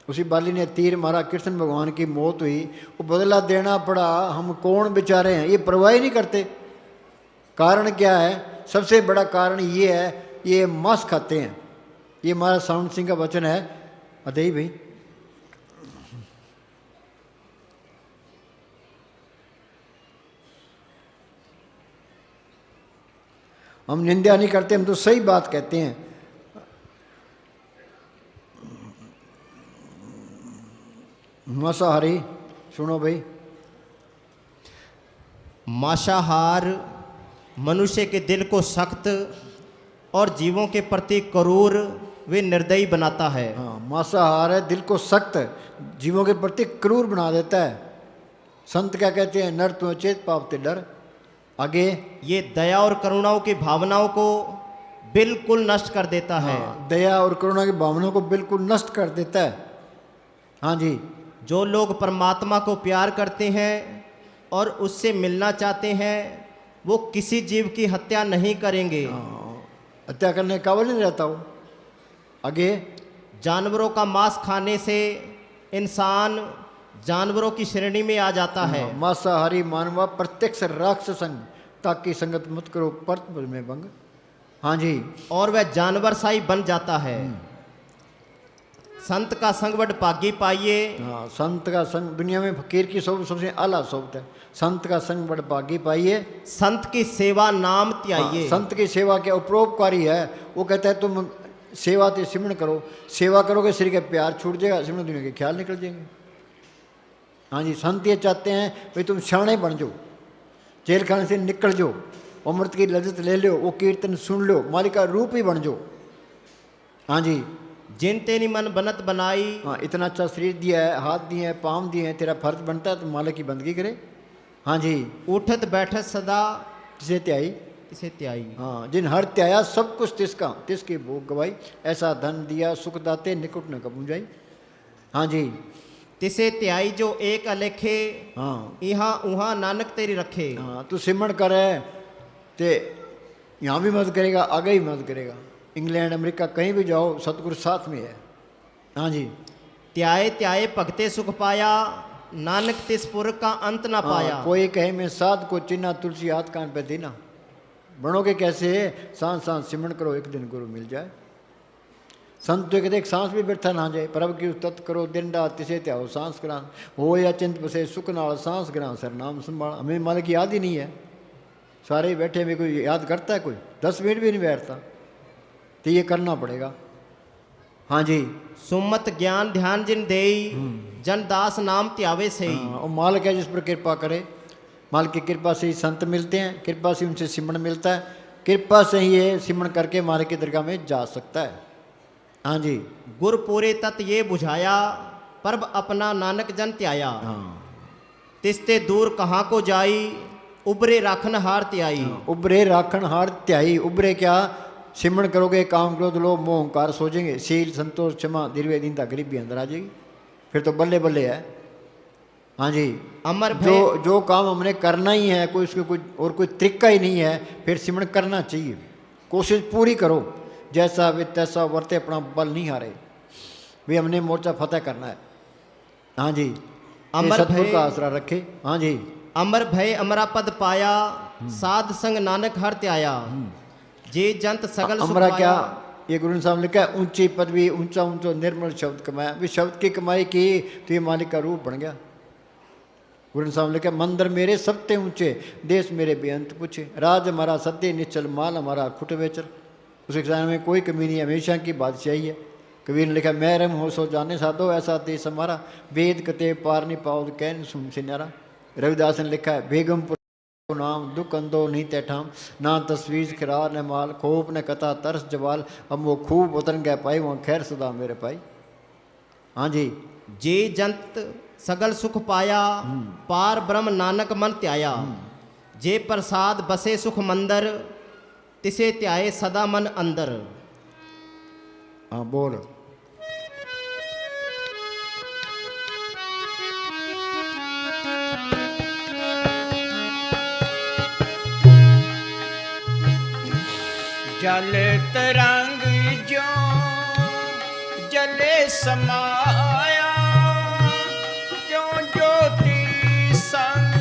उसी बाली ने तीर मारा, कृष्ण भगवान की मौत हुई, वो बदला देना पड़ा। हम कौन बेचारे हैं, ये परवाह ही नहीं करते। कारण क्या है? सबसे बड़ा कारण ये है, ये मांस खाते हैं। ये हमारा सावंत सिंह का वचन है। अदई भाई, हम निंदा नहीं करते, हम तो सही बात कहते हैं। मांसाहारी सुनो भाई, मांसाहार मनुष्य के दिल को सख्त और जीवों के प्रति क्रूर वे निर्दयी बनाता है। हाँ, मांसाहार है, दिल को सख्त, जीवों के प्रति क्रूर बना देता है। संत क्या कहते हैं? नर तू अचेत पाप ते डर। आगे, ये दया और करुणाओं की भावनाओं को बिल्कुल नष्ट कर देता है। हाँ, दया और करुणा की भावना को बिल्कुल नष्ट कर देता है। हाँ जी, जो लोग परमात्मा को प्यार करते हैं और उससे मिलना चाहते हैं वो किसी जीव की हत्या नहीं करेंगे। हत्या करने का काबिल नहीं रहता हो। आगे, जानवरों का मांस खाने से इंसान जानवरों की श्रेणी में आ जाता है। मांसाहारी मानवा प्रत्यक्ष राक्षस संग, ताकि संगत मत करो परत में भंग। हाँ जी, और वह जानवर साई बन जाता है। संत का संग बड़ पागी पाइए। हाँ, संत का संग दुनिया में फकीर की सोबत सबसे आला सोबत है। संत का संग बड़ भागी पाइए, संत की सेवा नाम त्याइए। हाँ, संत की सेवा के उपरोपकारी है। वो कहता है तुम सेवा ते सिमरण करो, सेवा करोगे शरीर के प्यार छूट जाएगा, सिमरण दुनिया के ख्याल निकल जाएंगे। हाँ जी, संत ये चाहते हैं भाई तुम शाणे बन जाओ, जेल खाने से निकल जाओ, अमृत की लज्जत ले लो, वो कीर्तन सुन लो, मालिक का रूप ही बन जाओ। हाँ जी, जिन तेरी मन बनत बनाई। हाँ, इतना अच्छा शरीर दिया है, हाथ दिए हैं, पाँव दिए हैं, तेरा फर्ज बनता है तो मालिक की बंदगी करे। हाँ जी, उठत बैठत सदा तिसे त्याई। इसे त्याई। हाँ, जिन हर त्याया सब कुछ तिसका, तिसकी भोग गवाई, ऐसा धन दिया सुख दाते निकुट न कबू जाई। हाँ जी, तिसे त्याई जो एक अलेखे। हाँ यहाँ उहाँ नानक तेरी रखे। हाँ, तू सिमरण करे ते यहाँ भी मदद करेगा, आगे ही मदद करेगा। इंग्लैंड अमेरिका कहीं भी जाओ सतगुरु साथ में है। हाँ जी, त्याए त्याए भगते सुख पाया, नानक तिसपुर का अंत ना पाया। हाँ, कोई कहे मैं साध को चिन्हा, तुलसी हाथ कान पे देना। बनोगे कैसे? सांस सांस सिमरण करो, एक दिन गुरु मिल जाए। संत तो कहते एक सांस भी बैठा ना जाए, प्रभु की तत् करो दिन रात तिसे त्याओ सांस ग्रां, हो या चिंत बसे सुख नाल सांस ग्रां, सर नाम संभाल। हमें मालिक याद ही नहीं है, सारे बैठे में कोई याद करता है? कोई 10 मिनट भी नहीं बैठता, तो ये करना पड़ेगा। हाँ जी, सुमत ज्ञान ध्यान जिन देई, जन दास नाम त्यावे सही। हाँ, और मालिक है जिस पर कृपा करे, मालिक की कृपा से ही संत मिलते हैं, कृपा से उनसे सिमरण मिलता है, कृपा से ही ये सिमरण करके मालिक की दरगाह में जा सकता है। हाँ जी, गुर पूरे तत् ये बुझाया, परब अपना नानक जन त्याया। हाँ, तिस्ते दूर कहाँ को जाई, उबरे राखन हार त्याई। उबरे राखण हार त्याई। उबरे क्या? सिमरण करोगे, काम क्रोध लोभ मोह अहंकार सो जाएंगे, शील संतोष क्षमा दीर्घ दीनता गरीबी अंदर आ जाएगी, फिर तो बल्ले बल्ले है। हाँ जी, अमर जो काम हमने करना ही है, कोई उसके कुछ और कोई तरीका ही नहीं है, फिर सिमरण करना चाहिए। कोशिश पूरी करो, जैसा वे तैसा वर्ते, अपना बल नहीं हारे, भी हमने मोर्चा फतेह करना है। हाँ जी, अमर सतगुरु भय का आसरा रखे। हाँ जी, अमर भय अमरा पद पाया, साध संग नानक हर त्याया। जे जंत सगल सुख अमरा क्या? पाया। ये गुरु साहब ने लिखा है, ऊंची पदवी ऊंचा ऊंचा निर्मल शब्द कमाया। भी शब्द की कमाई की तो ये मालिक का रूप बन गया। गुरु साहब ने लिखा, मंदिर मेरे सबते ऊंचे, देश मेरे बेअंत पूछे, राज हमारा सत्य निश्चल, माल हमारा खुट बेचल। उस खजाने में कोई कमी नहीं, हमेशा की बादशाही है। कबीर ने लिखा, मैं रम हो सो जाने साधो, ऐसा देश हमारा, वेद कते पार नहीं पाओ कहन सुन से न्यारा। रविदास ने लिखा है, बेगमपुर नाम दुख अंदो नहीं तैठाम, ना तस्वीर खिरार न माल, खोप न कथा तरस जवाल, अब वो खूब उतन गए पाई, वहाँ खैर सदा मेरे पाई। हाँ जी, जे जंत सगल सुख पाया, पार ब्रह्म नानक मन त्याया। जे प्रसाद बसे सुख मंदर, तिसे त्याए सदा मन अंदर। हाँ बोल। जल तरंग जो जले समाया, त्यों ज्योति संग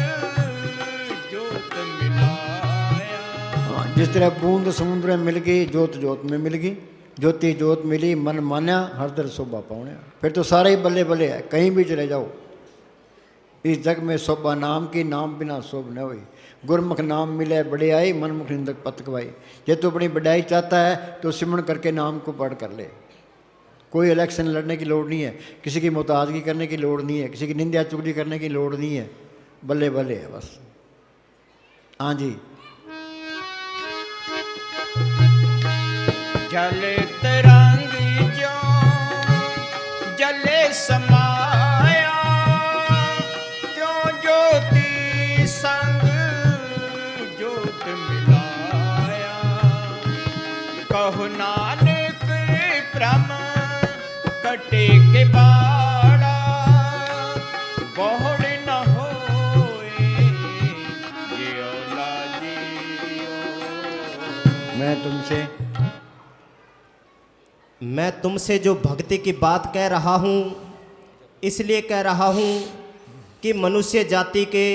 ज्योत मिलाया। हाँ, जिस तरह बूंद समुद्र में मिल गई, जोत जोत में मिल गई, ज्योति जोत मिली, मन मान्या हरदर शोभा पाउण्या। फिर तो सारे ही बल्ले बल्ले है, कहीं भी चले जाओ। इस जग में शोभा नाम की, नाम बिना शोभ न हुई। गुरमुख नाम मिले बड़े आई, मनमुख निंदक पत गवाई। ये तो अपनी बढ़ाई चाहता है तो सिमरण करके नाम को पढ़ कर ले। कोई इलेक्शन लड़ने की लोड़ नहीं है, किसी की मुताजगी करने की लोड़ नहीं है, किसी की निंदा चुगली करने की लोड़ नहीं है, बल्ले बल्ले है बस। हाँ जी, जल तरंग जो जले समाया, त्यों ज्योति संग ज्योत मिलाया। कहो नानक भ्रम कटे के बाड़ा बहुड़ न होए जियो लाजियो। मैं तुमसे जो भक्ति की बात कह रहा हूँ इसलिए कह रहा हूँ कि मनुष्य जाति के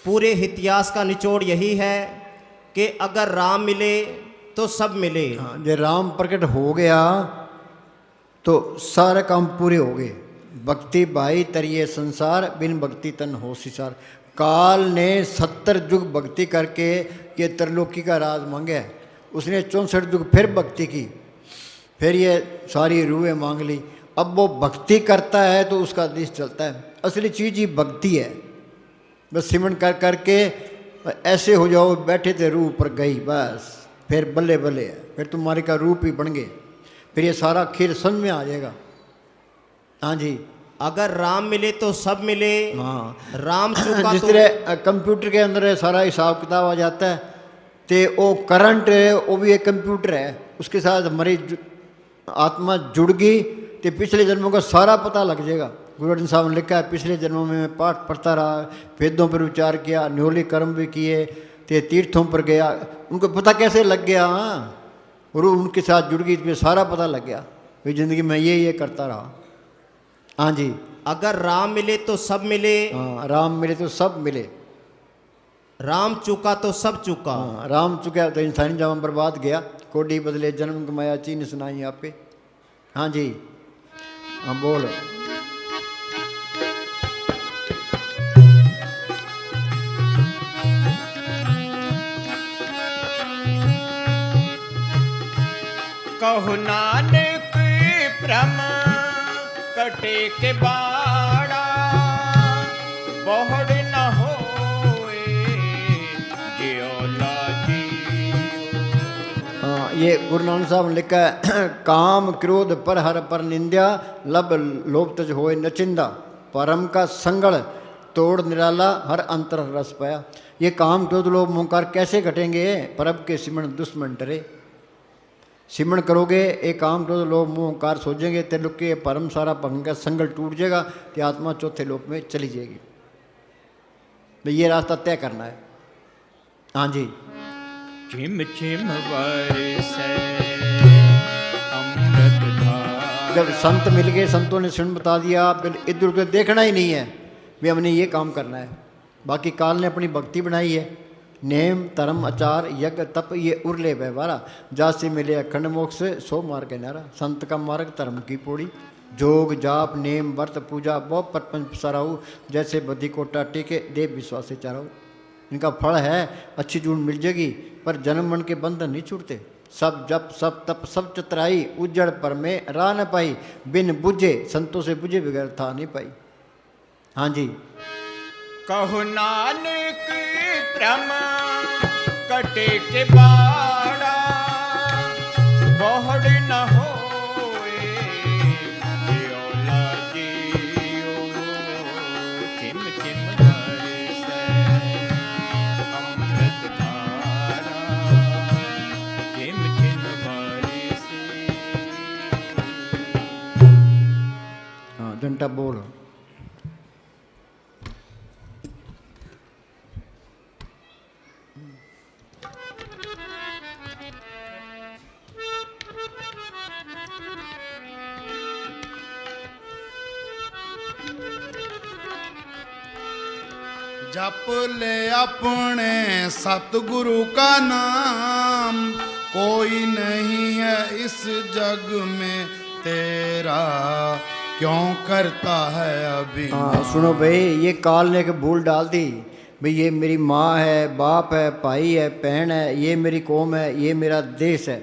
पूरे इतिहास का निचोड़ यही है कि अगर राम मिले तो सब मिले। हाँ, जे राम प्रकट हो गया तो सारे काम पूरे हो गए। भक्ति भाई तरिए संसार बिन भक्ति तन हो सिसार। काल ने 70 युग भक्ति करके ये त्रिलोकी का राज मांगा है। उसने 64 युग फिर भक्ति की, फिर ये सारी रूहें मांग ली। अब वो भक्ति करता है तो उसका देश चलता है। असली चीज़ ही भक्ति है। बस सिमरन कर करके ऐसे हो जाओ, बैठे थे रूह पर गई, बस फिर बल्ले बल्ले है, फिर तुम्हारे का रूप ही बन गए, फिर ये सारा खेल समझ में आ जाएगा। हाँ जी, अगर राम मिले तो सब मिले। हाँ, राम चूका जिस तो तरह कंप्यूटर के अंदर सारा हिसाब किताब आ जाता है, तो वो करंट है, वो भी एक कंप्यूटर है। उसके साथ हमारी आत्मा जुड़ गई तो पिछले जन्मों का सारा पता लग जाएगा। गुरु अर्जन साहब ने लिखा है, पिछले जन्मों में मैं पाठ पढ़ता रहा, वेदों पर विचार किया, न्योली कर्म भी किए, ते तीर्थों पर गया। उनको पता कैसे लग गया? और उनके साथ जुड़ गई तो सारा पता लग गया। फिर ज़िंदगी में ये करता रहा। हाँ जी, अगर राम मिले तो सब मिले। हाँ, राम मिले तो सब मिले। राम चूका तो सब चूका। हाँ, राम चुका तो इंसानी जमा बर्बाद गया। कोडी बदले जन्म कमाया चीन सुनाई आपे। हाँ जी, हाँ बोल। कहो नानक भ्रम कटे के बाड़ा बहुड़ न होए जियो लाजियो। हाँ, ये गुरु नानक साहब ने लिखा है, काम क्रोध पर हर पर निंदा, लब लोभ तज होए नचिंदा, परम का संगड़ तोड़ निराला हर अंतर रस पाया। ये काम क्रोध लोभ मोहकार कैसे घटेंगे? परब के सिमरन दुश्मन डरे। सिमरन करोगे, एक काम क्रोध लोभ मोहकार सोचेंगे, त्रिलोक के परम सारा भंग का संगल टूट जाएगा, तो आत्मा चौथे लोक में चली जाएगी। तो ये रास्ता तय करना है। हाँ जी, चिम चिम बरसे अमृत धारा। जब संत मिल गए, संतों ने सुन बता दिया, फिर इधर उधर देखना ही नहीं है, वे हमने ये काम करना है। बाकी काल ने अपनी भक्ति बनाई है, नेम धर्म आचार यज्ञ तप ये उरले व्यवहारा, जासे मिले अखंड मोक्ष सो मार्ग नारा। संत का मार्ग धर्म की पौड़ी, जोग जाप नेम व्रत पूजा बहुत परपंच पसाराऊ, जैसे बद्धि कोटा टेके देव विश्वास से चाराऊ। इनका फल है अच्छी जून मिल जाएगी, पर जन्म मन के बंधन नहीं छूटते। सब जप सब तप सब चतराई, उज्जड़ पर में राह न पाई, बिन बुझे संतों से बुझे बगैर था नहीं पाई। हाँ जी, कहो नानक भ्रम कटे के बाड़ा बहुड़ न होए जियो लाजियो। चिम चिम बरसे अमृत धारा, चिम चिम बरसे। हाँ घंटा बोल। जप ले अपने सतगुरु का नाम, कोई नहीं है इस जग में तेरा, क्यों करता है अभी। हाँ सुनो भाई, ये काल ने एक भूल डाल दी भाई, ये मेरी माँ है, बाप है, भाई है, बहन है, ये मेरी कौम है, ये मेरा देश है।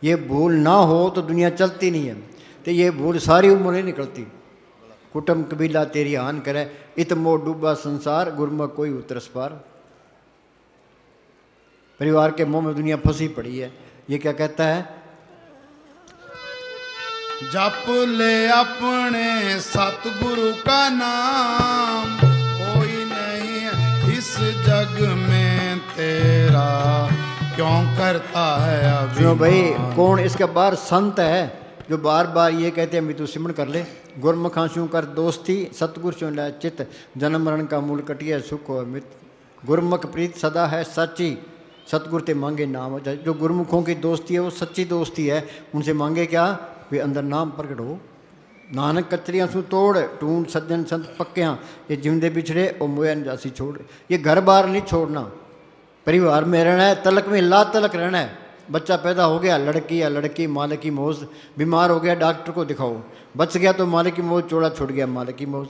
ये भूल ना हो तो दुनिया चलती नहीं है। तो ये भूल सारी उम्र नहीं निकलती। कुटुम कबीला तेरी हान करे, इत मोह डूबा संसार, गुरमुख कोई उतरस पार। परिवार के मुंह में दुनिया फंसी पड़ी है। ये क्या कहता है? जप ले अपने सतगुरु का नाम, कोई नहीं है इस जग में तेरा, क्यों करता है सुनो भाई, अभिमान। कौन इसके बाहर संत है जो बार बार ये कहते हैं मैं तू सिमरण कर ले। गुरमुखां शू कर दोस्ती, सतगुर चो लै चित, जन्म मरण का मूल कटिया सुख हो मित। गुरमुख प्रीत सदा है सच्ची, सतगुर ते मांगे नाम। जो गुरमुखों की दोस्ती है वो सच्ची दोस्ती है। उनसे मांगे क्या? वे अंदर नाम प्रकट हो। नानक कचरियाँ सू तोड़, टूंड सज्जन संत पक्या, ये जिंदे बिछड़े और मोया जासी छोड़। ये घर बार नहीं छोड़ना, परिवार में रहना है, तलक में ला तलक रहना है। बच्चा पैदा हो गया, लड़की या लड़की, मालिक की मौज। बीमार हो गया, डॉक्टर को दिखाओ। बच गया तो मालिक की मौज, चोड़ा छूट गया मालिक की मौज।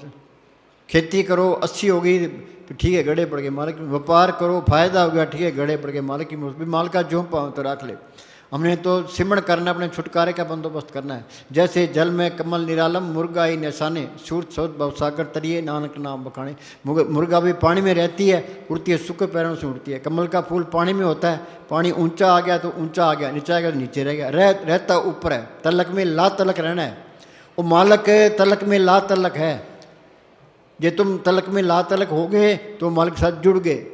खेती करो, अच्छी हो गई तो ठीक है, गड़े पड़ गए मालिक। व्यापार करो, फायदा हो गया, ठीक है, गड़े पड़ गए मालिक की मौज। भी माल का जो पाओ तो रख ले। हमने तो सिमरण करना, अपने छुटकारे का बंदोबस्त करना है। जैसे जल में कमल निरालम, मुर्गा ही निशाने, सूरत सोत भवसागर तरिए, नानक नाम बखाने। मुर्गा भी पानी में रहती है, उड़ती है, सूखे पैरों से उड़ती है। कमल का फूल पानी में होता है, पानी ऊंचा आ गया तो ऊंचा आ गया, नीचे आ गया तो नीचे रह गया, रहता ऊपर है। तलक में ला तलक रहना है। वो मालक तलक में ला तलक है। जे तुम तलक में ला तलक हो गए तो मालिक के साथ जुड़ गए।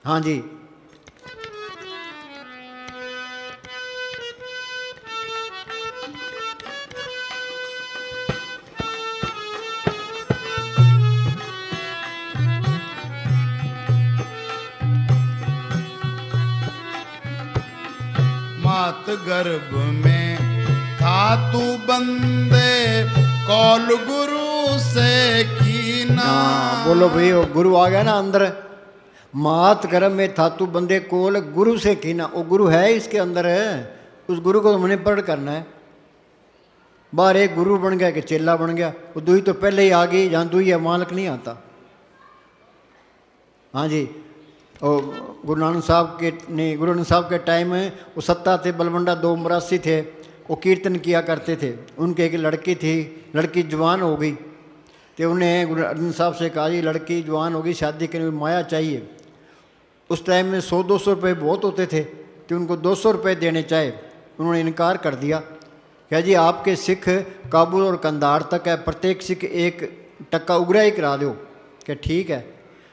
हाँ जी, मात गर्भ में था तू बंदे, कौल गुरु से कीना। हाँ बोलो भाई, वो गुरु आ गया ना अंदर। मात गर्भ में था तू बंदे, कोल गुरु से कीना। वो गुरु है इसके अंदर है। उस गुरु को हमने पढ़ करना है। बाहर एक गुरु बन गया कि चेला बन गया, वो दुई तो पहले ही आ गई। जहाँ दुई है मालक नहीं आता। हाँ जी, और गुरु नानक साहब के टाइम में वो सत्ता थे, बलवंडा 2 मरासी थे। वो कीर्तन किया करते थे। उनके एक लड़की थी, लड़की जवान हो गई तो उन्हें गुरु अर्जन साहब से कहा जी लड़की जवान हो गई, शादी करने में माया चाहिए। उस टाइम में 100-200 रुपये बहुत होते थे तो उनको 200 रुपये देने चाहे। उन्होंने इनकार कर दिया। क्या जी आपके सिख काबुल और कंधार तक है, प्रत्येक सिख 1 टक्का उगराही करा दो। क्या ठीक है।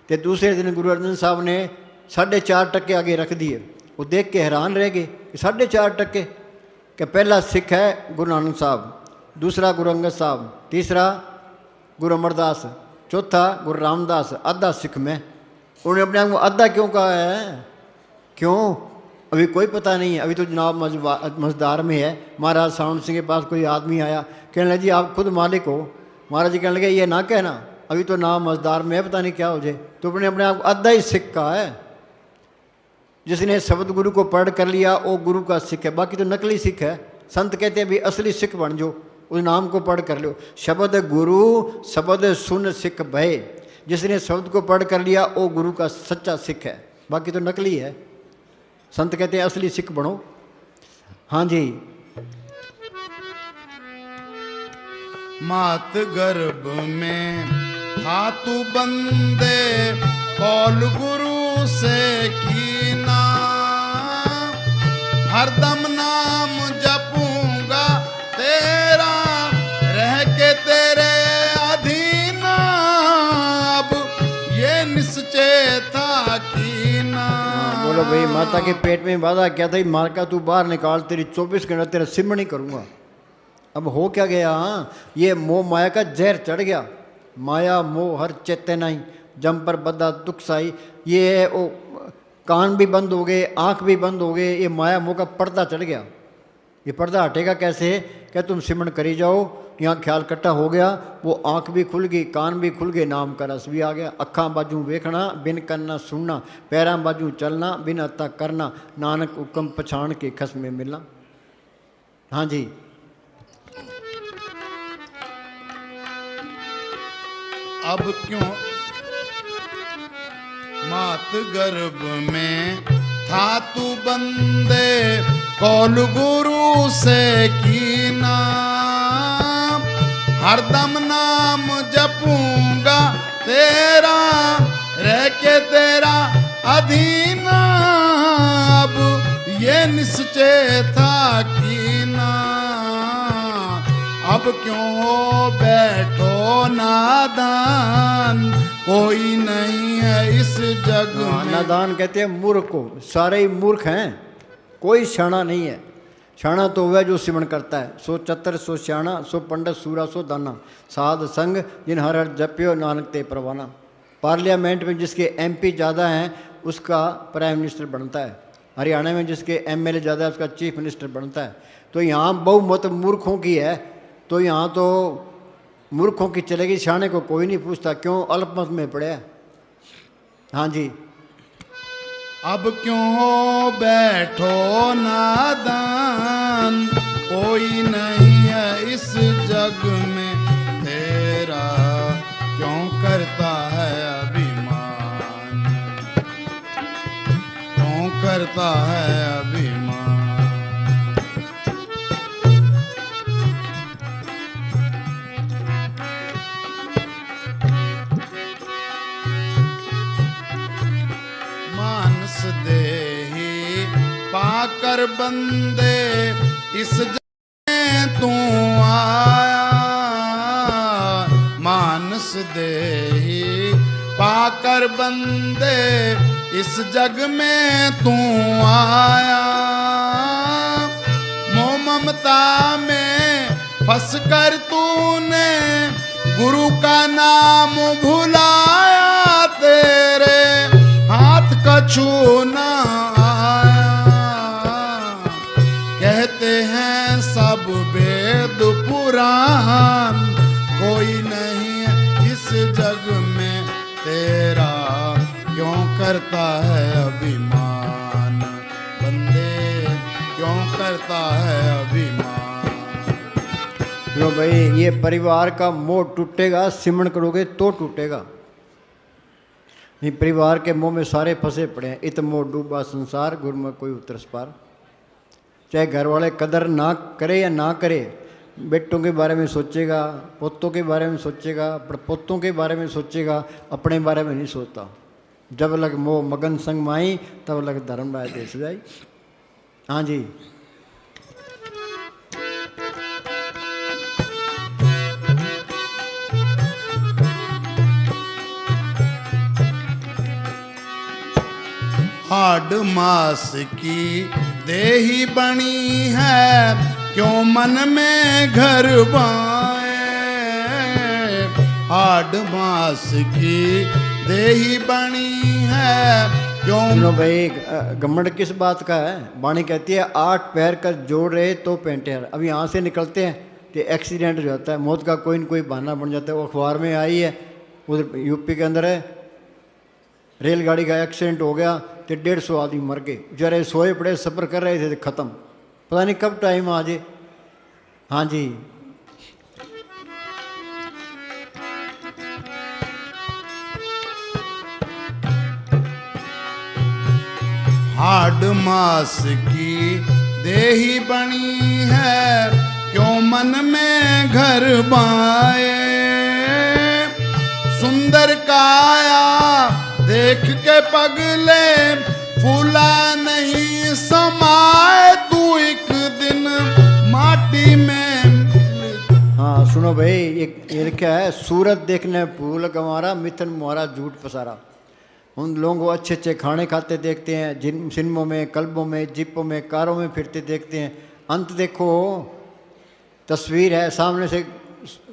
तो दूसरे दिन गुरु अर्जन साहब ने 4.5 टक्के आगे रख दिए। वो देख के हैरान रह गए कि 4.5 टक्के। कि पहला सिख है गुरु नानक साहब, दूसरा गुरु अंगद साहब, तीसरा गुरु अमरदास, चौथा गुरु रामदास, आधा सिख में। उन्होंने अपने आप को आधा क्यों कहा है? क्यों? अभी कोई पता नहीं है। अभी तो जनाब मझदार में है। महाराज सावण सिंह के पास कोई आदमी आया, कहने लगे जी आप खुद मालिक हो। महाराज जी कहने लगे ये ना कहना, अभी तो नाम मझदार में है, पता नहीं क्या हो जाए। तो अपने आप को आधा ही सिख कहा है। जिसने शब्द गुरु को पढ़ कर लिया वो गुरु का सिख है, बाकी तो नकली सिख है। संत कहते हैं भी असली सिख बन जो, उस नाम को पढ़ कर लो। शब्द गुरु शब्द सुन सिख भय। जिसने शब्द को पढ़ कर लिया वो गुरु का सच्चा सिख है, बाकी तो नकली है। संत कहते हैं असली सिख बनो। हाँ जी, मात गर्भ में था तू बंदे, कौल गुरु से कीना। हरदम नाम जपूंगा तेरा, रह के तेरे अधीन। अब ये निश्चय था कीना। बोलो भाई, माता के पेट में वादा क्या था, मार का तू बाहर निकाल, तेरी 24 घंटा तेरा सिमरण नहीं करूँगा। अब हो क्या गया? ये मोह माया का जहर चढ़ गया। माया मोह हर चेते नहीं, जम पर बदा दुख साई। ये ओ कान भी बंद हो गए, आँख भी बंद हो गए। ये माया मोह का पर्दा चढ़ गया। ये पर्दा हटेगा कैसे? क्या तुम सिमरण करी जाओ, यहाँ ख्याल इकट्ठा हो गया, वो आँख भी खुल गई, कान भी खुल गए, नाम का रस भी आ गया। अखा बाजू वेखना, बिन करना सुनना, पैरां बाजू चलना, बिन अता करना, नानक हुक्म पछाण के खस में मिलना। हाँ जी, अब क्यों मात गर्भ में था तू बंदे, कौल गुरु से कीना। हरदम नाम जपूंगा तेरा, रह के तेरा अधीन। अब ये निश्चय था कीना। अब अब क्यों बैठो नादान, कोई नहीं है इस जग में। नादान कहते हैं मूर्ख को, सारे ही मूर्ख हैं, कोई शाना नहीं है। शाना तो वह जो सिमरण करता है, सो चतर सो श्याणा, सो पंडित सूरा सो दाना, साध संग जिन हर हर जप्यो नानक ते परवाना। पार्लियामेंट में जिसके एमपी ज़्यादा हैं उसका प्राइम मिनिस्टर बनता है, हरियाणा में जिसके एमएलए ज़्यादा है उसका चीफ मिनिस्टर बनता है। तो यहाँ बहुमत मूर्खों की है, तो यहाँ तो मूर्खों की चलेगी, शाने को कोई नहीं पूछता, क्यों अल्पमत में पड़े हैं। हाँ जी। अब क्यों बैठो नादान, कोई नहीं है इस जग में तेरा, क्यों करता है अभिमान, क्यों करता है अभिमान। मानस देही पाकर बंदे इस जग में तू आया, मानस देही पाकर बंदे इस जग में तू आया। मोह ममता में फंस कर तूने गुरु का नाम भुलाया, तेरे हाथ का छूना आया। कहते हैं सब वेद पुराण, कोई नहीं है इस जग में तेरा, क्यों करता है अभिमान बंदे, क्यों करता है अभिमान। लो भाई, ये परिवार का मोह टूटेगा, सिमरण करोगे तो टूटेगा। नहीं, परिवार के मोह में सारे फंसे पड़े हैं। इत मोह डूबा संसार, गुरु में कोई उतरस पार। चाहे घर वाले कदर ना करे या ना करे, बेटों के बारे में सोचेगा, पोतों के बारे में सोचेगा, पोतों के बारे में सोचेगा, अपने बारे में नहीं सोचता। जब लग मोह मगन संग माई, तब लग धर्म राय देश जाई। हाँ जी। हाड मास की देही बनी है, क्यों मन में घर बाए। हाड मास की देही बनी है, क्यों। सुनो भाई, घमंड किस बात का है? वाणी कहती है 8 पैर कर जोड़ रहे तो पेंटेर। अब यहाँ से निकलते हैं तो एक्सीडेंट हो जाता है, मौत का कोई न कोई बहाना बन जाता है। वो अखबार में आई है, उधर यूपी के अंदर है, रेलगाड़ी का एक्सीडेंट हो गया तो 150 आदमी मर गए। बेचारे सोए पड़े, सफ़र कर रहे थे, ख़त्म। पता नहीं कब टाइम आ जाए। हाँ जी। हाड मास की देही बनी है, क्यों मन में घर बाए। सुंदर काया देख के पगले, फूला नहीं समाए, तू एक दिन माटी में। हाँ सुनो भाई, ये क्या है? सूरत देखने फूल गंवारा, मिथन मुहारा झूठ पसारा। उन लोगों को अच्छे अच्छे खाने खाते देखते हैं, जिन सिनेमों में, क्लबों में, जिपों में, कारों में फिरते देखते हैं। अंत देखो, तस्वीर है सामने से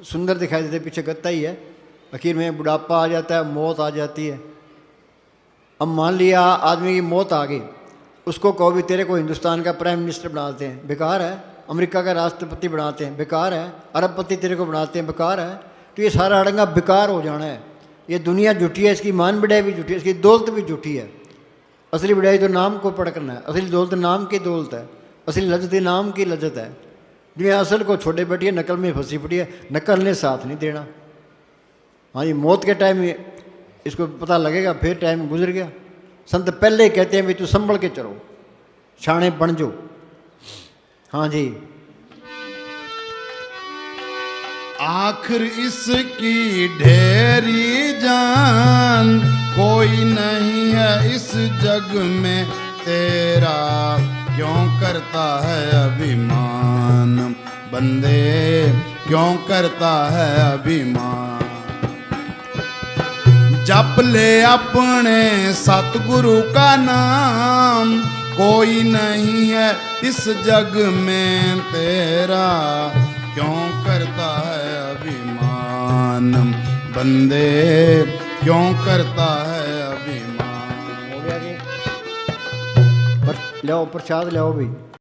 सुंदर दिखाई देते, पीछे गत्ता ही है। आखिर में बुढ़ापा आ जाता है, मौत आ जाती है। अब मान लिया आदमी की मौत आ गई, उसको कहो भी तेरे को हिंदुस्तान का प्राइम मिनिस्टर बनाते हैं, बेकार है। अमेरिका का राष्ट्रपति बनाते हैं, बेकार है। अरबपति तेरे को बनाते हैं, बेकार है। तो ये सारा अड़ंगा बेकार हो जाना है। ये दुनिया झूठी है, इसकी मान बढ़ाई भी झूठी है, इसकी दौलत भी झूठी है। असली बढ़ाई तो नाम को पढ़ करना है, असली दौलत नाम की दौलत है, असली लज्जत नाम की लज्जत है। दुनिया असल को छोड़े बैठी है, नकल में फंसी पड़ी है, नकल ने साथ नहीं देना। हाँ जी, मौत के टाइम में इसको पता लगेगा, फिर टाइम गुजर गया। संत पहले ही कहते हैं भी तू संभल के चलो, शाणे बन जो। हाँ जी। आखिर इसकी ढेरी जान, कोई नहीं है इस जग में तेरा, क्यों करता है अभिमान बंदे क्यों करता है अभिमान। जप ले अपने सतगुरु का नाम, कोई नहीं है इस जग में तेरा, क्यों करता है अभिमान। बंदे क्यों करता है अभिमान। हो गया जी। पर लियाओ प्रसाद लियाओ भी।